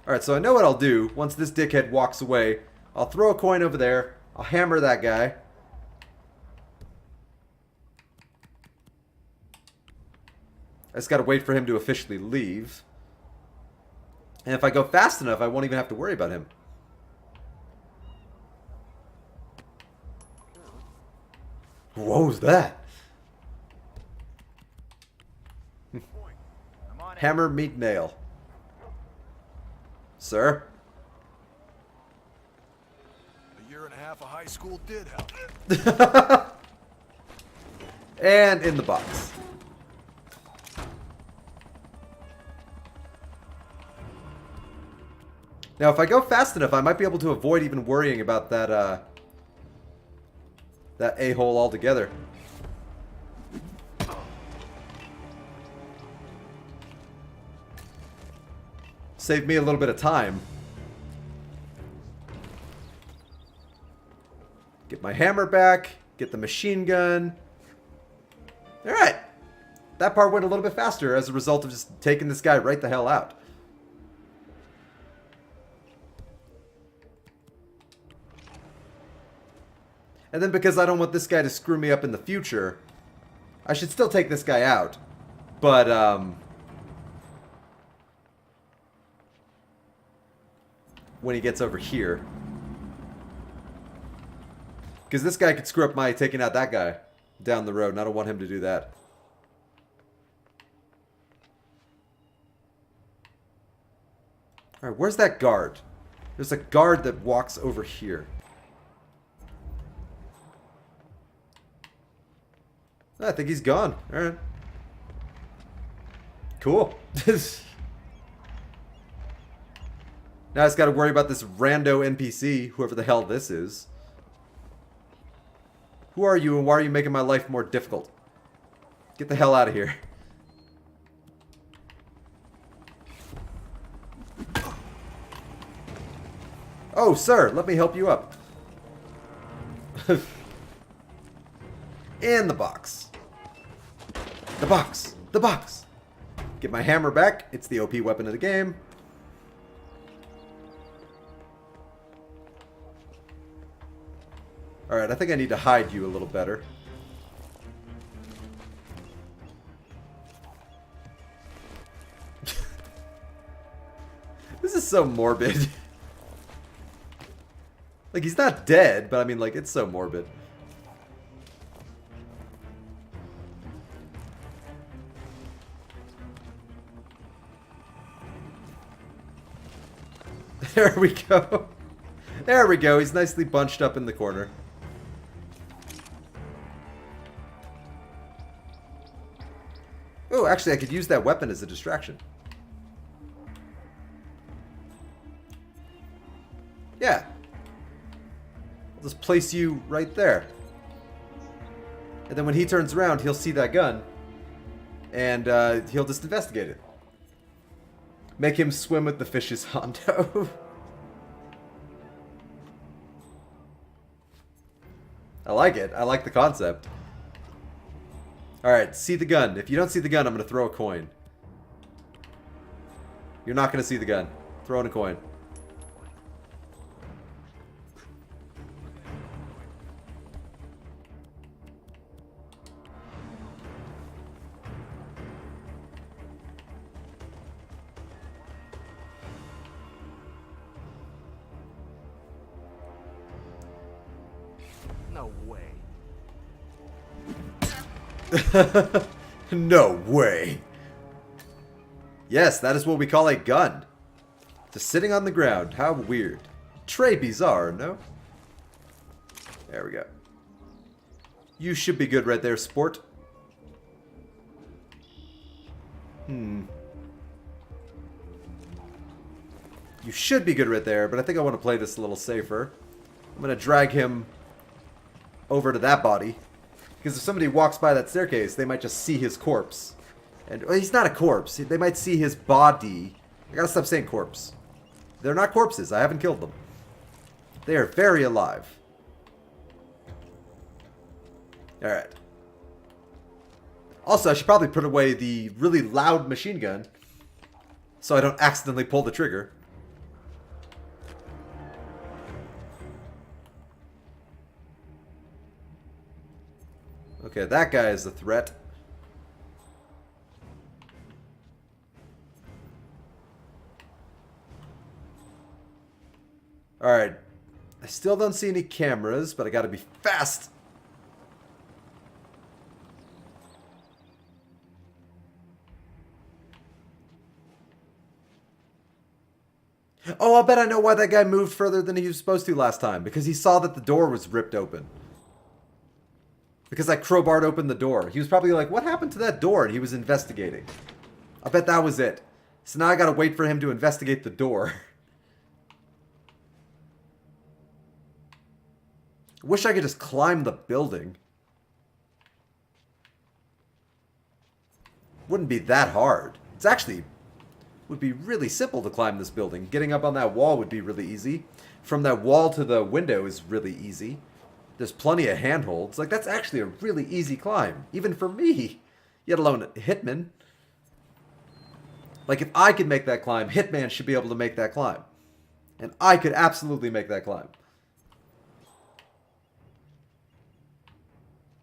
Alright, so I know what I'll do. Once this dickhead walks away, I'll throw a coin over there. I'll hammer that guy. I just gotta wait for him to officially leave. And if I go fast enough, I won't even have to worry about him. What was that? Hammer, meet nail. Sir? A year and a half of high school did help. And in the box. Now, if I go fast enough, I might be able to avoid even worrying about that, that a-hole altogether. Save me a little bit of time. Get my hammer back. Get the machine gun. Alright. That part went a little bit faster as a result of just taking this guy right the hell out. And then because I don't want this guy to screw me up in the future, I should still take this guy out. But, when he gets over here. Because this guy could screw up my taking out that guy down the road, and I don't want him to do that. Alright, where's that guard? There's a guard that walks over here. I think he's gone. Alright. Cool. Now I just gotta worry about this rando NPC, whoever the hell this is. Who are you and why are you making my life more difficult? Get the hell out of here. Oh, sir, let me help you up. In the box. The box. The box. Get my hammer back. It's the OP weapon of the game. Alright, I think I need to hide you a little better. This is so morbid. Like, he's not dead, but I mean, like, it's so morbid. There we go. There we go. He's nicely bunched up in the corner. Oh, actually, I could use that weapon as a distraction. Yeah. I'll just place you right there. And then when he turns around, he'll see that gun. And he'll just investigate it. Make him swim with the fishes, Hondo. I like it. I like the concept. Alright, see the gun. If you don't see the gun, I'm going to throw a coin. You're not going to see the gun. Throw in a coin. No way. No way. Yes, that is what we call a gun. Just sitting on the ground. How weird. Très bizarre, no? There we go. You should be good right there, sport. You should be good right there, but I think I want to play this a little safer. I'm going to drag him over to that body. Because if somebody walks by that staircase, they might just see his corpse. And well, he's not a corpse. They might see his body. I gotta stop saying corpse. They're not corpses. I haven't killed them. They are very alive. Alright. Also, I should probably put away the really loud machine gun so I don't accidentally pull the trigger. Okay, that guy is a threat. Alright. I still don't see any cameras, but I gotta be fast. Oh, I'll bet I know why that guy moved further than he was supposed to last time. Because he saw that the door was ripped open. Because I crowbarred open the door. He was probably like, what happened to that door? And he was investigating. I bet that was it. So now I gotta wait for him to investigate the door. Wish I could just climb the building. Wouldn't be that hard. It's actually would be really simple to climb this building. Getting up on that wall would be really easy. From that wall to the window is really easy. There's plenty of handholds. Like, that's actually a really easy climb. Even for me. Yet alone Hitman. Like, if I could make that climb, Hitman should be able to make that climb. And I could absolutely make that climb.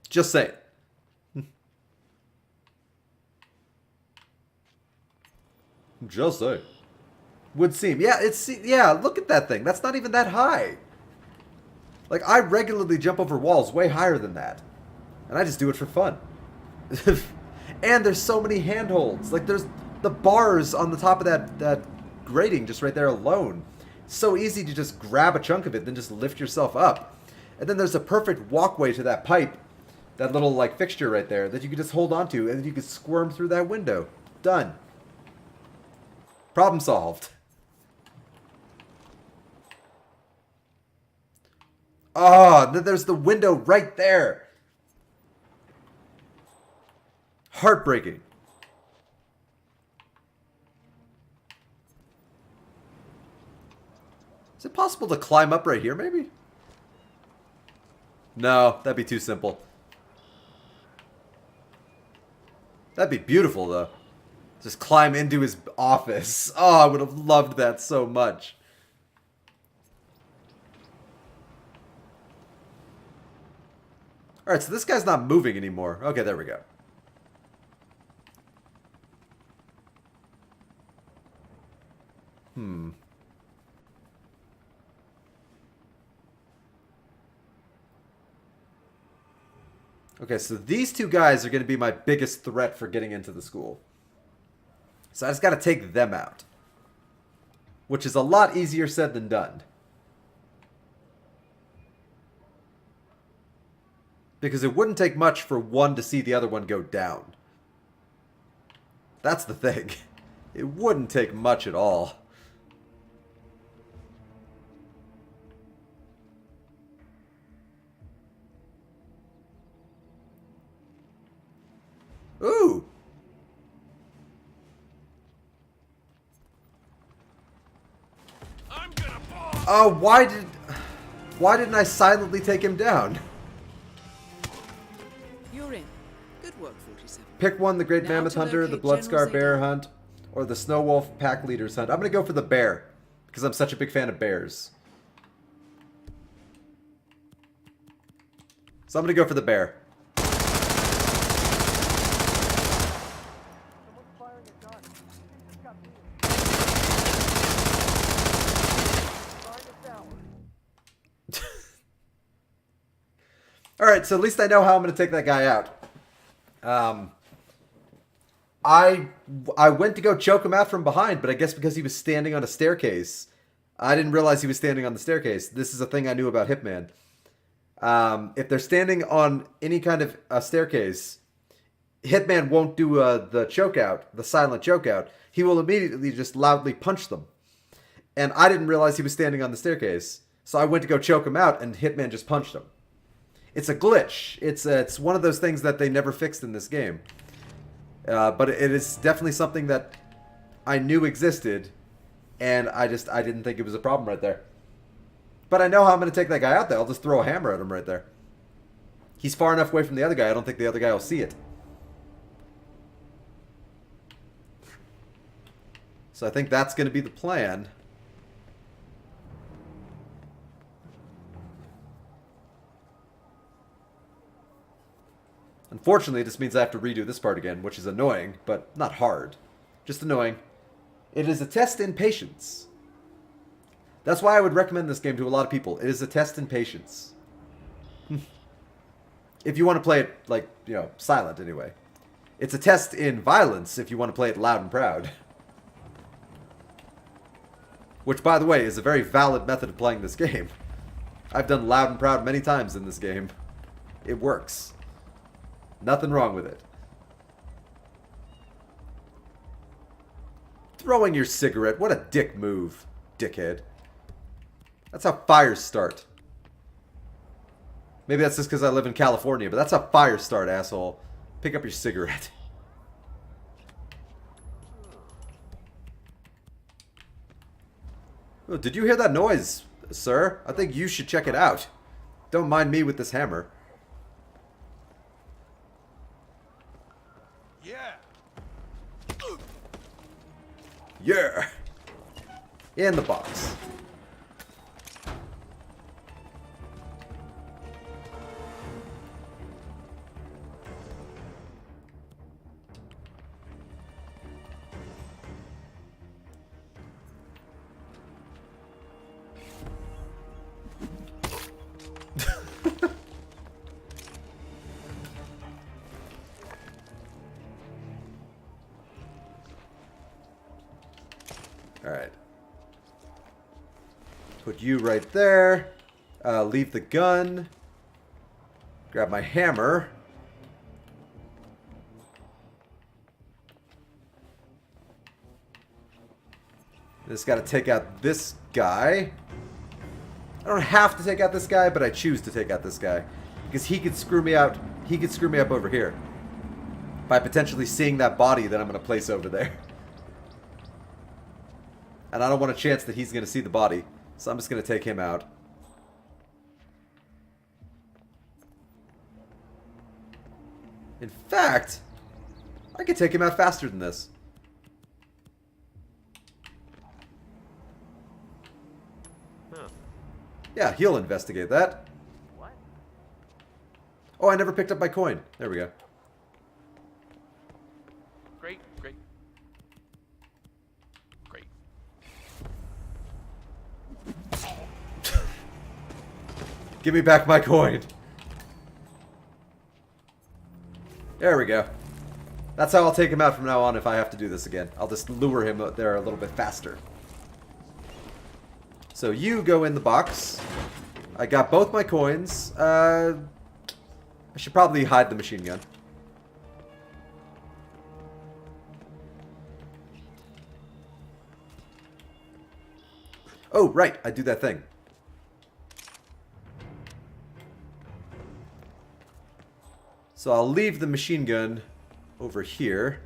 Just saying. Just saying. Would seem. Yeah, yeah, look at that thing. That's not even that high. Like, I regularly jump over walls way higher than that. And I just do it for fun. And there's so many handholds. Like, there's the bars on the top of that grating just right there alone. It's so easy to just grab a chunk of it, then just lift yourself up. And then there's a perfect walkway to that pipe. That little, like, fixture right there that you could just hold onto, and then you could squirm through that window. Done. Problem solved. Oh, there's the window right there. Heartbreaking. Is it possible to climb up right here, maybe? No, that'd be too simple. That'd be beautiful, though. Just climb into his office. Oh, I would have loved that so much. Alright, so this guy's not moving anymore. Okay, there we go. Okay, so these two guys are going to be my biggest threat for getting into the school. So I just got to take them out. Which is a lot easier said than done. Because it wouldn't take much for one to see the other one go down. That's the thing. It wouldn't take much at all. Ooh! I'm gonna fall. Oh, why didn't I silently take him down? You're in. Good work, 47. Pick one, the Great Now Mammoth to Hunter, the locate Bloodscar General Bear Zeta. Hunt, or the Snow Wolf Pack Leaders Hunt. I'm gonna go for the bear, because I'm such a big fan of bears. So I'm gonna go for the bear. Someone's firing a gun. It's got me. Find a tower. Alright, so at least I know how I'm going to take that guy out. I went to go choke him out from behind, but I guess because he was standing on a staircase, I didn't realize he was standing on the staircase. This is a thing I knew about Hitman. If they're standing on any kind of a staircase, Hitman won't do the choke out, the silent choke out. He will immediately just loudly punch them. And I didn't realize he was standing on the staircase, so I went to go choke him out, and Hitman just punched him. It's a glitch. It's one of those things that they never fixed in this game. But it is definitely something that I knew existed, and I didn't think it was a problem right there. But I know how I'm going to take that guy out there. I'll just throw a hammer at him right there. He's far enough away from the other guy, I don't think the other guy will see it. So I think that's going to be the plan. Unfortunately, this means I have to redo this part again, which is annoying, but not hard. Just annoying. It is a test in patience. That's why I would recommend this game to a lot of people. It is a test in patience. If you want to play it, like, you know, silent anyway. It's a test in violence if you want to play it loud and proud. Which, by the way, is a very valid method of playing this game. I've done loud and proud many times in this game. It works. Nothing wrong with it. Throwing your cigarette. What a dick move, dickhead. That's how fires start. Maybe that's just because I live in California, but that's how fires start, asshole. Pick up your cigarette. Oh, did you hear that noise, sir? I think you should check it out. Don't mind me with this hammer. Yeah. Yeah. In the box. Alright. Put you right there. Leave the gun. Grab my hammer. Just gotta take out this guy. I don't have to take out this guy, but I choose to take out this guy. Because he could screw me out. He could screw me up over here. By potentially seeing that body that I'm gonna place over there. And I don't want a chance that he's going to see the body. So I'm just going to take him out. In fact, I could take him out faster than this. Huh. Yeah, he'll investigate that. What? Oh, I never picked up my coin. There we go. Great, great. Great. Give me back my coin. There we go. That's how I'll take him out from now on if I have to do this again. I'll just lure him out there a little bit faster. So you go in the box. I got both my coins. I should probably hide the machine gun. Oh, right. I do that thing. So I'll leave the machine gun over here.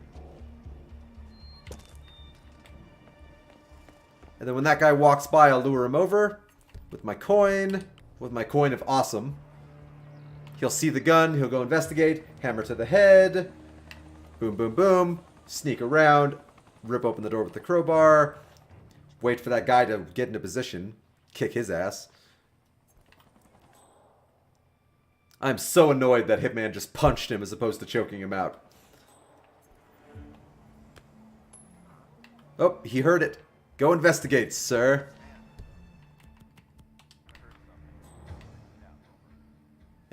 And then when that guy walks by, I'll lure him over with my coin of awesome. He'll see the gun, he'll go investigate, hammer to the head, boom, boom, boom, sneak around, rip open the door with the crowbar, wait for that guy to get into position, kick his ass. I'm so annoyed that Hitman just punched him as opposed to choking him out. Oh, he heard it. Go investigate, sir.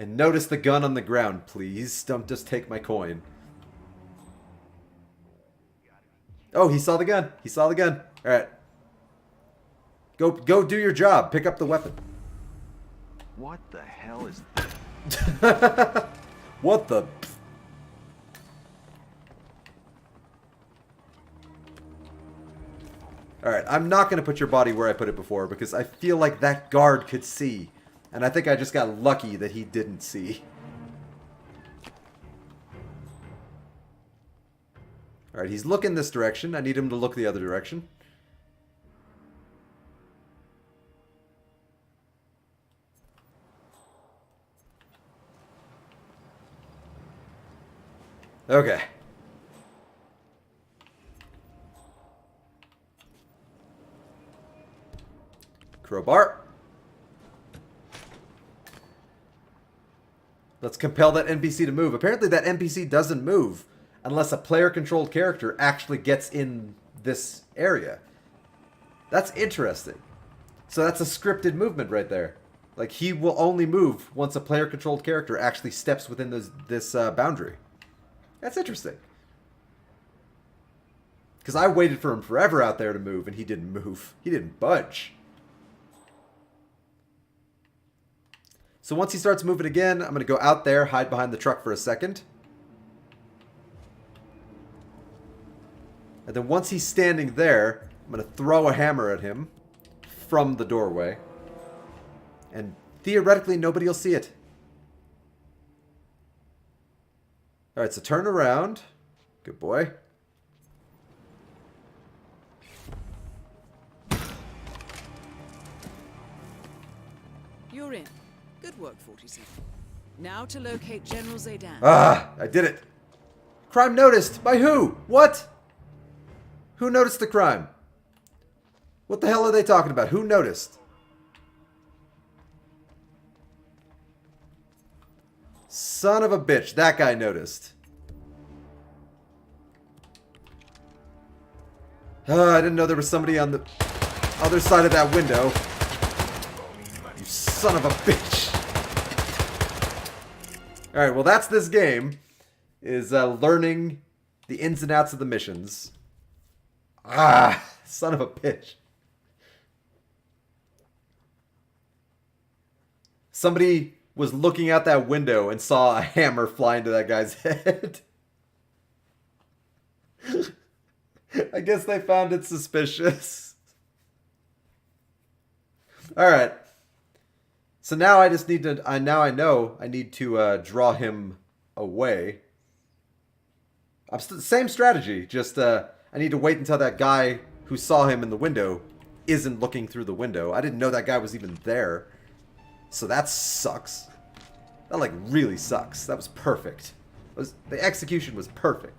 And notice the gun on the ground, please. Don't just take my coin. Oh, he saw the gun. He saw the gun. Alright. Go do your job. Pick up the weapon. What the hell is... What the... Alright, I'm not going to put your body where I put it before because I feel like that guard could see. And I think I just got lucky that he didn't see. Alright, he's looking this direction. I need him to look the other direction. Okay. Crowbar. Let's compel that NPC to move. Apparently that NPC doesn't move unless a player-controlled character actually gets in this area. That's interesting. So that's a scripted movement right there. Like, he will only move once a player-controlled character actually steps within this boundary. That's interesting. Because I waited for him forever out there to move, and he didn't move. He didn't budge. So once he starts moving again, I'm going to go out there, hide behind the truck for a second. And then once he's standing there, I'm going to throw a hammer at him from the doorway. And theoretically, nobody will see it. Alright, so turn around. Good boy. You're in. Good work, 47. Now to locate General Zaydan. Ah, I did it. Crime noticed. By who? What? Who noticed the crime? What the hell are they talking about? Who noticed? Son of a bitch. That guy noticed. I didn't know there was somebody on the other side of that window. You son of a bitch. Alright, well that's this game. Is learning the ins and outs of the missions. Ah, son of a bitch. Somebody was looking out that window and saw a hammer fly into that guy's head. I guess they found it suspicious. Alright. So now I just need to... now I know I need to draw him away. Same strategy, just I need to wait until that guy who saw him in the window isn't looking through the window. I didn't know that guy was even there. So that sucks. That, like, really sucks. That was perfect. The execution was perfect.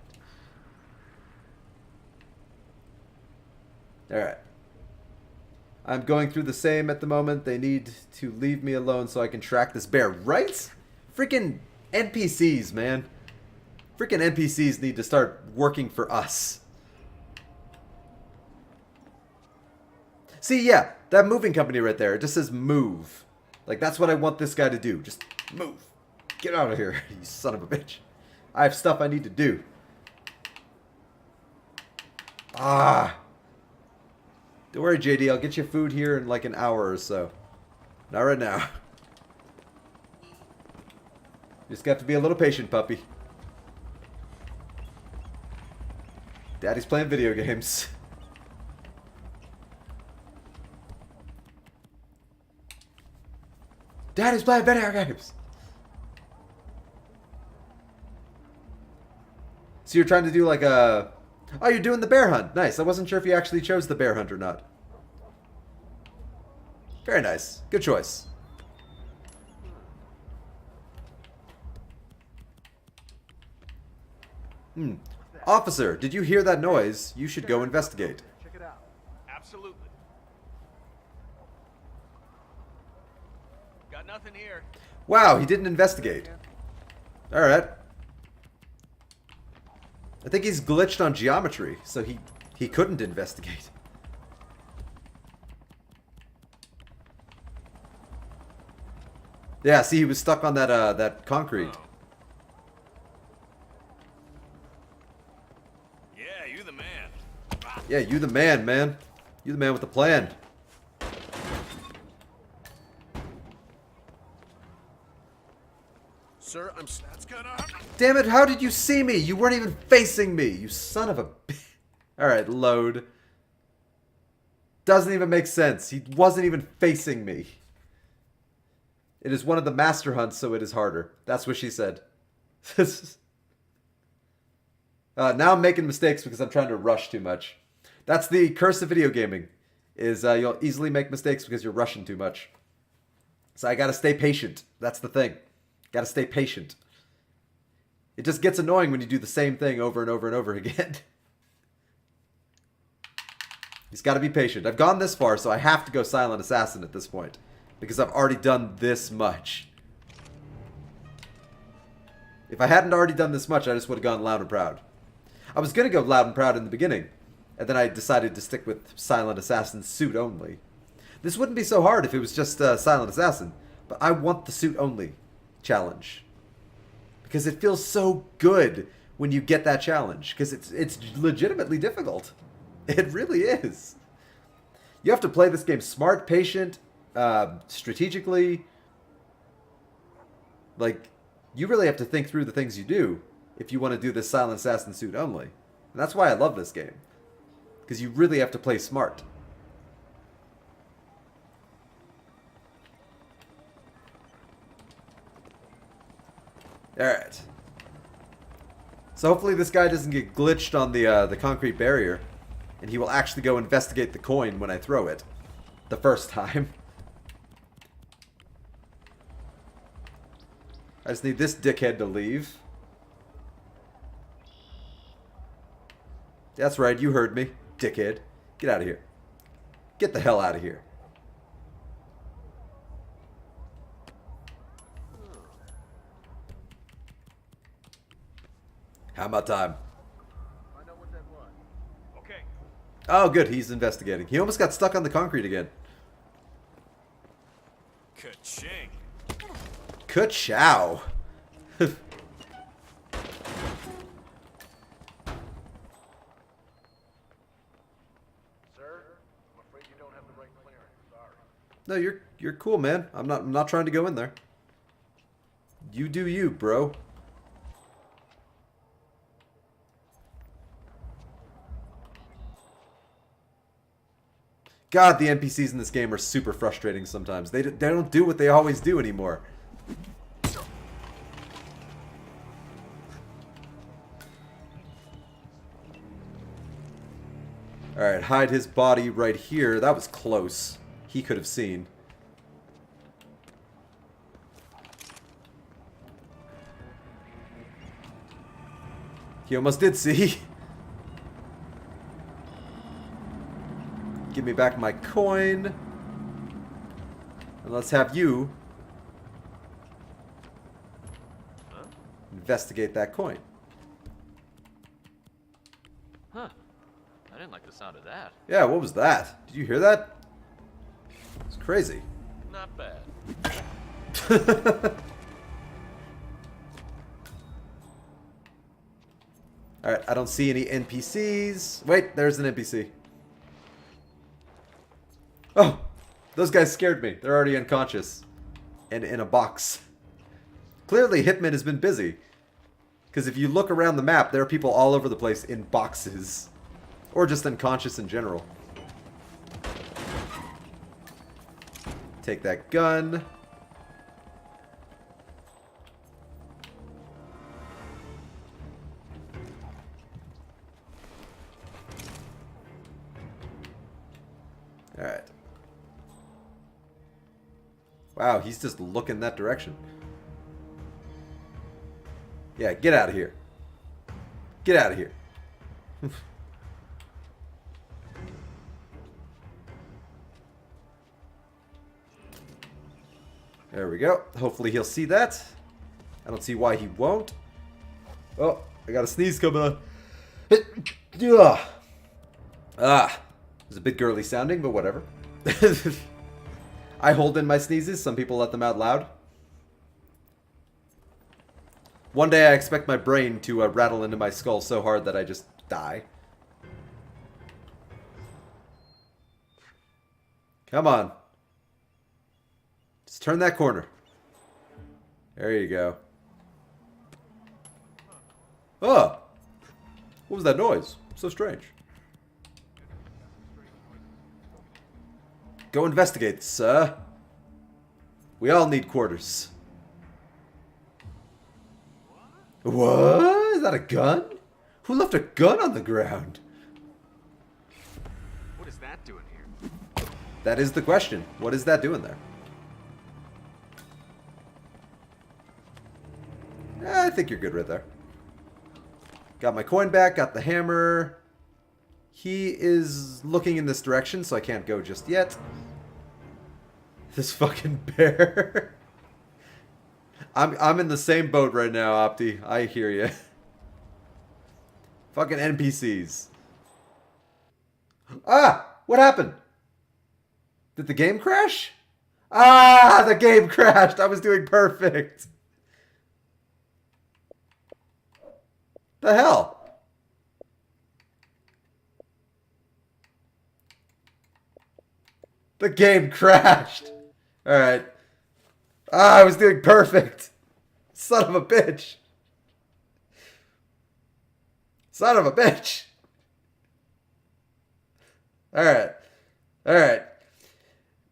Alright. I'm going through the same at the moment. They need to leave me alone so I can track this bear. Right? Freaking NPCs, man. Freaking NPCs need to start working for us. See, yeah, that moving company right there, it just says move. Like, that's what I want this guy to do. Just move. Get out of here, you son of a bitch. I have stuff I need to do. Ah. Don't worry, JD. I'll get you food here in like an hour or so. Not right now. Just got to be a little patient, puppy. Daddy's playing video games. Daddy's playing video games. So you're trying to do like a... Oh, you're doing the bear hunt. Nice. I wasn't sure if you actually chose the bear hunt or not. Very nice. Good choice. Officer, did you hear that noise? You should go investigate. Check it out. Absolutely. Got nothing here. Wow, he didn't investigate. Alright. I think he's glitched on geometry, so he couldn't investigate. Yeah, see, he was stuck on that that concrete. Oh. Yeah, you the man. Yeah, you the man, man. You the man with the plan. Sir, that's gonna... Damn it, how did you see me? You weren't even facing me, you son of a... Alright, load. Doesn't even make sense. He wasn't even facing me. It is one of the master hunts, so it is harder. That's what she said. Now I'm making mistakes because I'm trying to rush too much. That's the curse of video gaming. Is you'll easily make mistakes because you're rushing too much. So I gotta stay patient. That's the thing. Gotta stay patient. It just gets annoying when you do the same thing over and over and over again. He's got to be patient. I've gone this far, so I have to go Silent Assassin at this point. Because I've already done this much. If I hadn't already done this much, I just would have gone Loud and Proud. I was going to go Loud and Proud in the beginning. And then I decided to stick with Silent Assassin suit only. This wouldn't be so hard if it was just Silent Assassin. But I want the suit only challenge. Because it feels so good when you get that challenge. Because it's legitimately difficult. It really is. You have to play this game smart, patient, strategically. Like, you really have to think through the things you do if you want to do this Silent Assassin suit only. And that's why I love this game. Because you really have to play smart. Alright. So hopefully this guy doesn't get glitched on the concrete barrier. And he will actually go investigate the coin when I throw it. The first time. I just need this dickhead to leave. That's right, you heard me. Dickhead. Get out of here. Get the hell out of here. How about time? Okay. Oh, good. He's investigating. He almost got stuck on the concrete again. Ka-ching. Ka-chow. Sir, I'm afraid you don't have the right clearance. Sorry. No, you're cool, man. I'm not trying to go in there. You do you, bro. God, the NPCs in this game are super frustrating sometimes. They don't do what they always do anymore. Alright, hide his body right here. That was close. He could have seen. He almost did see. Give me back my coin. And let's have you investigate that coin. Huh. I didn't like the sound of that. Yeah, what was that? Did you hear that? It's crazy. Not bad. Alright, I don't see any NPCs. Wait, there's an NPC. Oh, those guys scared me. They're already unconscious. And in a box. Clearly, Hitman has been busy. Because if you look around the map, there are people all over the place in boxes. Or just unconscious in general. Take that gun. Alright. Wow, he's just looking that direction. Yeah, get out of here. Get out of here. There we go. Hopefully he'll see that. I don't see why he won't. Oh, I got a sneeze coming on. It's a bit girly sounding, but whatever. I hold in my sneezes. Some people let them out loud. One day I expect my brain to rattle into my skull so hard that I just die. Come on. Just turn that corner. There you go. Oh! What was that noise? So strange. Go investigate, sir. We all need quarters. What? Is that a gun? Who left a gun on the ground? What is that doing here? That is the question. What is that doing there? I think you're good right there. Got my coin back, got the hammer. He is looking in this direction, so I can't go just yet. This fucking bear. I'm in the same boat right now, Opti. I hear you. Fucking NPCs. Ah! What happened? Did the game crash? Ah! The game crashed! I was doing perfect! The hell? The game crashed! Alright. Ah, I was doing perfect! Son of a bitch! Son of a bitch! Alright. Alright.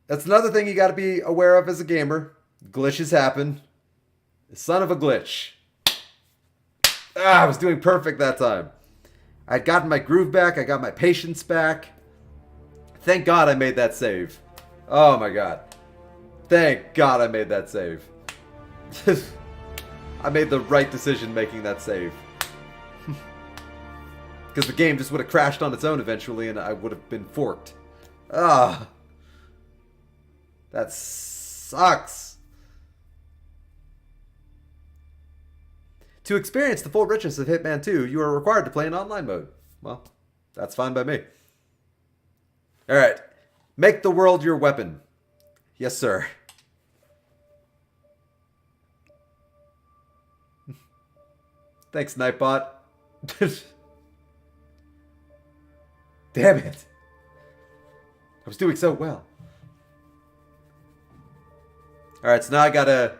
That's another thing you gotta be aware of as a gamer. Glitches happen. Son of a glitch. Ah, I was doing perfect that time. I'd gotten my groove back. I got my patience back. Thank God I made that save. Oh my God. Thank God I made that save. I made the right decision making that save. Because the game just would have crashed on its own eventually and I would have been forked. Ah. That sucks. To experience the full richness of Hitman 2, you are required to play in online mode. Well, that's fine by me. Alright. Make the world your weapon. Yes, sir. Thanks, Nightbot. Damn it. I was doing so well. Alright, so now I gotta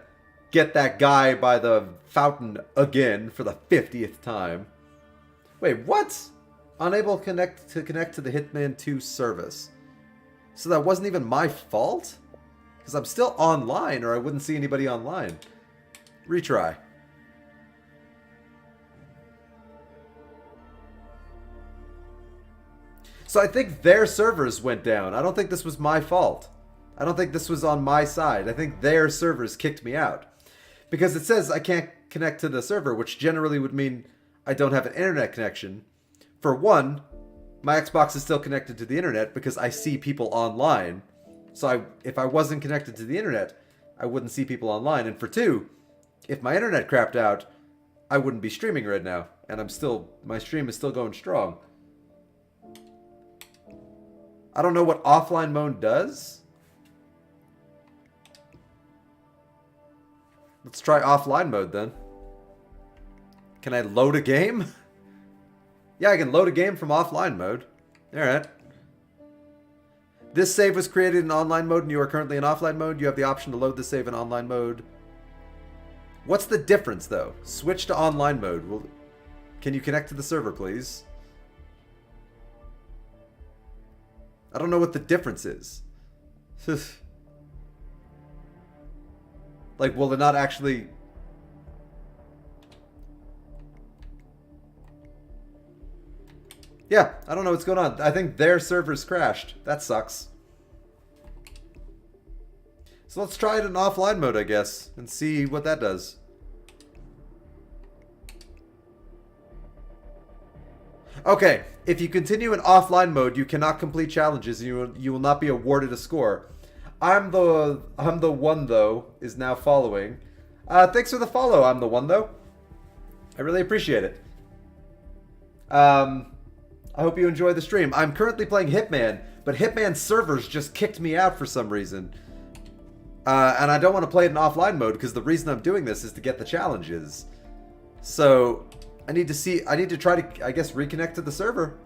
get that guy by the fountain again for the 50th time. Wait, what? Unable to connect to the Hitman 2 service. So that wasn't even my fault? Because I'm still online, or I wouldn't see anybody online. Retry. So I think their servers went down. I don't think this was my fault. I don't think this was on my side. I think their servers kicked me out. Because it says I can't connect to the server, which generally would mean I don't have an internet connection. For one, my Xbox is still connected to the internet because I see people online. So if I wasn't connected to the internet, I wouldn't see people online. And for two, if my internet crapped out, I wouldn't be streaming right now. And my stream is still going strong. I don't know what offline mode does. Let's try offline mode then. Can I load a game? Yeah, I can load a game from offline mode. Alright. This save was created in online mode and you are currently in offline mode. You have the option to load the save in online mode. What's the difference though? Switch to online mode. Can you connect to the server, please? I don't know what the difference is. Like, will it not actually... Yeah, I don't know what's going on. I think their servers crashed. That sucks. So let's try it in offline mode, I guess, and see what that does. Okay, if you continue in offline mode, you cannot complete challenges and you will not be awarded a score. I'm the one though is now following. Thanks for the follow. I'm the one though. I really appreciate it. I hope you enjoy the stream. I'm currently playing Hitman, but Hitman's servers just kicked me out for some reason. And I don't want to play it in offline mode because the reason I'm doing this is to get the challenges. So I need to try to, I guess, reconnect to the server.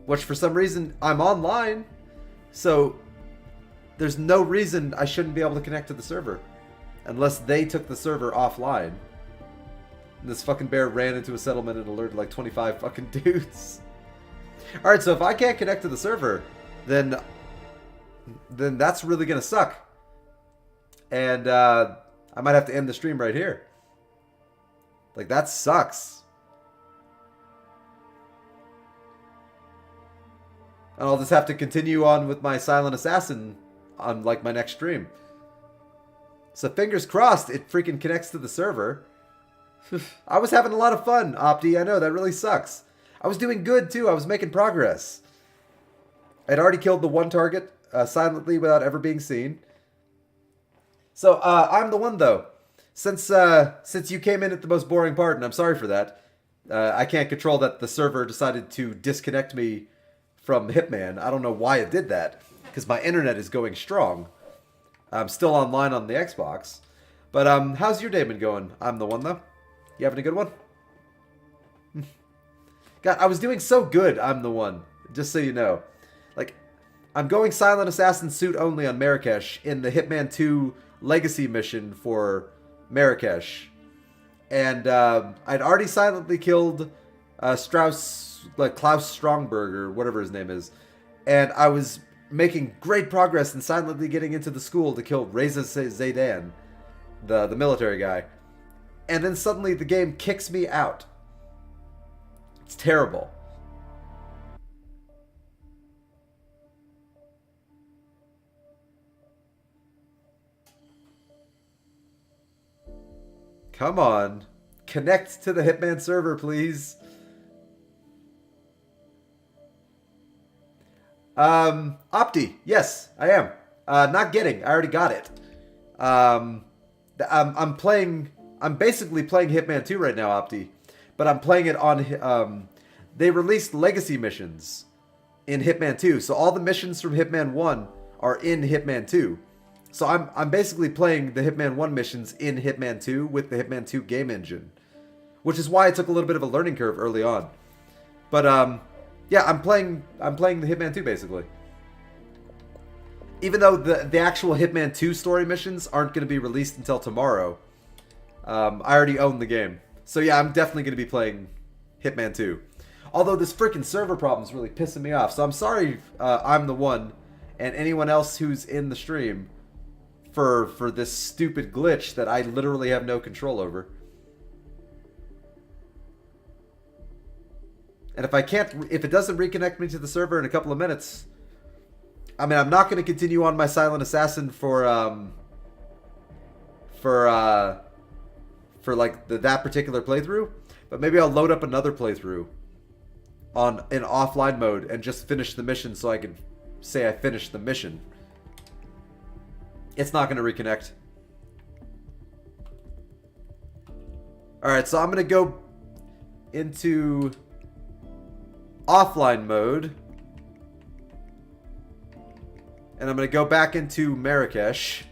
Which for some reason I'm online. So there's no reason I shouldn't be able to connect to the server. Unless they took the server offline. And this fucking bear ran into a settlement and alerted like 25 fucking dudes. Alright, so if I can't connect to the server, then that's really gonna suck. And I might have to end the stream right here. Like, that sucks. And I'll just have to continue on with my Silent Assassin on, like, my next stream. So fingers crossed it freaking connects to the server. I was having a lot of fun, Opti. I know, that really sucks. I was doing good, too. I was making progress. I'd already killed the one target silently without ever being seen. So, I'm the one, though. Since you came in at the most boring part, and I'm sorry for that, I can't control that the server decided to disconnect me from Hitman. I don't know why it did that, because my internet is going strong. I'm still online on the Xbox. But, how's your day been going? I'm the one, though. You having a good one? God, I was doing so good, I'm the one. Just so you know. Like, I'm going Silent Assassin suit only on Marrakesh in the Hitman 2 Legacy mission for Marrakesh. And I'd already silently killed Klaus Strongberger, whatever his name is. And I was making great progress in silently getting into the school to kill Reza Zaydan, the military guy. And then suddenly the game kicks me out. It's terrible. Come on. Connect to the Hitman server, please. Opti. Yes, I am. Not getting. I already got it. I'm basically playing Hitman 2 right now, Opti. But I'm playing it on... they released legacy missions in Hitman 2. So all the missions from Hitman 1 are in Hitman 2. So I'm basically playing the Hitman 1 missions in Hitman 2 with the Hitman 2 game engine. Which is why it took a little bit of a learning curve early on. But yeah, I'm playing the Hitman 2 basically. Even though the actual Hitman 2 story missions aren't going to be released until tomorrow. I already own the game. So yeah, I'm definitely going to be playing Hitman 2. Although this freaking server problem is really pissing me off. So I'm sorry I'm the one and anyone else who's in the stream for this stupid glitch that I literally have no control over. And if it doesn't reconnect me to the server in a couple of minutes, I mean, I'm not going to continue on my Silent Assassin for like that particular playthrough, but maybe I'll load up another playthrough in offline mode and just finish the mission so I can say I finished the mission. It's not going to reconnect. Alright, so I'm going to go into offline mode. And I'm going to go back into Marrakesh.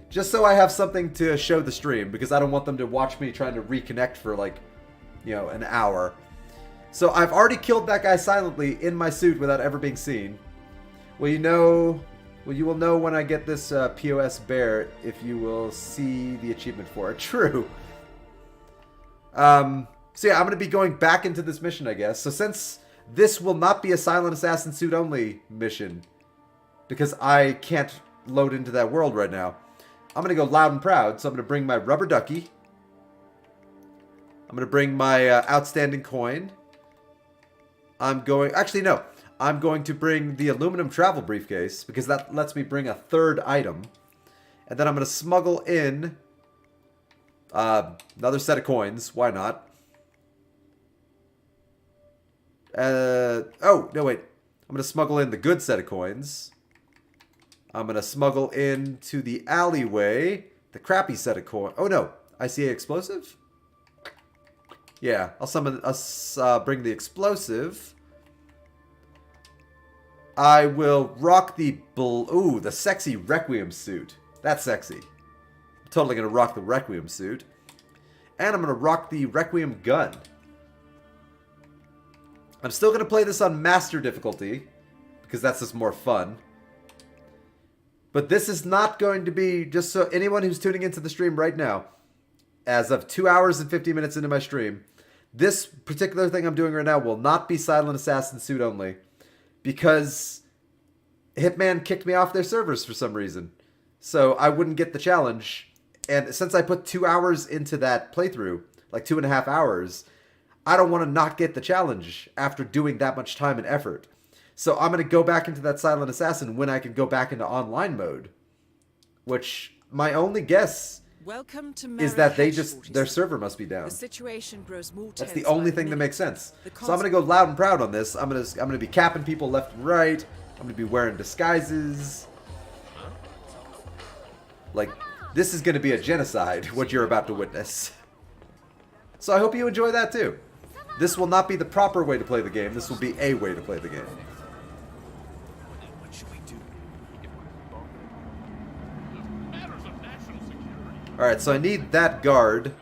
Just so I have something to show the stream, because I don't want them to watch me trying to reconnect for like, you know, an hour. So I've already killed that guy silently in my suit without ever being seen. Well, you will know when I get this POS bear if you will see the achievement for it. True. So yeah, I'm going to be going back into this mission, I guess. So since this will not be a Silent Assassin suit only mission, because I can't load into that world right now, I'm going to go loud and proud. So I'm going to bring my rubber ducky. I'm going to bring my outstanding coin. Actually, no. I'm going to bring the aluminum travel briefcase, because that lets me bring a third item. And then I'm going to smuggle in another set of coins. Why not? Oh, no, wait. I'm going to smuggle in the good set of coins. I'm going to smuggle into the alleyway the crappy set of coins. Oh, no. ICA explosive? Yeah, I'll bring the explosive. I will rock the sexy Requiem suit. That's sexy. Totally going to rock the Requiem suit. And I'm going to rock the Requiem gun. I'm still going to play this on Master difficulty, because that's just more fun. But this is not going to be, just so anyone who's tuning into the stream right now, as of 2 hours and 50 minutes into my stream, this particular thing I'm doing right now will not be Silent Assassin suit only, because Hitman kicked me off their servers for some reason. So I wouldn't get the challenge. And since I put 2 hours into that playthrough, like 2.5 hours, I don't want to not get the challenge after doing that much time and effort. So I'm going to go back into that Silent Assassin when I can go back into online mode. Which, my only guess Welcome to is that they Marrakesh, just, 47. their server must be down. The situation grows more That's the tense only by thing that minute. makes sense. The So I'm going to go loud and proud on this. I'm going to be capping people left and right. I'm going to be wearing disguises. Like, this is going to be a genocide, what you're about to witness. So I hope you enjoy that too. This will not be the proper way to play the game. This will be a way to play the game. What should we do? Matters of national security. Alright, so I need that guard.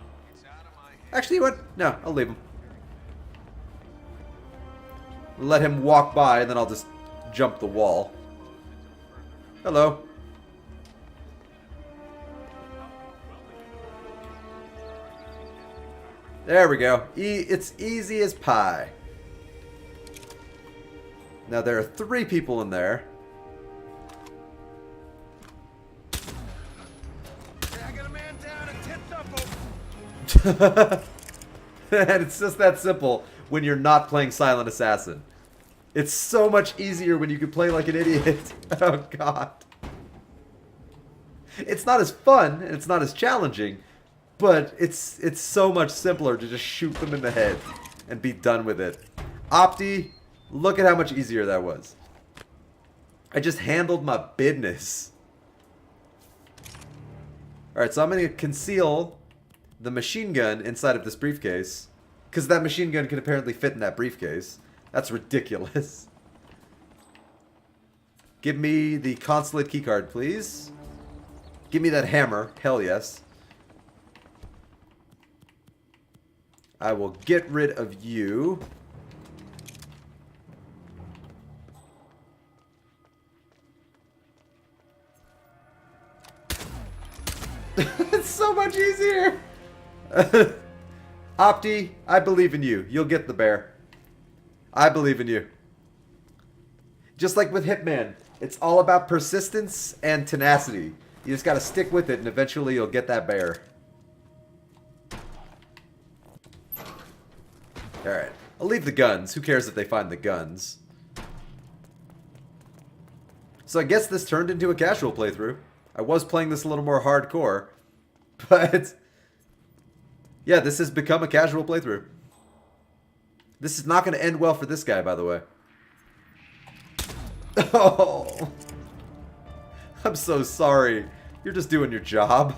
Actually, what? No, I'll leave him. Let him walk by, and then I'll just jump the wall. Hello. There we go. It's easy as pie. Now there are 3 people in there. I got a man down and tipped up. And it's just that simple when you're not playing Silent Assassin. It's so much easier when you can play like an idiot. Oh god. It's not as fun and it's not as challenging, but it's so much simpler to just shoot them in the head and be done with it. Opti, look at how much easier that was. I just handled my business. Alright, so I'm going to conceal the machine gun inside of this briefcase, because that machine gun can apparently fit in that briefcase. That's ridiculous. Give me the consulate keycard, please. Give me that hammer. Hell yes. I will get rid of you. It's so much easier. Opti, I believe in you. You'll get the bear. I believe in you. Just like with Hitman, it's all about persistence and tenacity. You just gotta stick with it and eventually you'll get that bear. Alright, I'll leave the guns. Who cares if they find the guns? So I guess this turned into a casual playthrough. I was playing this a little more hardcore, but yeah, this has become a casual playthrough. This is not going to end well for this guy, by the way. Oh, I'm so sorry. You're just doing your job.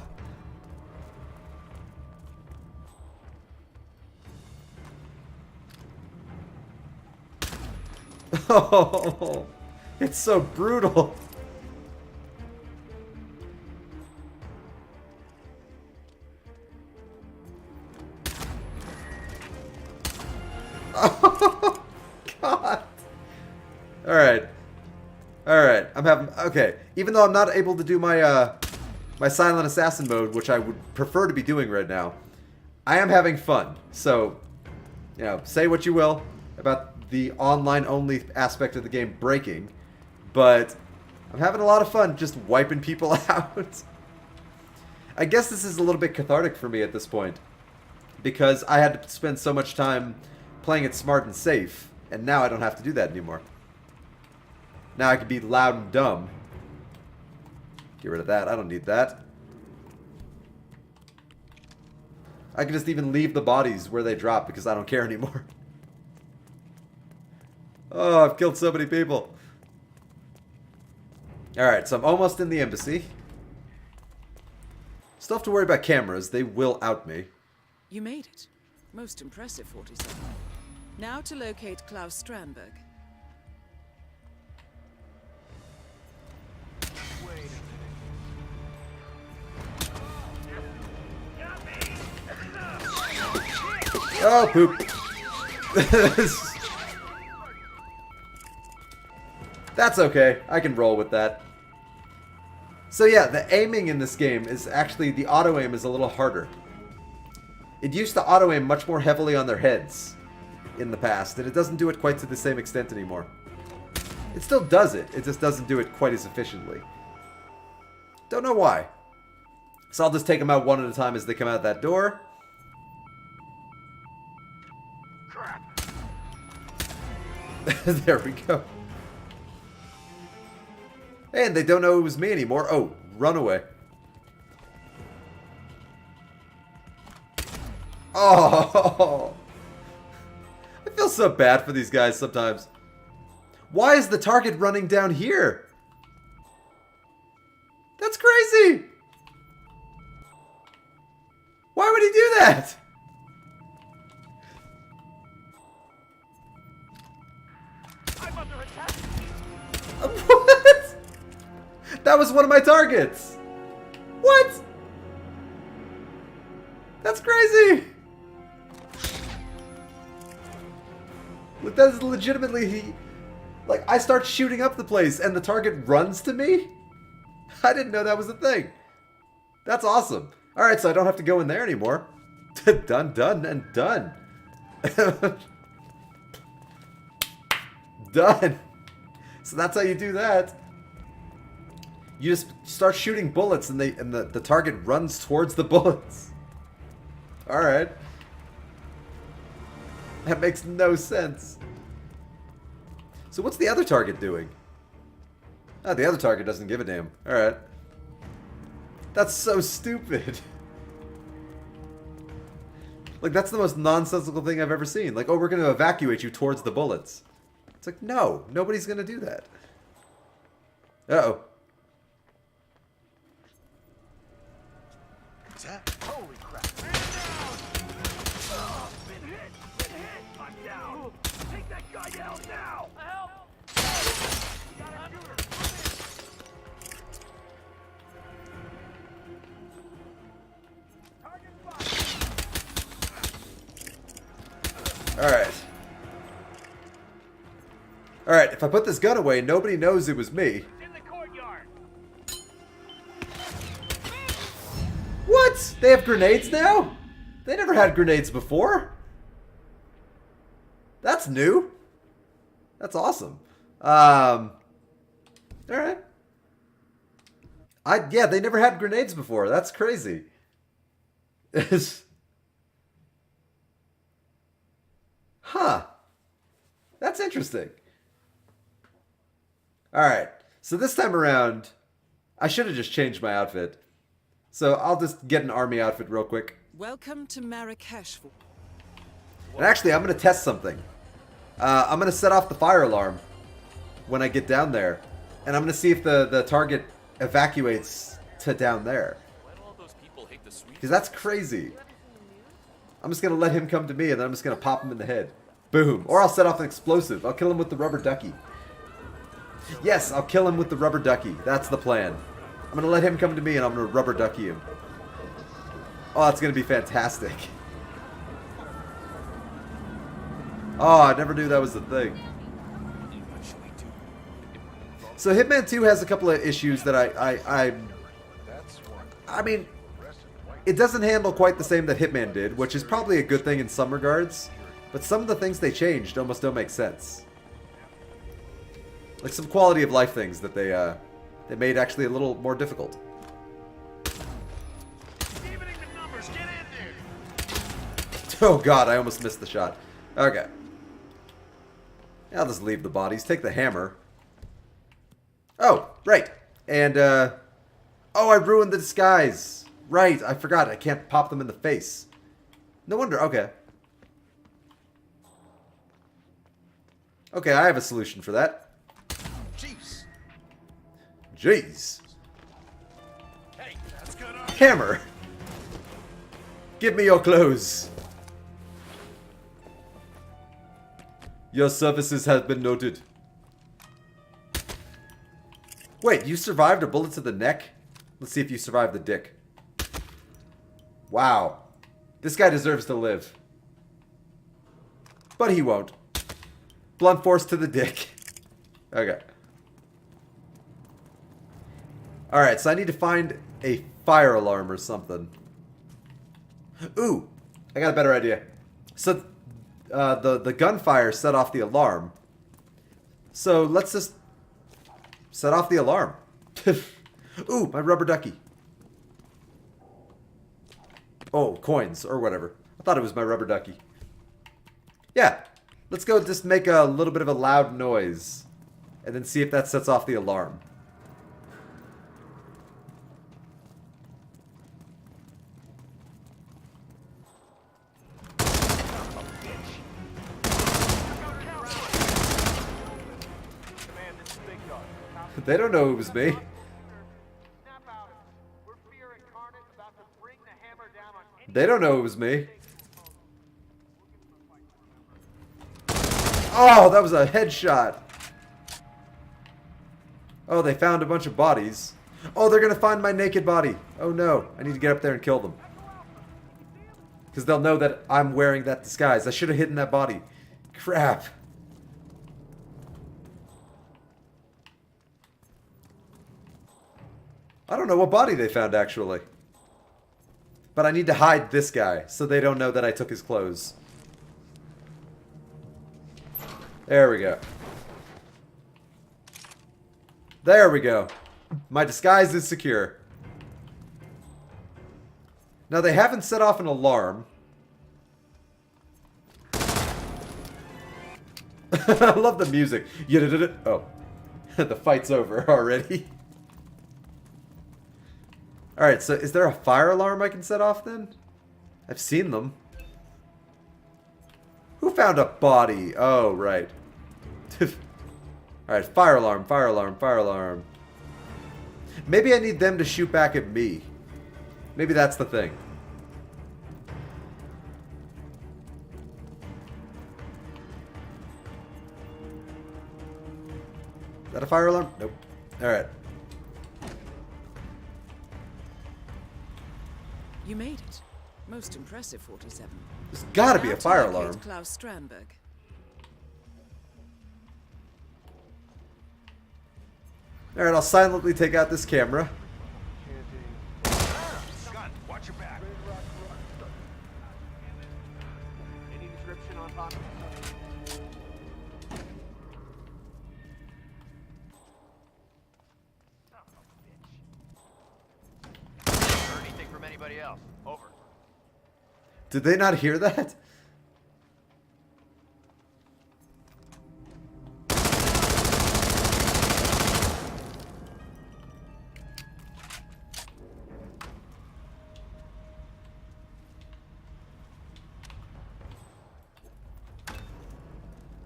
Oh, it's so brutal. Oh, God. Alright. Alright. I'm having... Okay. Even though I'm not able to do my, my Silent Assassin mode, which I would prefer to be doing right now, I am having fun. So, you know, say what you will about the online-only aspect of the game breaking, but I'm having a lot of fun just wiping people out. I guess this is a little bit cathartic for me at this point, because I had to spend so much time playing it smart and safe, and now I don't have to do that anymore. Now I can be loud and dumb. Get rid of that. I don't need that. I can just even leave the bodies where they drop because I don't care anymore. Oh, I've killed so many people. Alright, so I'm almost in the embassy. Still have to worry about cameras. They will out me. You made it. Most impressive, 47. Now to locate Klaus Strandberg. Oh, poop. That's okay. I can roll with that. So yeah, the aiming in this game is actually, the auto-aim is a little harder. It used to auto-aim much more heavily on their heads in the past, and it doesn't do it quite to the same extent anymore. It still does it, it just doesn't do it quite as efficiently. Don't know why. So I'll just take them out one at a time as they come out that door. Crap. There we go. And they don't know it was me anymore. Oh, run away. Oh, I feel so bad for these guys sometimes. Why is the target running down here? That's crazy. Why would he do that? I'm under attack. What? That was one of my targets. What? That's crazy. Like, that is legitimately like, I start shooting up the place and the target runs to me? I didn't know that was a thing. That's awesome. Alright, so I don't have to go in there anymore. Done, done, and done. Done. So that's how you do that. You just start shooting bullets and the target runs towards the bullets. Alright. That makes no sense. So what's the other target doing? Oh, the other target doesn't give a damn. Alright. That's so stupid. Like, that's the most nonsensical thing I've ever seen. Like, oh, we're going to evacuate you towards the bullets. It's like, no, nobody's going to do that. Uh-oh. What's that? Holy crap. Been hit! I'm down! Take that guy down now! Help! Got a shooter! Target spotted! Alright. Alright, if I put this gun away, nobody knows it was me. In the courtyard! What? They have grenades now? They never had grenades before. That's new. That's awesome. Alright. Yeah, they never had grenades before. That's crazy. Huh. That's interesting. Alright. So this time around, I should have just changed my outfit. So I'll just get an army outfit real quick. Welcome to Marrakesh. And actually, I'm going to test something. I'm going to set off the fire alarm when I get down there. And I'm going to see if the target evacuates to down there. Why do all those people hate the sweet? Because that's crazy. I'm just going to let him come to me, and then I'm just going to pop him in the head. Boom. Or I'll set off an explosive. I'll kill him with the rubber ducky. Yes, I'll kill him with the rubber ducky. That's the plan. I'm going to let him come to me, and I'm going to rubber ducky him. Oh, that's going to be fantastic. Oh, I never knew that was the thing. So Hitman 2 has a couple of issues that I mean, it doesn't handle quite the same that Hitman did, which is probably a good thing in some regards, but some of the things they changed almost don't make sense. Like some quality of life things that they made actually a little more difficult. Evening the numbers, get in there! Oh god, I almost missed the shot. Okay. I'll just leave the bodies. Take the hammer. Oh, right. And, oh, I ruined the disguise. Right, I forgot. I can't pop them in the face. No wonder. Okay. Okay, I have a solution for that. Jeez. Jeez. Hey, that's good. Hammer. Give me your clothes. Your services have been noted. Wait, you survived a bullet to the neck? Let's see if you survived the dick. Wow. This guy deserves to live. But he won't. Blunt force to the dick. Okay. Alright, so I need to find a fire alarm or something. Ooh, I got a better idea. So, the gunfire set off the alarm. So, let's just set off the alarm. Ooh, my rubber ducky. Oh, coins, or whatever. I thought it was my rubber ducky. Yeah, let's go just make a little bit of a loud noise. And then see if that sets off the alarm. They don't know it was me. They don't know it was me. Oh, that was a headshot. Oh, they found a bunch of bodies. Oh, they're going to find my naked body. Oh no, I need to get up there and kill them. Because they'll know that I'm wearing that disguise. I should have hidden that body. Crap. I don't know what body they found, actually. But I need to hide this guy, so they don't know that I took his clothes. There we go. There we go. My disguise is secure. Now, they haven't set off an alarm. I love the music. Oh. The fight's over already. Alright, so is there a fire alarm I can set off then? I've seen them. Who found a body? Oh, right. Alright, fire alarm, fire alarm, fire alarm. Maybe I need them to shoot back at me. Maybe that's the thing. Is that a fire alarm? Nope. Alright. You made it. Most impressive, 47. There's gotta be Now a fire to locate alarm. Klaus Strandberg. Alright, I'll silently take out this camera. Gun, watch your back. Any description on bottom? Heard anything from anybody else? Over. Did they not hear that?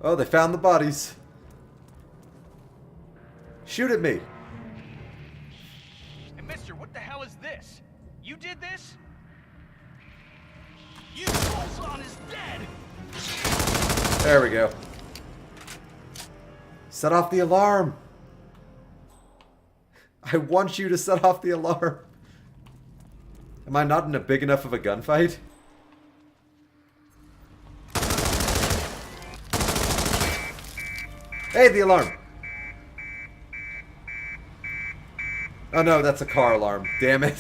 Oh, they found the bodies. Shoot at me. Hey, mister, what the hell is this? You did this? You Bolson is dead! There we go. Set off the alarm. I want you to set off the alarm. Am I not in a big enough of a gunfight? Hey, the alarm. Oh no, that's a car alarm. Damn it.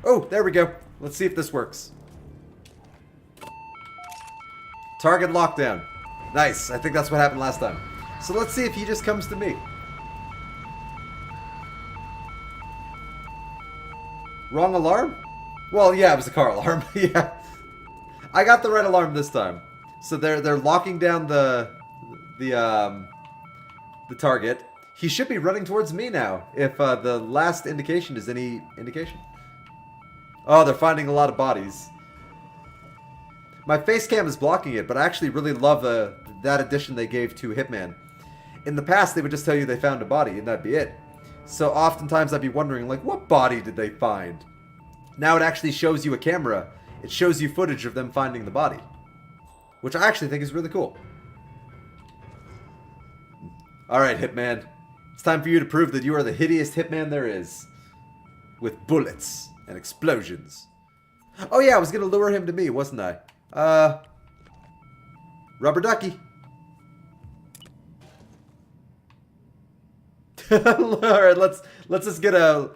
Oh, there we go. Let's see if this works. Target lockdown. Nice. I think that's what happened last time. So let's see if he just comes to me. Wrong alarm? Well, yeah, it was a car alarm. Yeah. I got the right alarm this time. So they're locking down the target. He should be running towards me now, if the last indication is any indication. Oh, they're finding a lot of bodies. My face cam is blocking it, but I actually really love that addition they gave to Hitman. In the past, they would just tell you they found a body, and that'd be it. So oftentimes I'd be wondering, like, what body did they find? Now it actually shows you a camera. It shows you footage of them finding the body. Which I actually think is really cool. Alright, Hitman. It's time for you to prove that you are the hideous hitman there is. With bullets and explosions. Oh yeah, I was gonna lure him to me, wasn't I? Rubber ducky. Alright, let's just get a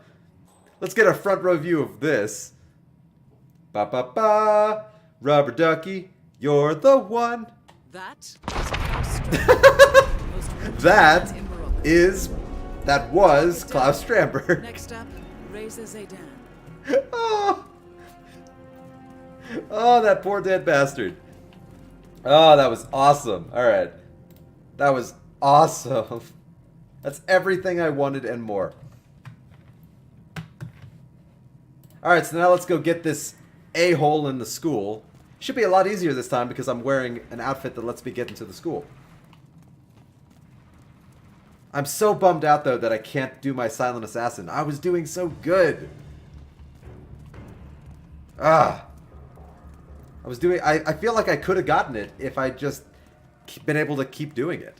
front row view of this. Ba ba ba, rubber ducky, you're the one. That is Klaus Strandberg, most wanted That man in Morocco. that was Klaus Strandberg. Next up, Reza Zaydan. Oh. Oh, that poor dead bastard. Oh, that was awesome. Alright. That was awesome. That's everything I wanted and more. Alright, so now let's go get this a-hole in the school. Should be a lot easier this time because I'm wearing an outfit that lets me get into the school. I'm so bummed out, though, that I can't do my Silent Assassin. I was doing so good. Ah. I feel like I could have gotten it if I'd just been able to keep doing it.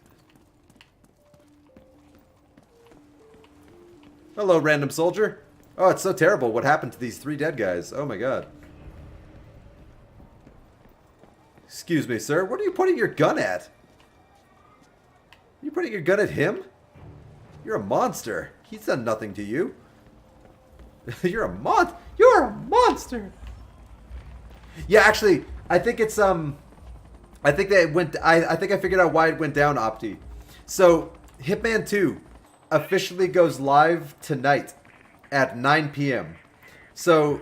Hello, random soldier. Oh, it's so terrible. What happened to these 3 dead guys? Oh my god. Excuse me, sir. What are you pointing your gun at? Are you pointing your gun at him? You're a monster. He's done nothing to you. You're a monster. Yeah, actually, I think it's I think I figured out why it went down, Opti. So, Hitman 2 officially goes live tonight at 9 p.m. So,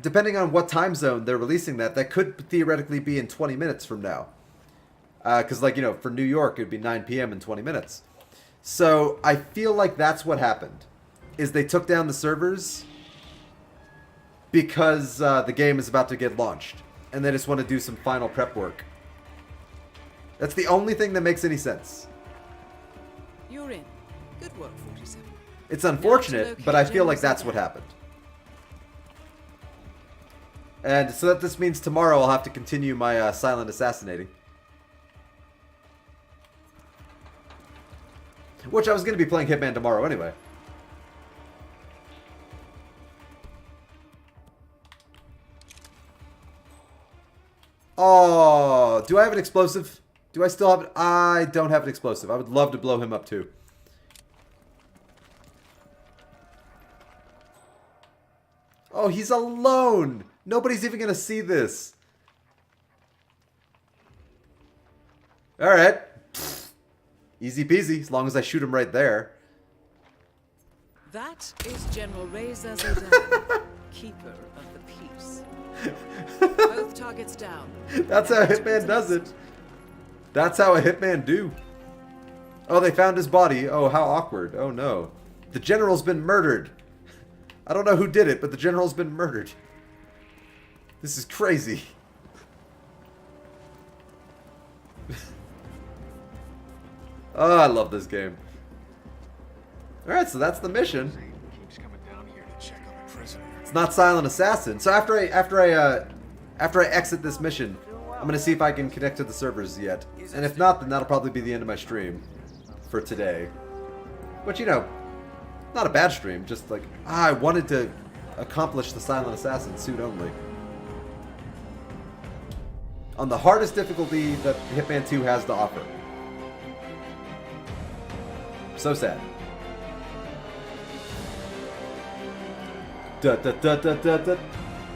depending on what time zone they're releasing that could theoretically be in 20 minutes from now. Because, like, you know, for New York, it would be 9 p.m. in 20 minutes. So, I feel like that's what happened. Is they took down the servers because the game is about to get launched. And they just want to do some final prep work. That's the only thing that makes any sense. You're in. Good work, 47. It's unfortunate, but I feel like that's what happened. And so that this means tomorrow I'll have to continue my silent assassinating. Which I was going to be playing Hitman tomorrow anyway. Oh, do I have an explosive? Do I still have it? I don't have an explosive. I would love to blow him up too. Oh, he's alone. Nobody's even going to see this. Alright. Easy peasy, as long as I shoot him right there. That is General Reza Zaydan, keeper of the peace. Both targets down. That's how a hitman does it. That's how a hitman do. Oh, they found his body. Oh, how awkward. Oh, no. The general's been murdered. I don't know who did it, but the general's been murdered. This is crazy. Oh, I love this game. Alright, so that's the mission. Keeps coming down here to check on the prisoner. It's not Silent Assassin. So after I exit this mission, I'm gonna see if I can connect to the servers yet. And if not, then that'll probably be the end of my stream for today. But you know, not a bad stream. Just like I wanted to accomplish the Silent Assassin suit only. On the hardest difficulty that Hitman 2 has to offer. So sad. Da da da da da da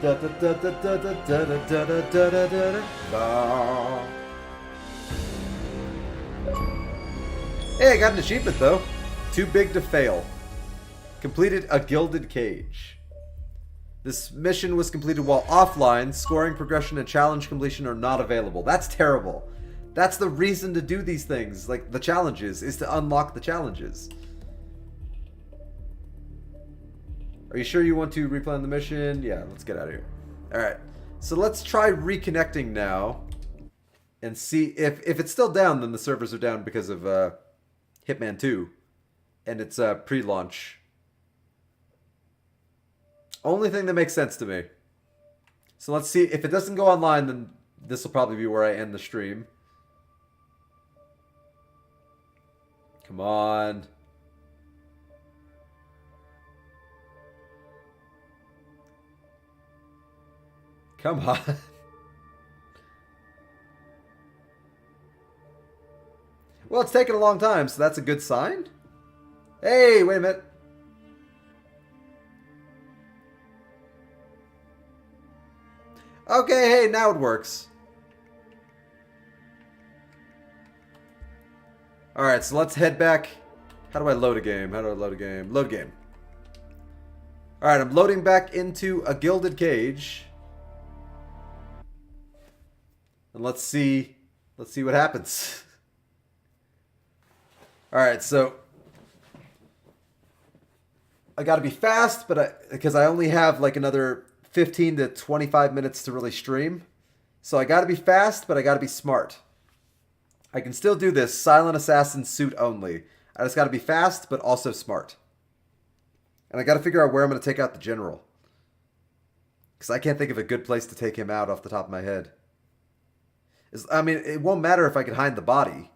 da da da da da da da da da da da da. Hey, I got an achievement though. Too big to fail. Completed a gilded cage. This mission was completed while offline. Scoring, progression, and challenge completion are not available. That's terrible. That's the reason to do these things, like the challenges, is to unlock the challenges. Are you sure you want to replay the mission? Yeah, let's get out of here. Alright, so let's try reconnecting now. And see if it's still down, then the servers are down because of Hitman 2. And it's pre-launch. Only thing that makes sense to me. So let's see, if it doesn't go online, then this will probably be where I end the stream. Come on. Come on. Well, it's taken a long time, so that's a good sign. Hey, wait a minute. Okay, hey, now it works. Alright, so let's head back. How do I load a game? How do I load a game? Load game. Alright, I'm loading back into a gilded cage. And let's see what happens. Alright, so I gotta be fast, but because I only have like another 15 to 25 minutes to really stream. So I gotta be fast, but I gotta be smart. I can still do this silent assassin suit only. I just gotta be fast, but also smart. And I gotta figure out where I'm gonna take out the general. Because I can't think of a good place to take him out off the top of my head. I mean, it won't matter if I can hide the body.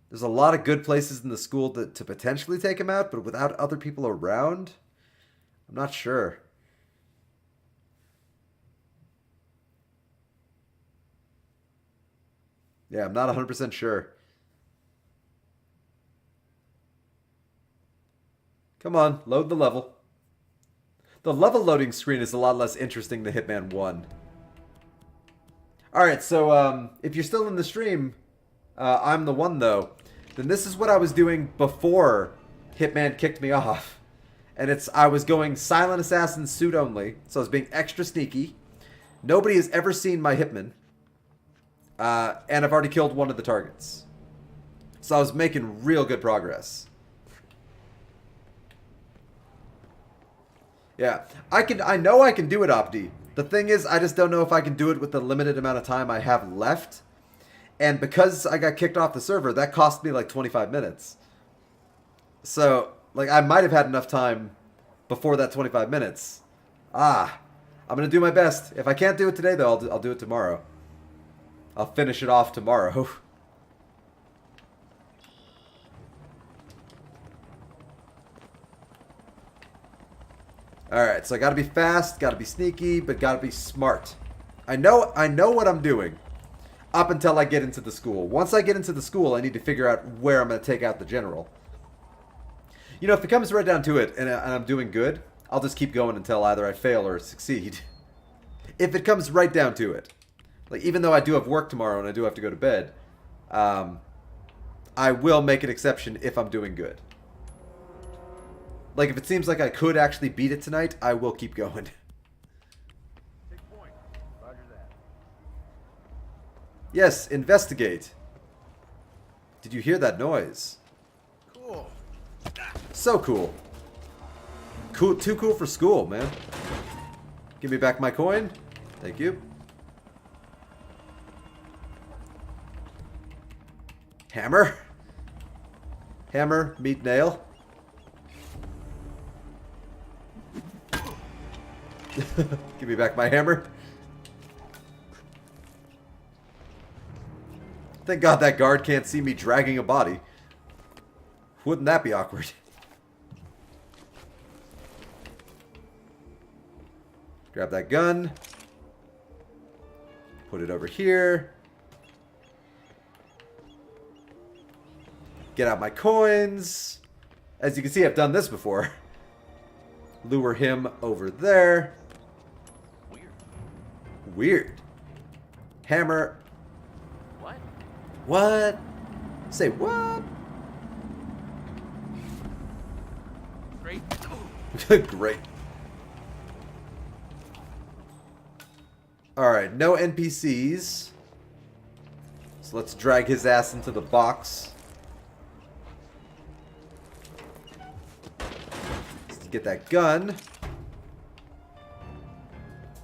There's a lot of good places in the school to potentially take him out, but without other people around, I'm not sure. Yeah, I'm not 100% sure. Come on, load the level. The level loading screen is a lot less interesting than Hitman 1. Alright, so if you're still in the stream, I'm the one though, then this is what I was doing before Hitman kicked me off. And I was going silent assassin suit only, so I was being extra sneaky. Nobody has ever seen my Hitman. And I've already killed one of the targets. So I was making real good progress. Yeah, I know I can do it, Opti. The thing is, I just don't know if I can do it with the limited amount of time I have left. And because I got kicked off the server, that cost me like 25 minutes. So, like, I might have had enough time before that 25 minutes. I'm going to do my best. If I can't do it today, though, I'll do it tomorrow. I'll finish it off tomorrow. Alright, so I gotta be fast, gotta be sneaky, but gotta be smart. I know what I'm doing. Up until I get into the school. Once I get into the school, I need to figure out where I'm gonna take out the general. You know, if it comes right down to it, and I'm doing good, I'll just keep going until either I fail or succeed. If it comes right down to it. Like, even though I do have work tomorrow and I do have to go to bed, I will make an exception if I'm doing good. Like, if it seems like I could actually beat it tonight, I will keep going. Take point. Roger that. Yes, investigate. Did you hear that noise? Cool. So cool. Cool, too cool for school, man. Give me back my coin. Thank you. Hammer. Hammer, meet nail. Give me back my hammer. Thank God that guard can't see me dragging a body. Wouldn't that be awkward? Grab that gun. Put it over here. Get out my coins. As you can see, I've done this before. Lure him over there. Weird. Hammer. What? What? Say what? Great. Great. Alright, no NPCs. So let's drag his ass into the box. Let's get that gun.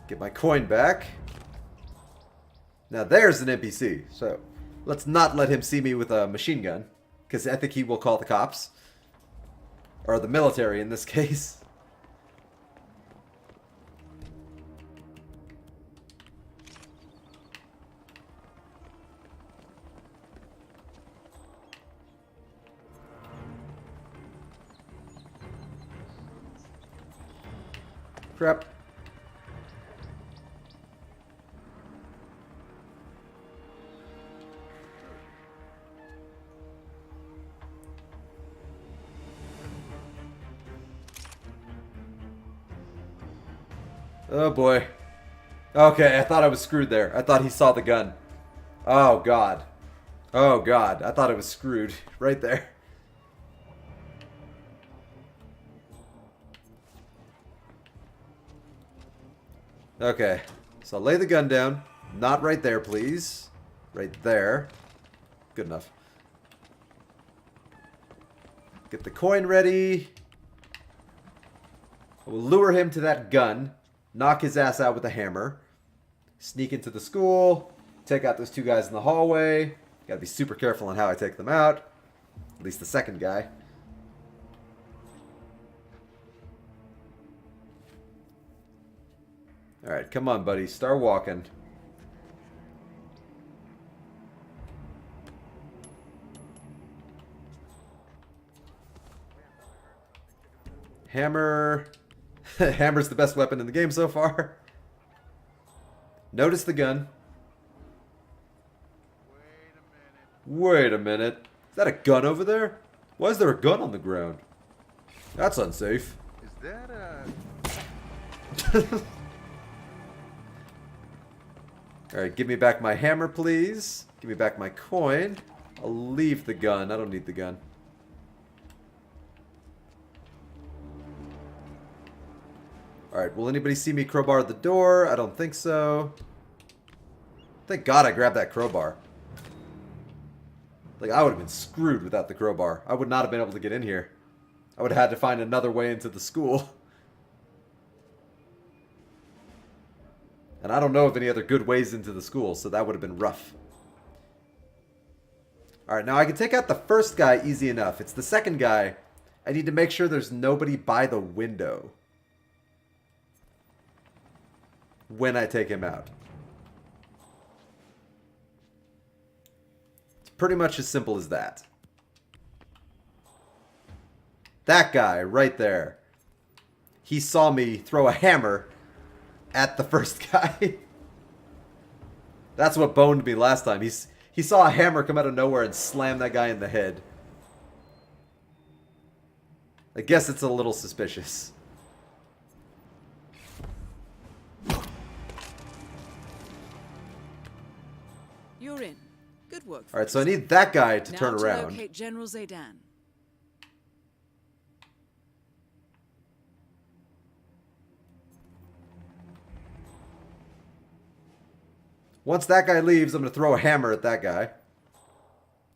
Get my coin back. Now there's an NPC. So let's not let him see me with a machine gun. Because I think he will call the cops. Or the military in this case. Crap. Oh boy. Okay, I thought I was screwed there. I thought he saw the gun. Oh god. Oh god. I thought it was screwed right there. Okay. So lay the gun down. Not right there, please. Right there. Good enough. Get the coin ready. We'll lure him to that gun. Knock his ass out with a hammer. Sneak into the school. Take out those two guys in the hallway. Gotta be super careful on how I take them out. At least the second guy. Alright, come on, buddy. Start walking. Hammer. Hammer's the best weapon in the game so far. Notice the gun. Wait a minute. Is that a gun over there? Why is there a gun on the ground? That's unsafe. Is that Alright, give me back my hammer, please. Give me back my coin. I'll leave the gun. I don't need the gun. Alright, will anybody see me crowbar the door? I don't think so. Thank God I grabbed that crowbar. Like, I would have been screwed without the crowbar. I would not have been able to get in here. I would have had to find another way into the school. And I don't know of any other good ways into the school, so that would have been rough. Alright, now I can take out the first guy easy enough. It's the second guy. I need to make sure there's nobody by the window when I take him out. It's pretty much as simple as that. That guy right there. He saw me throw a hammer at the first guy. That's what boned me last time. He saw a hammer come out of nowhere and slam that guy in the head. I guess it's a little suspicious. You're in. Good work. Alright, so I need that guy to now turn to around. locate General Zaydan. Once that guy leaves, I'm going to throw a hammer at that guy.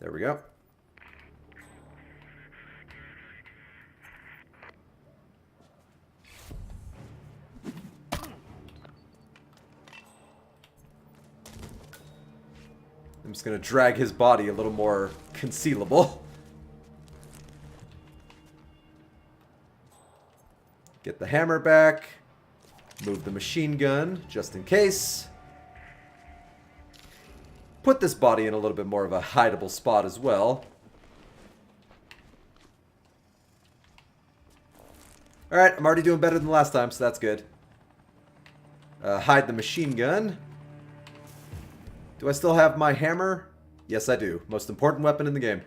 There we go. I'm just going to drag his body a little more concealable. Get the hammer back. Move the machine gun, just in case. Put this body in a little bit more of a hideable spot as well. Alright, I'm already doing better than last time, so that's good. Hide the machine gun. Do I still have my hammer? Yes, I do. Most important weapon in the game.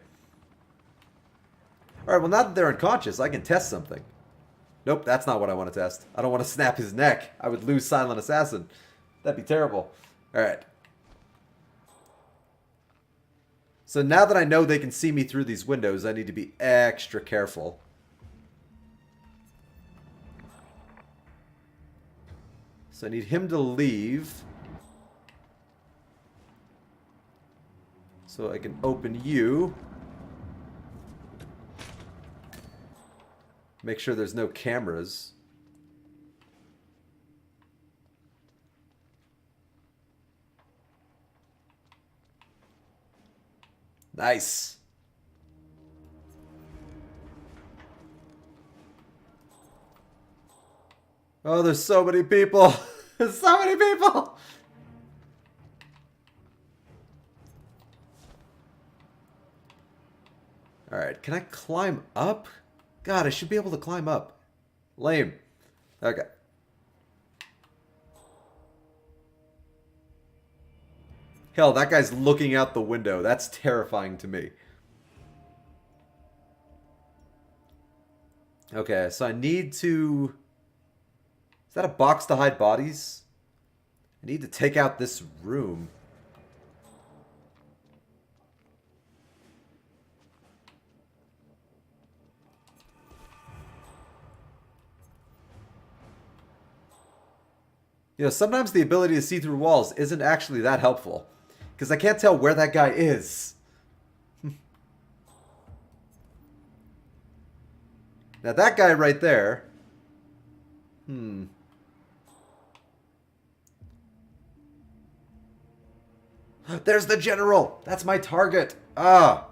Alright, well now that they're unconscious, I can test something. Nope, that's not what I want to test. I don't want to snap his neck. I would lose Silent Assassin. That'd be terrible. Alright. So now that I know they can see me through these windows, I need to be extra careful. So I need him to leave. So I can open you. Make sure there's no cameras. Nice. Oh, there's so many people. There's so many people. Alright, can I climb up? God, I should be able to climb up. Lame. Okay. Hell, that guy's looking out the window. That's terrifying to me. Okay, so I need to Is that a box to hide bodies? I need to take out this room. You know, sometimes the ability to see through walls isn't actually that helpful. Because I can't tell where that guy is. Now that guy right there... There's the general! That's my target! Ah!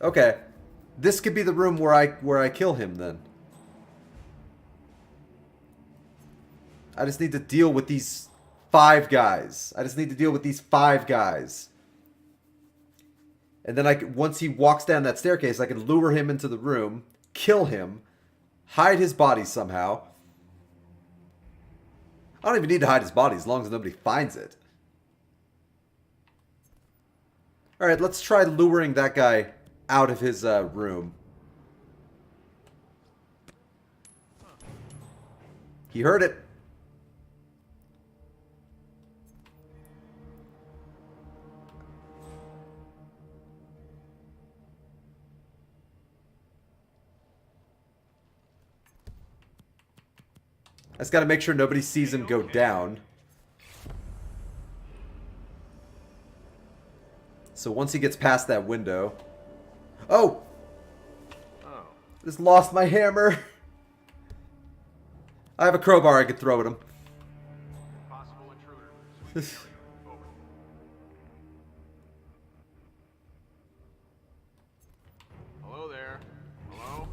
Okay. This could be the room where I kill him then. I just need to deal with these 5 guys. I just need to deal with these 5 guys. And then once he walks down that staircase, I can lure him into the room, kill him, hide his body somehow. I don't even need to hide his body as long as nobody finds it. Alright, let's try luring that guy out of his room. He heard it. I just gotta make sure nobody sees him go down. So once he gets past that window... Oh! Just lost my hammer. I have a crowbar I could throw at him. Possible intruder. Over. Hello there. Hello?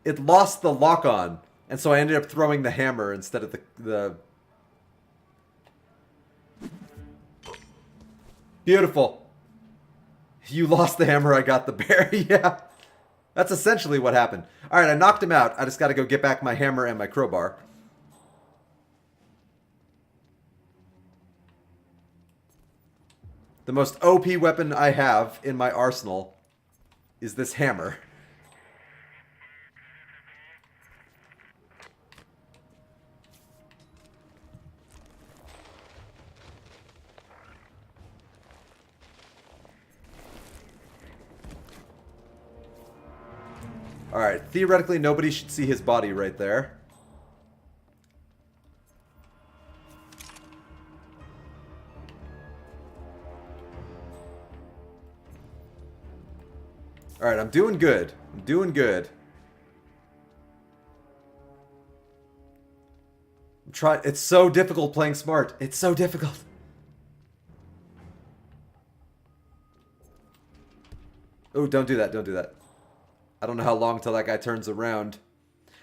It lost the lock on, and so I ended up throwing the hammer instead of the... Beautiful. You lost the hammer, I got the bear. Yeah. That's essentially what happened. Alright, I knocked him out. I just gotta go get back my hammer and my crowbar. The most OP weapon I have in my arsenal is this hammer. Alright, theoretically nobody should see his body right there. Alright, I'm doing good. I'm doing good. I'm trying. It's so difficult playing smart. It's so difficult. Oh, don't do that. Don't do that. I don't know how long till that guy turns around.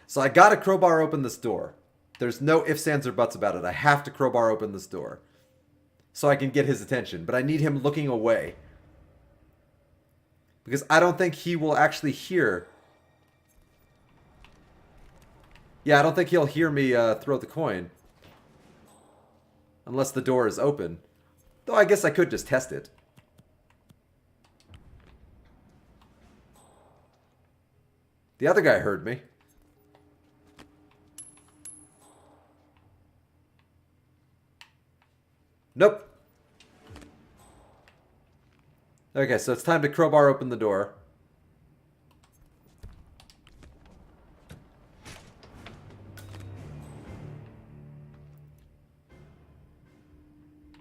So I gotta crowbar open this door. There's no ifs, ands, or buts about it. I have to crowbar open this door. So I can get his attention. But I need him looking away. Because I don't think he will actually hear. Yeah, I don't think he'll hear me throw the coin. Unless the door is open. Though I guess I could just test it. The other guy heard me. Nope. Okay, so it's time to crowbar open the door.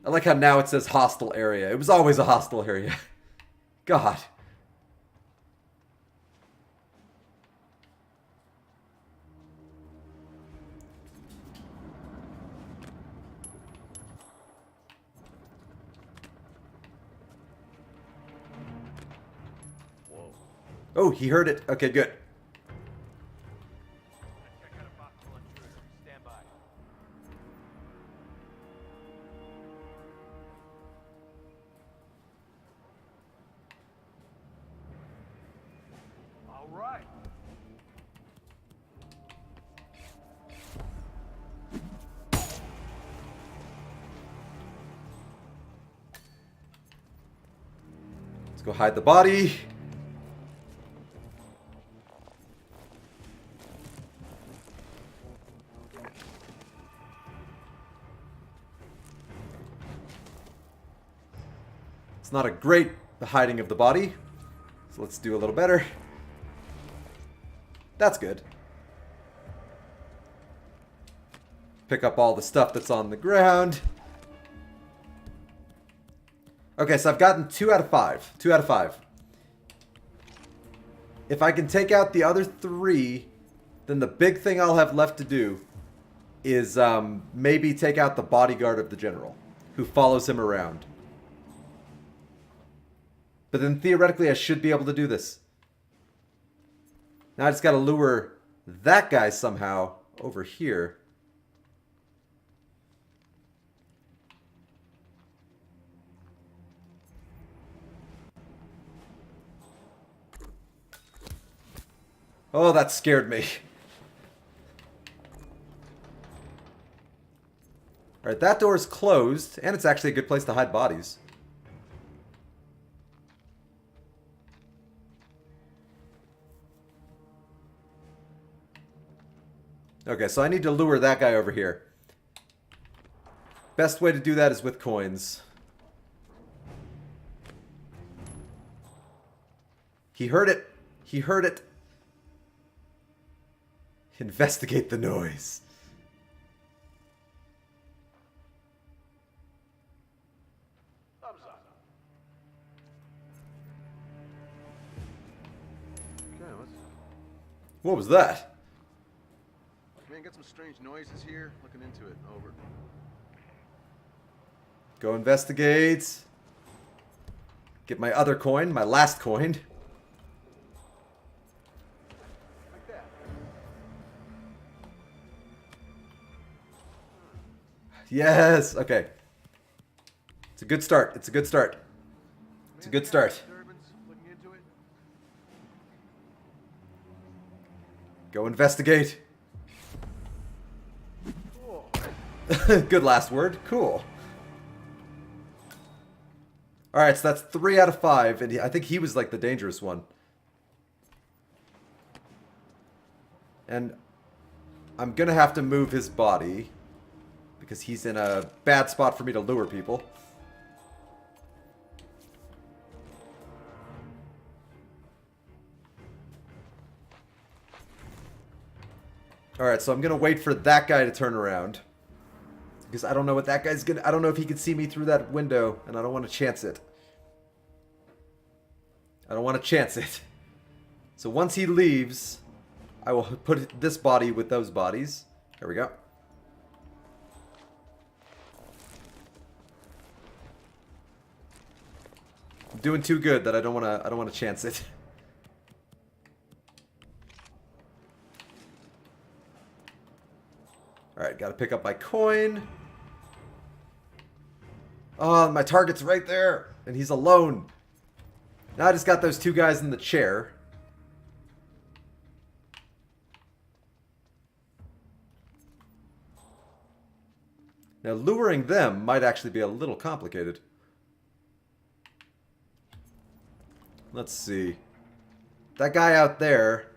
I like how now it says hostile area. It was always a hostile area. God. Oh, he heard it. Okay, good. Check out a possible intruder. Stand by. All right. Let's go hide the body. It's not a great hiding of the body. So let's do a little better. That's good. Pick up all the stuff that's on the ground. Okay, so I've gotten 2 out of 5. 2 out of 5. If I can take out the other 3, then the big thing I'll have left to do is maybe take out the bodyguard of the general, who follows him around. But then theoretically I should be able to do this. Now I just gotta lure that guy somehow over here. Oh, that scared me. Alright, that door is closed, and it's actually a good place to hide bodies. Okay, so I need to lure that guy over here. Best way to do that is with coins. He heard it. He heard it. Investigate the noise. Thumbs up. Okay, What was that? man, got some strange noises here. Looking into it. Over. Go investigate. Get my other coin, my last coin. Like that. Yes. Okay. It's a good start. It's a good start. It's a good start. Disturbance. Looking into it. Go investigate. Cool. Good last word. Cool. Alright, so that's 3 out of 5, and I think he was like the dangerous one. And I'm gonna have to move his body, because he's in a bad spot for me to lure people. Alright, so I'm gonna wait for that guy to turn around. Because I don't know what that guy's gonna... I don't know if he can see me through that window, and I don't want to chance it. I don't want to chance it. So once he leaves, I will put this body with those bodies. There we go. I'm doing too good that I don't want to chance it. Alright, gotta pick up my coin. Oh, my target's right there. And he's alone. Now I just got those 2 guys in the chair. Now luring them might actually be a little complicated. Let's see. That guy out there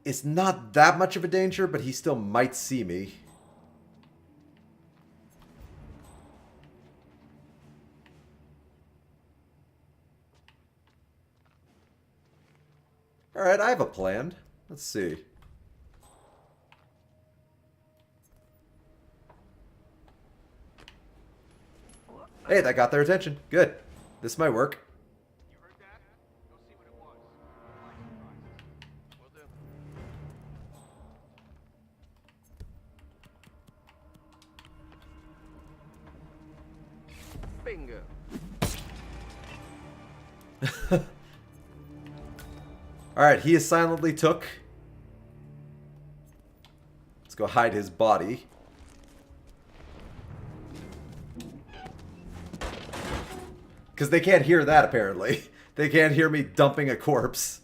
is not that much of a danger, but he still might see me. Alright, I have a plan. Let's see. Hey, that got their attention. Good. This might work. You heard that? Go see what it was. I like surprises. Will do. Bingo. Alright, he is silently took. Let's go hide his body. Because they can't hear that, apparently. They can't hear me dumping a corpse.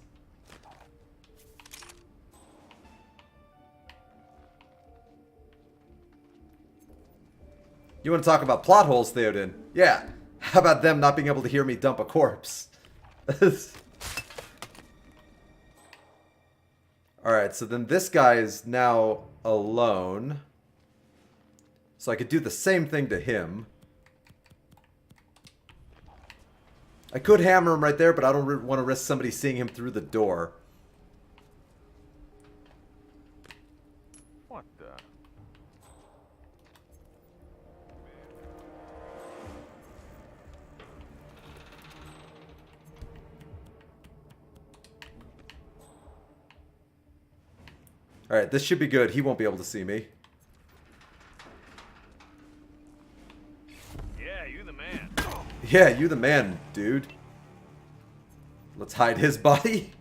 You want to talk about plot holes, Theoden? Yeah. How about them not being able to hear me dump a corpse? Alright, so then this guy is now alone. So I could do the same thing to him. I could hammer him right there, but I don't want to risk somebody seeing him through the door. What the? Alright, this should be good. He won't be able to see me. Yeah, you the man. Yeah, you the man, dude. Let's hide his body.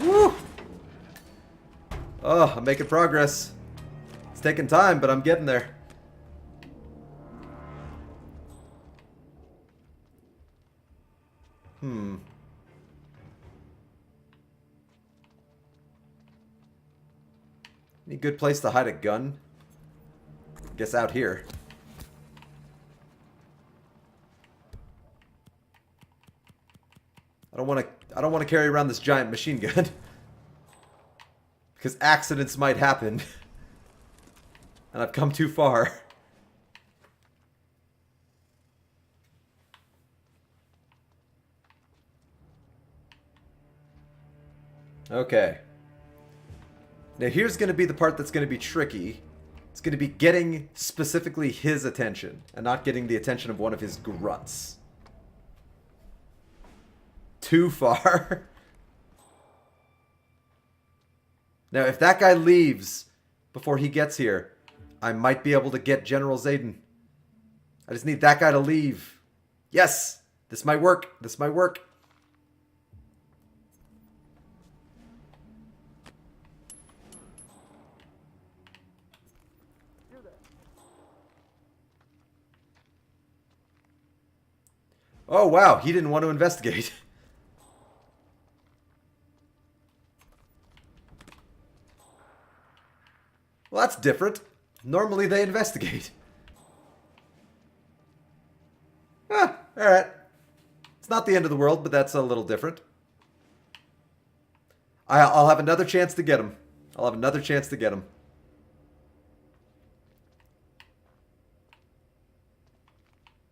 Woo! Oh, I'm making progress. It's taking time, but I'm getting there. Any good place to hide a gun? Guess out here. I don't want to carry around this giant machine gun. Because accidents might happen. And I've come too far. Okay. Now here's going to be the part that's going to be tricky. It's going to be getting specifically his attention and not getting the attention of one of his grunts. Too far. Now if that guy leaves before he gets here, I might be able to get General Zayden. I just need that guy to leave. Yes! This might work. This might work. Oh, wow. He didn't want to investigate. Well, that's different. Normally they investigate. Ah, alright. It's not the end of the world, but that's a little different. I'll have another chance to get him. I'll have another chance to get him.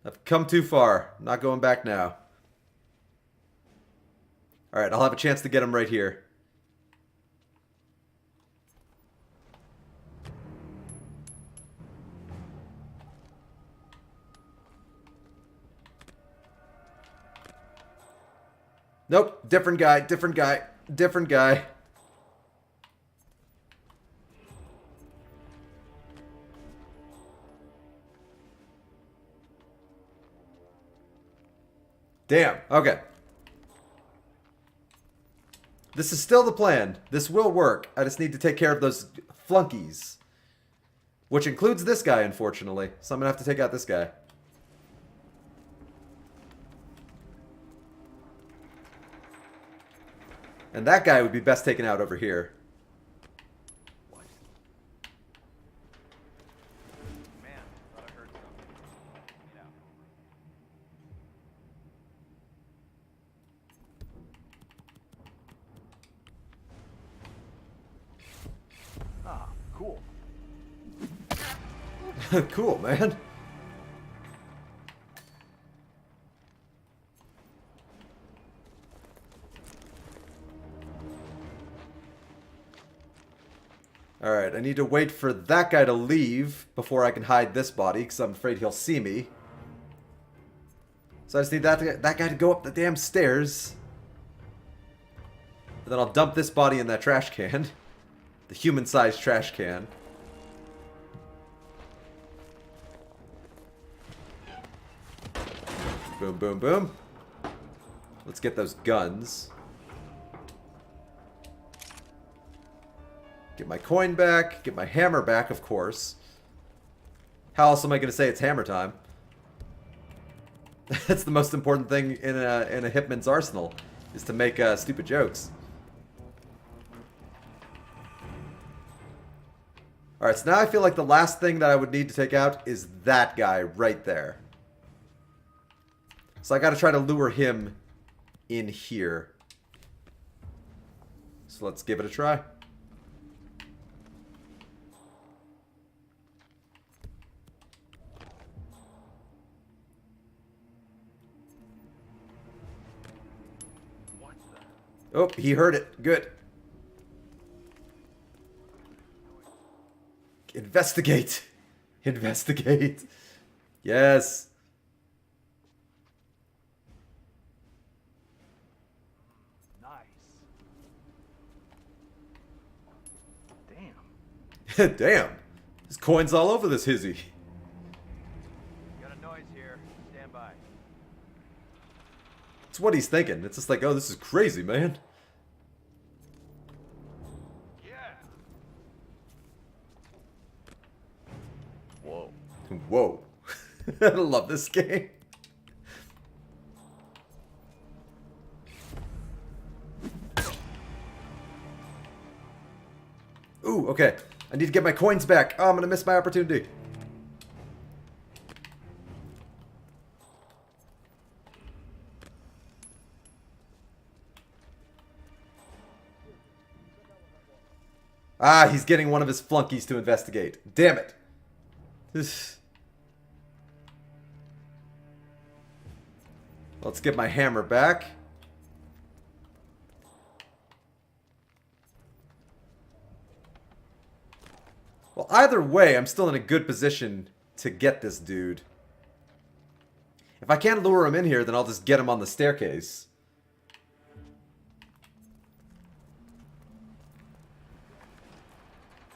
I've come too far. Not going back now. Alright, I'll have a chance to get him right here. Nope, different guy, different guy, different guy. Damn, okay. This is still the plan. This will work. I just need to take care of those flunkies. Which includes this guy, unfortunately. So I'm gonna have to take out this guy. And that guy would be best taken out over here. Man, thought I heard something. Yeah. Ah, cool. Cool, man. Alright, I need to wait for that guy to leave before I can hide this body, because I'm afraid he'll see me. So I just need that guy to go up the damn stairs. And then I'll dump this body in that trash can. The human-sized trash can. Boom, boom, boom. Let's get those guns. Get my coin back. Get my hammer back, of course. How else am I going to say it's hammer time? That's the most important thing in a Hitman's arsenal, is to make stupid jokes. Alright, so now I feel like the last thing that I would need to take out is that guy right there. So I got to try to lure him in here. So let's give it a try. Oh, he heard it. Good. Investigate. Investigate. Yes. Nice. Damn. Damn. There's coins all over this hizzy. Got a noise here. Stand by. It's what he's thinking. It's just like, oh, this is crazy, man. Yeah. Whoa. Whoa. I love this game. Ooh, okay. I need to get my coins back. Oh, I'm gonna miss my opportunity. Ah, he's getting one of his flunkies to investigate. Damn it. Let's get my hammer back. Well, either way, I'm still in a good position to get this dude. If I can't lure him in here, then I'll just get him on the staircase.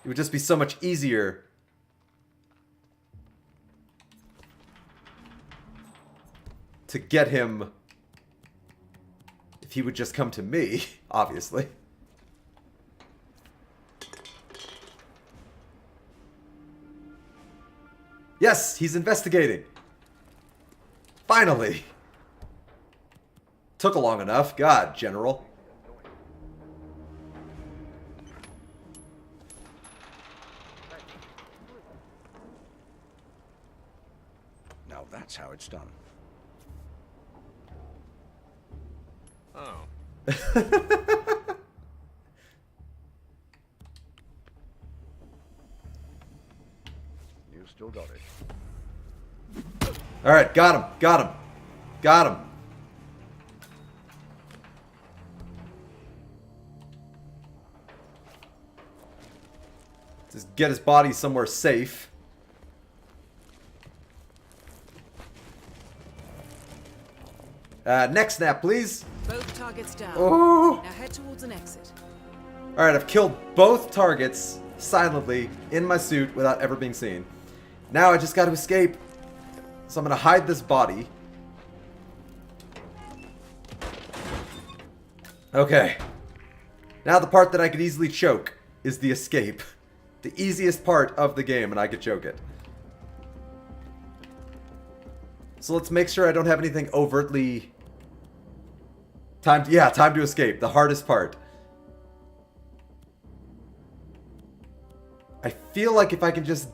It would just be so much easier to get him if he would just come to me, obviously. Yes, he's investigating. Finally. Took long enough. God, General. Now that's how it's done. Oh. You still got it. Alright, got him. Got him. Got him. Just get his body somewhere safe. Neck snap, please. Both targets down. Oh. Now head towards an exit. Alright, I've killed both targets silently in my suit without ever being seen. Now I just got to escape. So I'm going to hide this body. Okay. Now the part that I could easily choke is the escape. The easiest part of the game, and I could choke it. So let's make sure I don't have anything overtly... time to escape. The hardest part. I feel like if I can just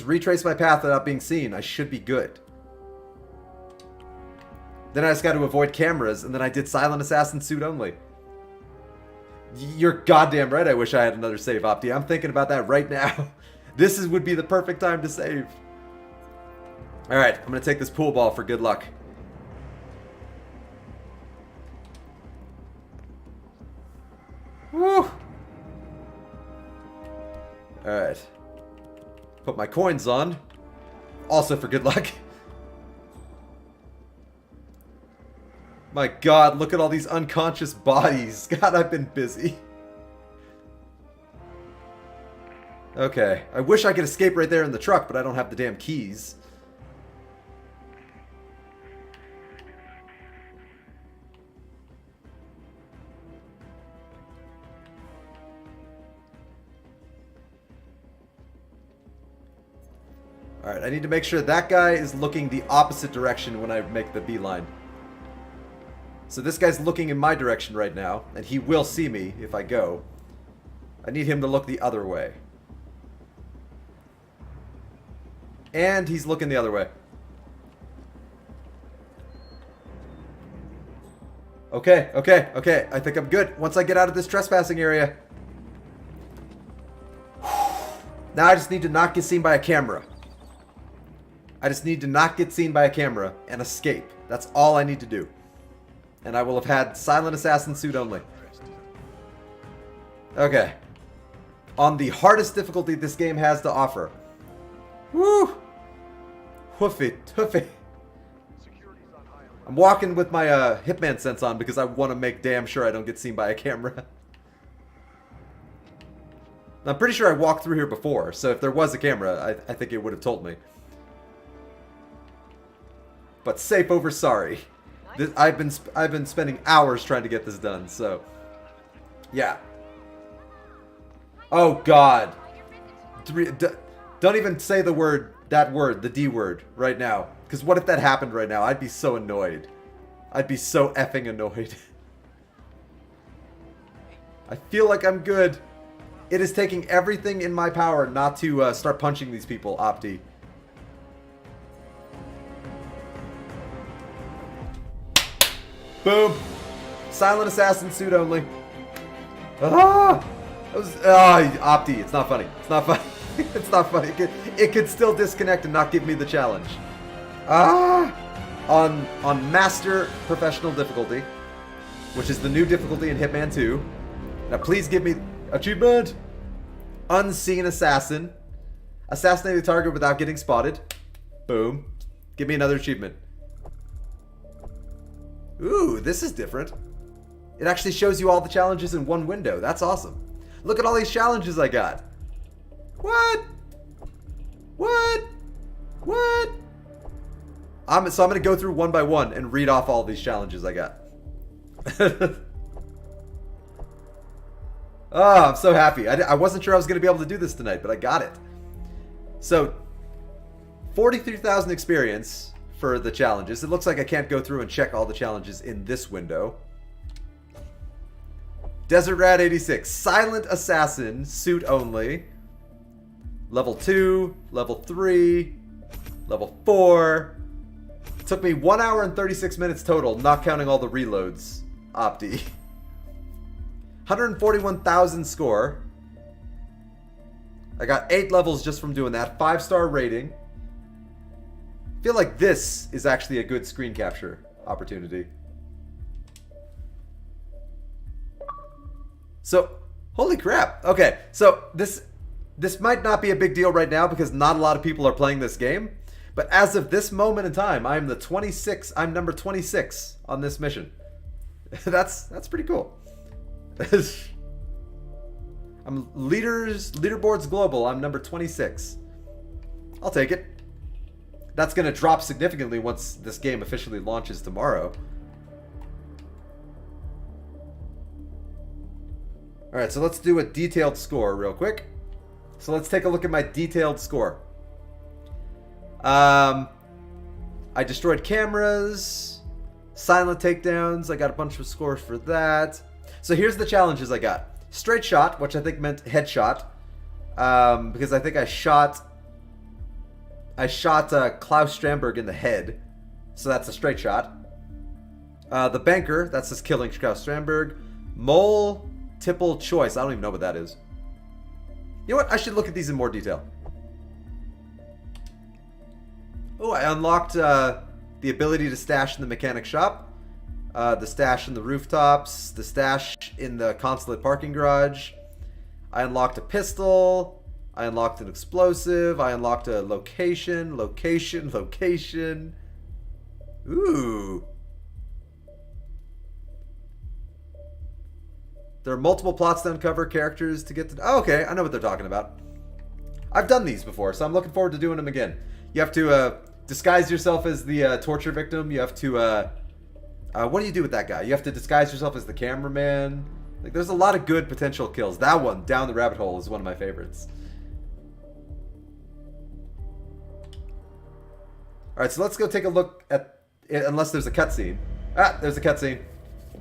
retrace my path without being seen, I should be good. Then I just got to avoid cameras, and then I did Silent Assassin suit only. You're goddamn right I wish I had another save, Opti. I'm thinking about that right now. This would be the perfect time to save. Alright, I'm going to take this pool ball for good luck. Woo! Alright. Put my coins on. Also for good luck. My god, look at all these unconscious bodies. God, I've been busy. Okay. I wish I could escape right there in the truck, but I don't have the damn keys. Alright, I need to make sure that guy is looking the opposite direction when I make the beeline. So this guy's looking in my direction right now, and he will see me if I go. I need him to look the other way. And he's looking the other way. Okay, okay, okay. I think I'm good. Once I get out of this trespassing area. Now I just need to not get seen by a camera. I just need to not get seen by a camera and escape. That's all I need to do. and I will have had Silent Assassin suit only. Okay. On the hardest difficulty this game has to offer. Woo! Hoofy, hoofy. I'm walking with my Hitman sense on because I want to make damn sure I don't get seen by a camera. I'm pretty sure I walked through here before, so if there was a camera, I think it would have told me. But safe over sorry. I've been spending hours trying to get this done, so yeah. Oh God! Don't even say the word, the D word, right now. Because what if that happened right now? I'd be so annoyed. I'd be so effing annoyed. I feel like I'm good. It is taking everything in my power not to start punching these people, Opti. Boom. Silent Assassin suit only. Ah! Opti, it's not funny. It's not funny. It's not funny. It could still disconnect and not give me the challenge. On Master Professional difficulty, which is the new difficulty in Hitman 2. Now please give me achievement. Unseen Assassin. Assassinate the target without getting spotted. Boom. Give me another achievement. Ooh, this is different. It actually shows you all the challenges in one window. That's awesome. Look at all these challenges I got. What? What? What? So I'm going to go through one by one and read off all these challenges I got. Oh, I'm so happy. I wasn't sure I was going to be able to do this tonight, but I got it. So, 43,000 experience for the challenges. It looks like I can't go through and check all the challenges in this window. Desert Rat 86. Silent Assassin, suit only. Level 2, level 3, level 4. Took me 1 hour and 36 minutes total, not counting all the reloads. Opti. 141,000 score. I got 8 levels just from doing that. 5-star rating. Feel like this is actually a good screen capture opportunity. So, holy crap. Okay, so this might not be a big deal right now because not a lot of people are playing this game. But as of this moment in time, I'm number 26 on this mission. That's pretty cool. I'm leaderboards global. I'm number 26. I'll take it. That's going to drop significantly once this game officially launches tomorrow. Alright, so let's do a detailed score real quick. So let's take a look at my detailed score. I destroyed cameras, silent takedowns. I got a bunch of scores for that. So here's the challenges I got. Straight shot, which I think meant headshot, because I think I shot Klaus Strandberg in the head, so that's a straight shot. The banker, that's just killing Klaus Strandberg. Multiple choice, I don't even know what that is. You know what? I should look at these in more detail. Oh, I unlocked the ability to stash in the mechanic shop, the stash in the rooftops, the stash in the consulate parking garage. I unlocked a pistol. I unlocked an explosive. I unlocked a location. Ooh. There are multiple plots to uncover, characters to get to... Oh, okay, I know what they're talking about. I've done these before, so I'm looking forward to doing them again. You have to disguise yourself as the torture victim. You have to... what do you do with that guy? You have to disguise yourself as the cameraman. Like, there's a lot of good potential kills. That one, Down the Rabbit Hole, is one of my favorites. Alright, so let's go take a look at... Unless there's a cutscene. Ah, there's a cutscene.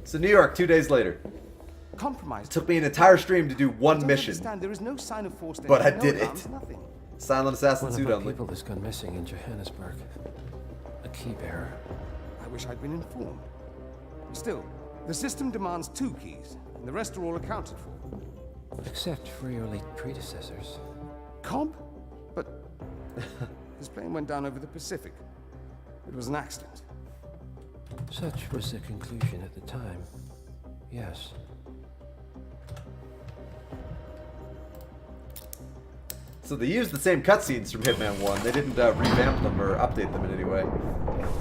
So New York, 2 days later. Compromised. It took me an entire stream to do one mission. There is no sign of forced but I entry, did no it. alarms, nothing. Silent Assassin One suit of our only. people has gone missing in Johannesburg. A key bearer. I wish I'd been informed. Still, the system demands 2 keys, and the rest are all accounted for. Except for your late predecessors. Comp? But his plane went down over the Pacific. It was an accident. Such was the conclusion at the time. Yes. So they used the same cutscenes from Hitman 1. They didn't revamp them or update them in any way.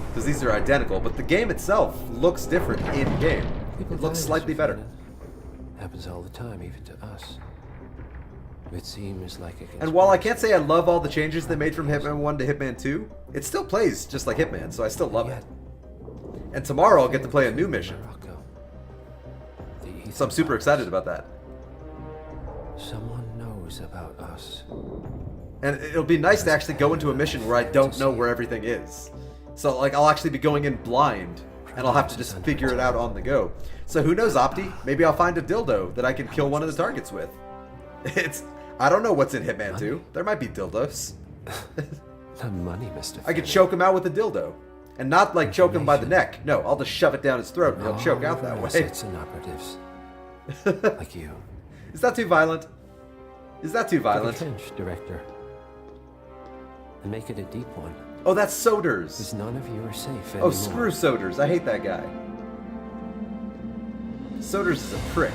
Because these are identical, but the game itself looks different in-game. It looks slightly better. Happens all the time, even to us. It seems like a And while I can't say I love all the changes they made from Hitman 1 to Hitman 2, it still plays just like Hitman, so I still love it. And tomorrow I'll get to play a new mission. So I'm super excited about that. Someone knows about us. And it'll be nice to actually go into a mission where I don't know where everything is. So like I'll actually be going in blind, and I'll have to just figure it out on the go. So who knows, Opti? Maybe I'll find a dildo that I can kill one of the targets with. I don't know what's in Hitman 2. There might be dildos. The money, Mr. I could choke him out with a dildo. And not like choke him by the neck. No, I'll just shove it down his throat and he'll choke out that way. Assets and operatives. Like you. Is that too violent? Is that too violent? Take a pinch, Director. And make it a deep one. Oh, that's Soders. Because none of you are safe Oh, anymore. screw Soders. I hate that guy. Soders is a prick.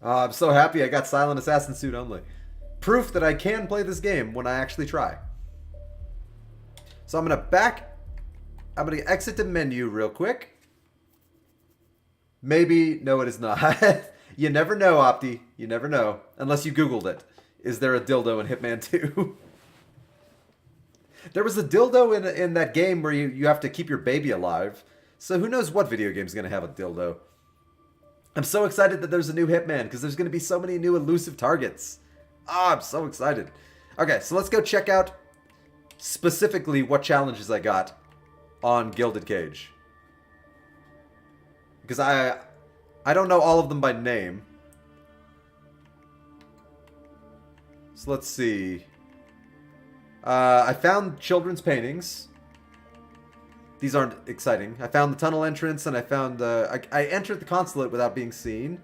I'm so happy I got Silent Assassin suit only. Proof that I can play this game when I actually try. So I'm gonna exit the menu real quick. Maybe, no it is not. You never know, Opti. You never know. Unless you Googled it. Is there a dildo in Hitman 2? There was a dildo in that game where you have to keep your baby alive. So who knows what video game's gonna have a dildo. I'm so excited that there's a new Hitman, because there's gonna be so many new elusive targets. Ah, I'm so excited. Okay, so let's go check out specifically what challenges I got on Gilded Cage. Because I don't know all of them by name. So let's see. I found children's paintings. These aren't exciting. I found the tunnel entrance, and I found... I entered the consulate without being seen.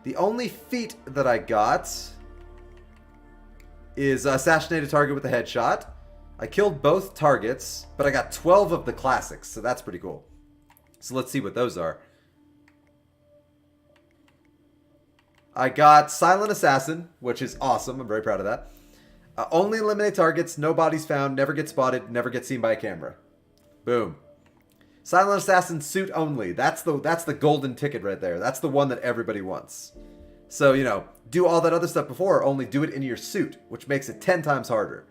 The only feat that I got is assassinate a target with a headshot. I killed both targets, but I got 12 of the classics, so that's pretty cool. So let's see what those are. I got Silent Assassin, which is awesome. I'm very proud of that. Only eliminate targets, no bodies found, never get spotted, never get seen by a camera. Boom. Silent Assassin suit only. That's the golden ticket right there. That's the one that everybody wants. So, you know, do all that other stuff before, only do it in your suit, which makes it 10 times harder.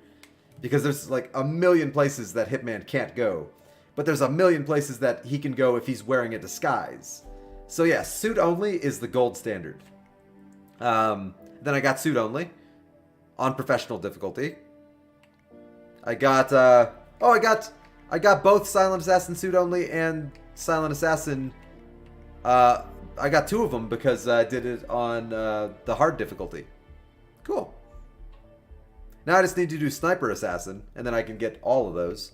Because there's like a million places that Hitman can't go. But there's a million places that he can go if he's wearing a disguise. So yeah, suit only is the gold standard. Then I got suit only on professional difficulty. I got I got both Silent Assassin suit only and Silent Assassin. I got two of them because I did it on the hard difficulty. Cool. Now I just need to do Sniper Assassin, and then I can get all of those.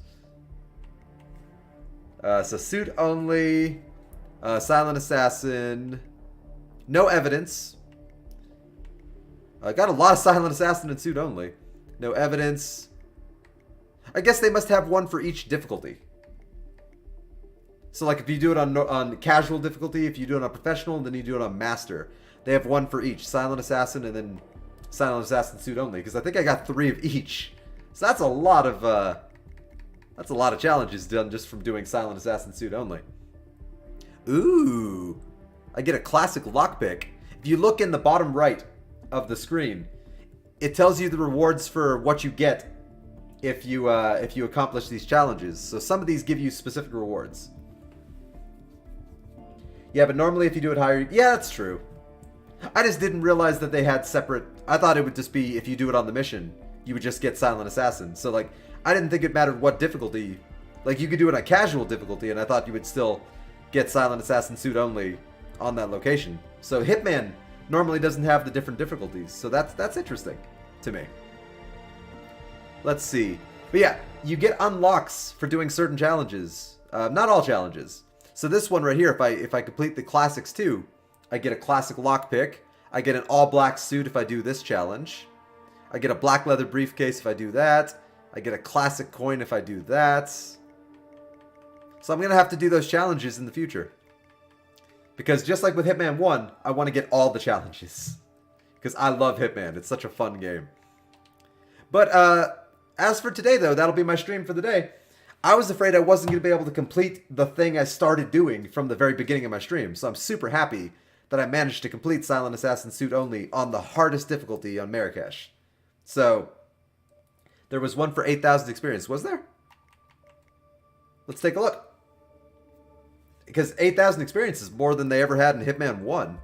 So suit only, Silent Assassin, no evidence. I got a lot of Silent Assassin and suit only. No evidence. I guess they must have one for each difficulty. So like if you do it on casual difficulty, if you do it on professional, and then you do it on master, they have one for each. Silent Assassin and then Silent Assassin suit only, because I think I got 3 of each. So that's a lot of challenges done just from doing Silent Assassin suit only. Ooh, I get a classic lockpick. If you look in the bottom right of the screen, it tells you the rewards for what you get if you accomplish these challenges. So some of these give you specific rewards. Yeah, but normally if you do it higher, yeah, that's true. I just didn't realize that they had separate. I thought it would just be if you do it on the mission, you would just get Silent Assassin. So like, I didn't think it mattered what difficulty. Like you could do it on casual difficulty, and I thought you would still get Silent Assassin suit only on that location. So Hitman normally doesn't have the different difficulties, so that's interesting to me. Let's see. But yeah, you get unlocks for doing certain challenges. Not all challenges. So this one right here, if I complete the classics too, I get a classic lockpick. I get an all black suit if I do this challenge. I get a black leather briefcase if I do that. I get a classic coin if I do that. So I'm going to have to do those challenges in the future. Because just like with Hitman 1, I want to get all the challenges. Because I love Hitman. It's such a fun game. But as for today, though, that'll be my stream for the day. I was afraid I wasn't going to be able to complete the thing I started doing from the very beginning of my stream. So I'm super happy that I managed to complete Silent Assassin Suit Only on the hardest difficulty on Marrakesh. So there was one for 8,000 experience. Was there? Let's take a look. Because 8,000 experience is more than they ever had in Hitman 1.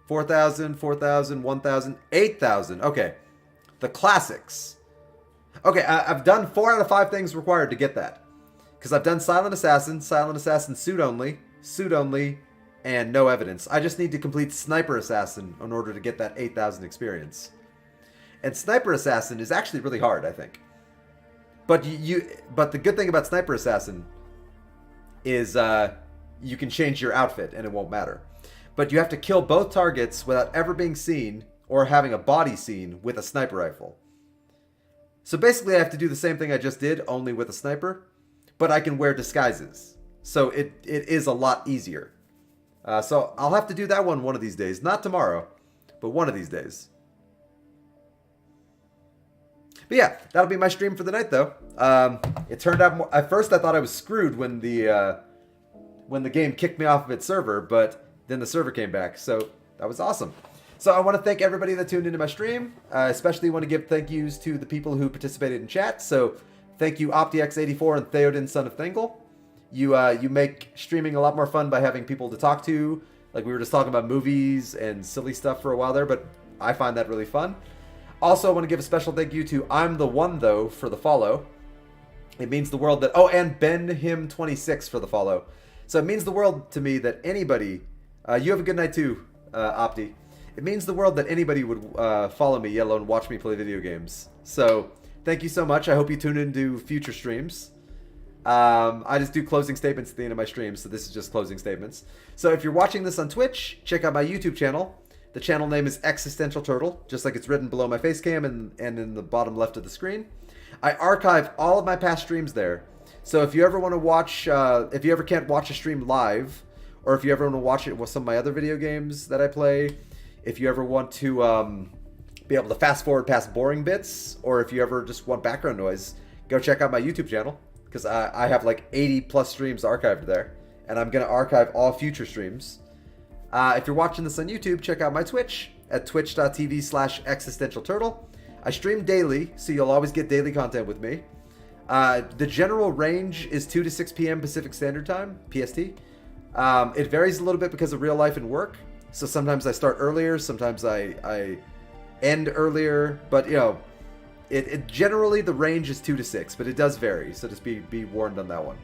4,000, 4,000, 1,000, 8,000. Okay. The classics. Okay, I've done 4 out of 5 things required to get that. Because I've done Silent Assassin Suit Only, and No Evidence. I just need to complete Sniper Assassin in order to get that 8,000 experience. And Sniper Assassin is actually really hard, I think. But but the good thing about Sniper Assassin is you can change your outfit and it won't matter. But you have to kill both targets without ever being seen or having a body seen with a sniper rifle. So basically I have to do the same thing I just did, only with a sniper, but I can wear disguises. So it is a lot easier. So I'll have to do that one of these days. Not tomorrow, but one of these days. But yeah, that'll be my stream for the night, though. It turned out more... At first, I thought I was screwed when the game kicked me off of its server, but then the server came back, so that was awesome. So I want to thank everybody that tuned into my stream. Especially want to give thank yous to the people who participated in chat. So thank you, OptiX84 and Theoden, son of Thangle. You make streaming a lot more fun by having people to talk to. Like we were just talking about movies and silly stuff for a while there, but I find that really fun. Also, I want to give a special thank you to I'm the One, though, for the follow. It means the world that... Oh, and BenHim26 for the follow. So it means the world to me that anybody... you have a good night, too, Opti. It means the world that anybody would follow me, yet alone watch me play video games. So, thank you so much. I hope you tune into future streams. I just do closing statements at the end of my streams, so this is just closing statements. So if you're watching this on Twitch, check out my YouTube channel. The channel name is Existential Turtle, just like it's written below my face cam and in the bottom left of the screen. I archive all of my past streams there. So if you ever want to watch, if you ever can't watch a stream live, or if you ever want to watch it with some of my other video games that I play, if you ever want to be able to fast forward past boring bits, or if you ever just want background noise, go check out my YouTube channel, because I have like 80 plus streams archived there, and I'm going to archive all future streams. If you're watching this on YouTube, check out my Twitch at twitch.tv/existentialturtle. I stream daily, so you'll always get daily content with me. The general range is 2 to 6 p.m. Pacific Standard Time, PST. It varies a little bit because of real life and work. So sometimes I start earlier, sometimes I end earlier. But, you know, it generally the range is 2 to 6, but it does vary. So just be warned on that one.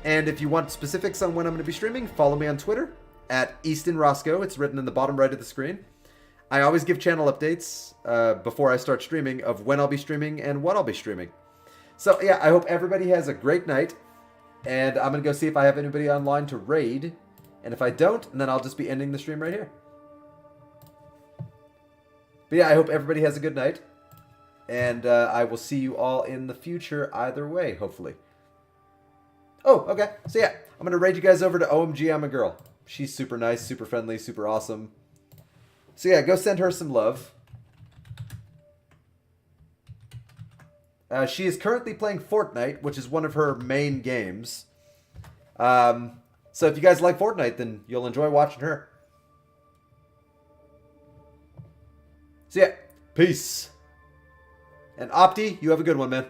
And if you want specifics on when I'm going to be streaming, follow me on Twitter at Easton Roscoe. It's written in the bottom right of the screen. I always give channel updates before I start streaming of when I'll be streaming and what I'll be streaming. So yeah, I hope everybody has a great night. And I'm going to go see if I have anybody online to raid. And if I don't, then I'll just be ending the stream right here. But yeah, I hope everybody has a good night. And I will see you all in the future either way, hopefully. Oh, okay. So yeah, I'm going to raid you guys over to OMG I'm a Girl. She's super nice, super friendly, super awesome. So yeah, go send her some love. She is currently playing Fortnite, which is one of her main games. So if you guys like Fortnite, then you'll enjoy watching her. So yeah, peace. And Opti, you have a good one, man.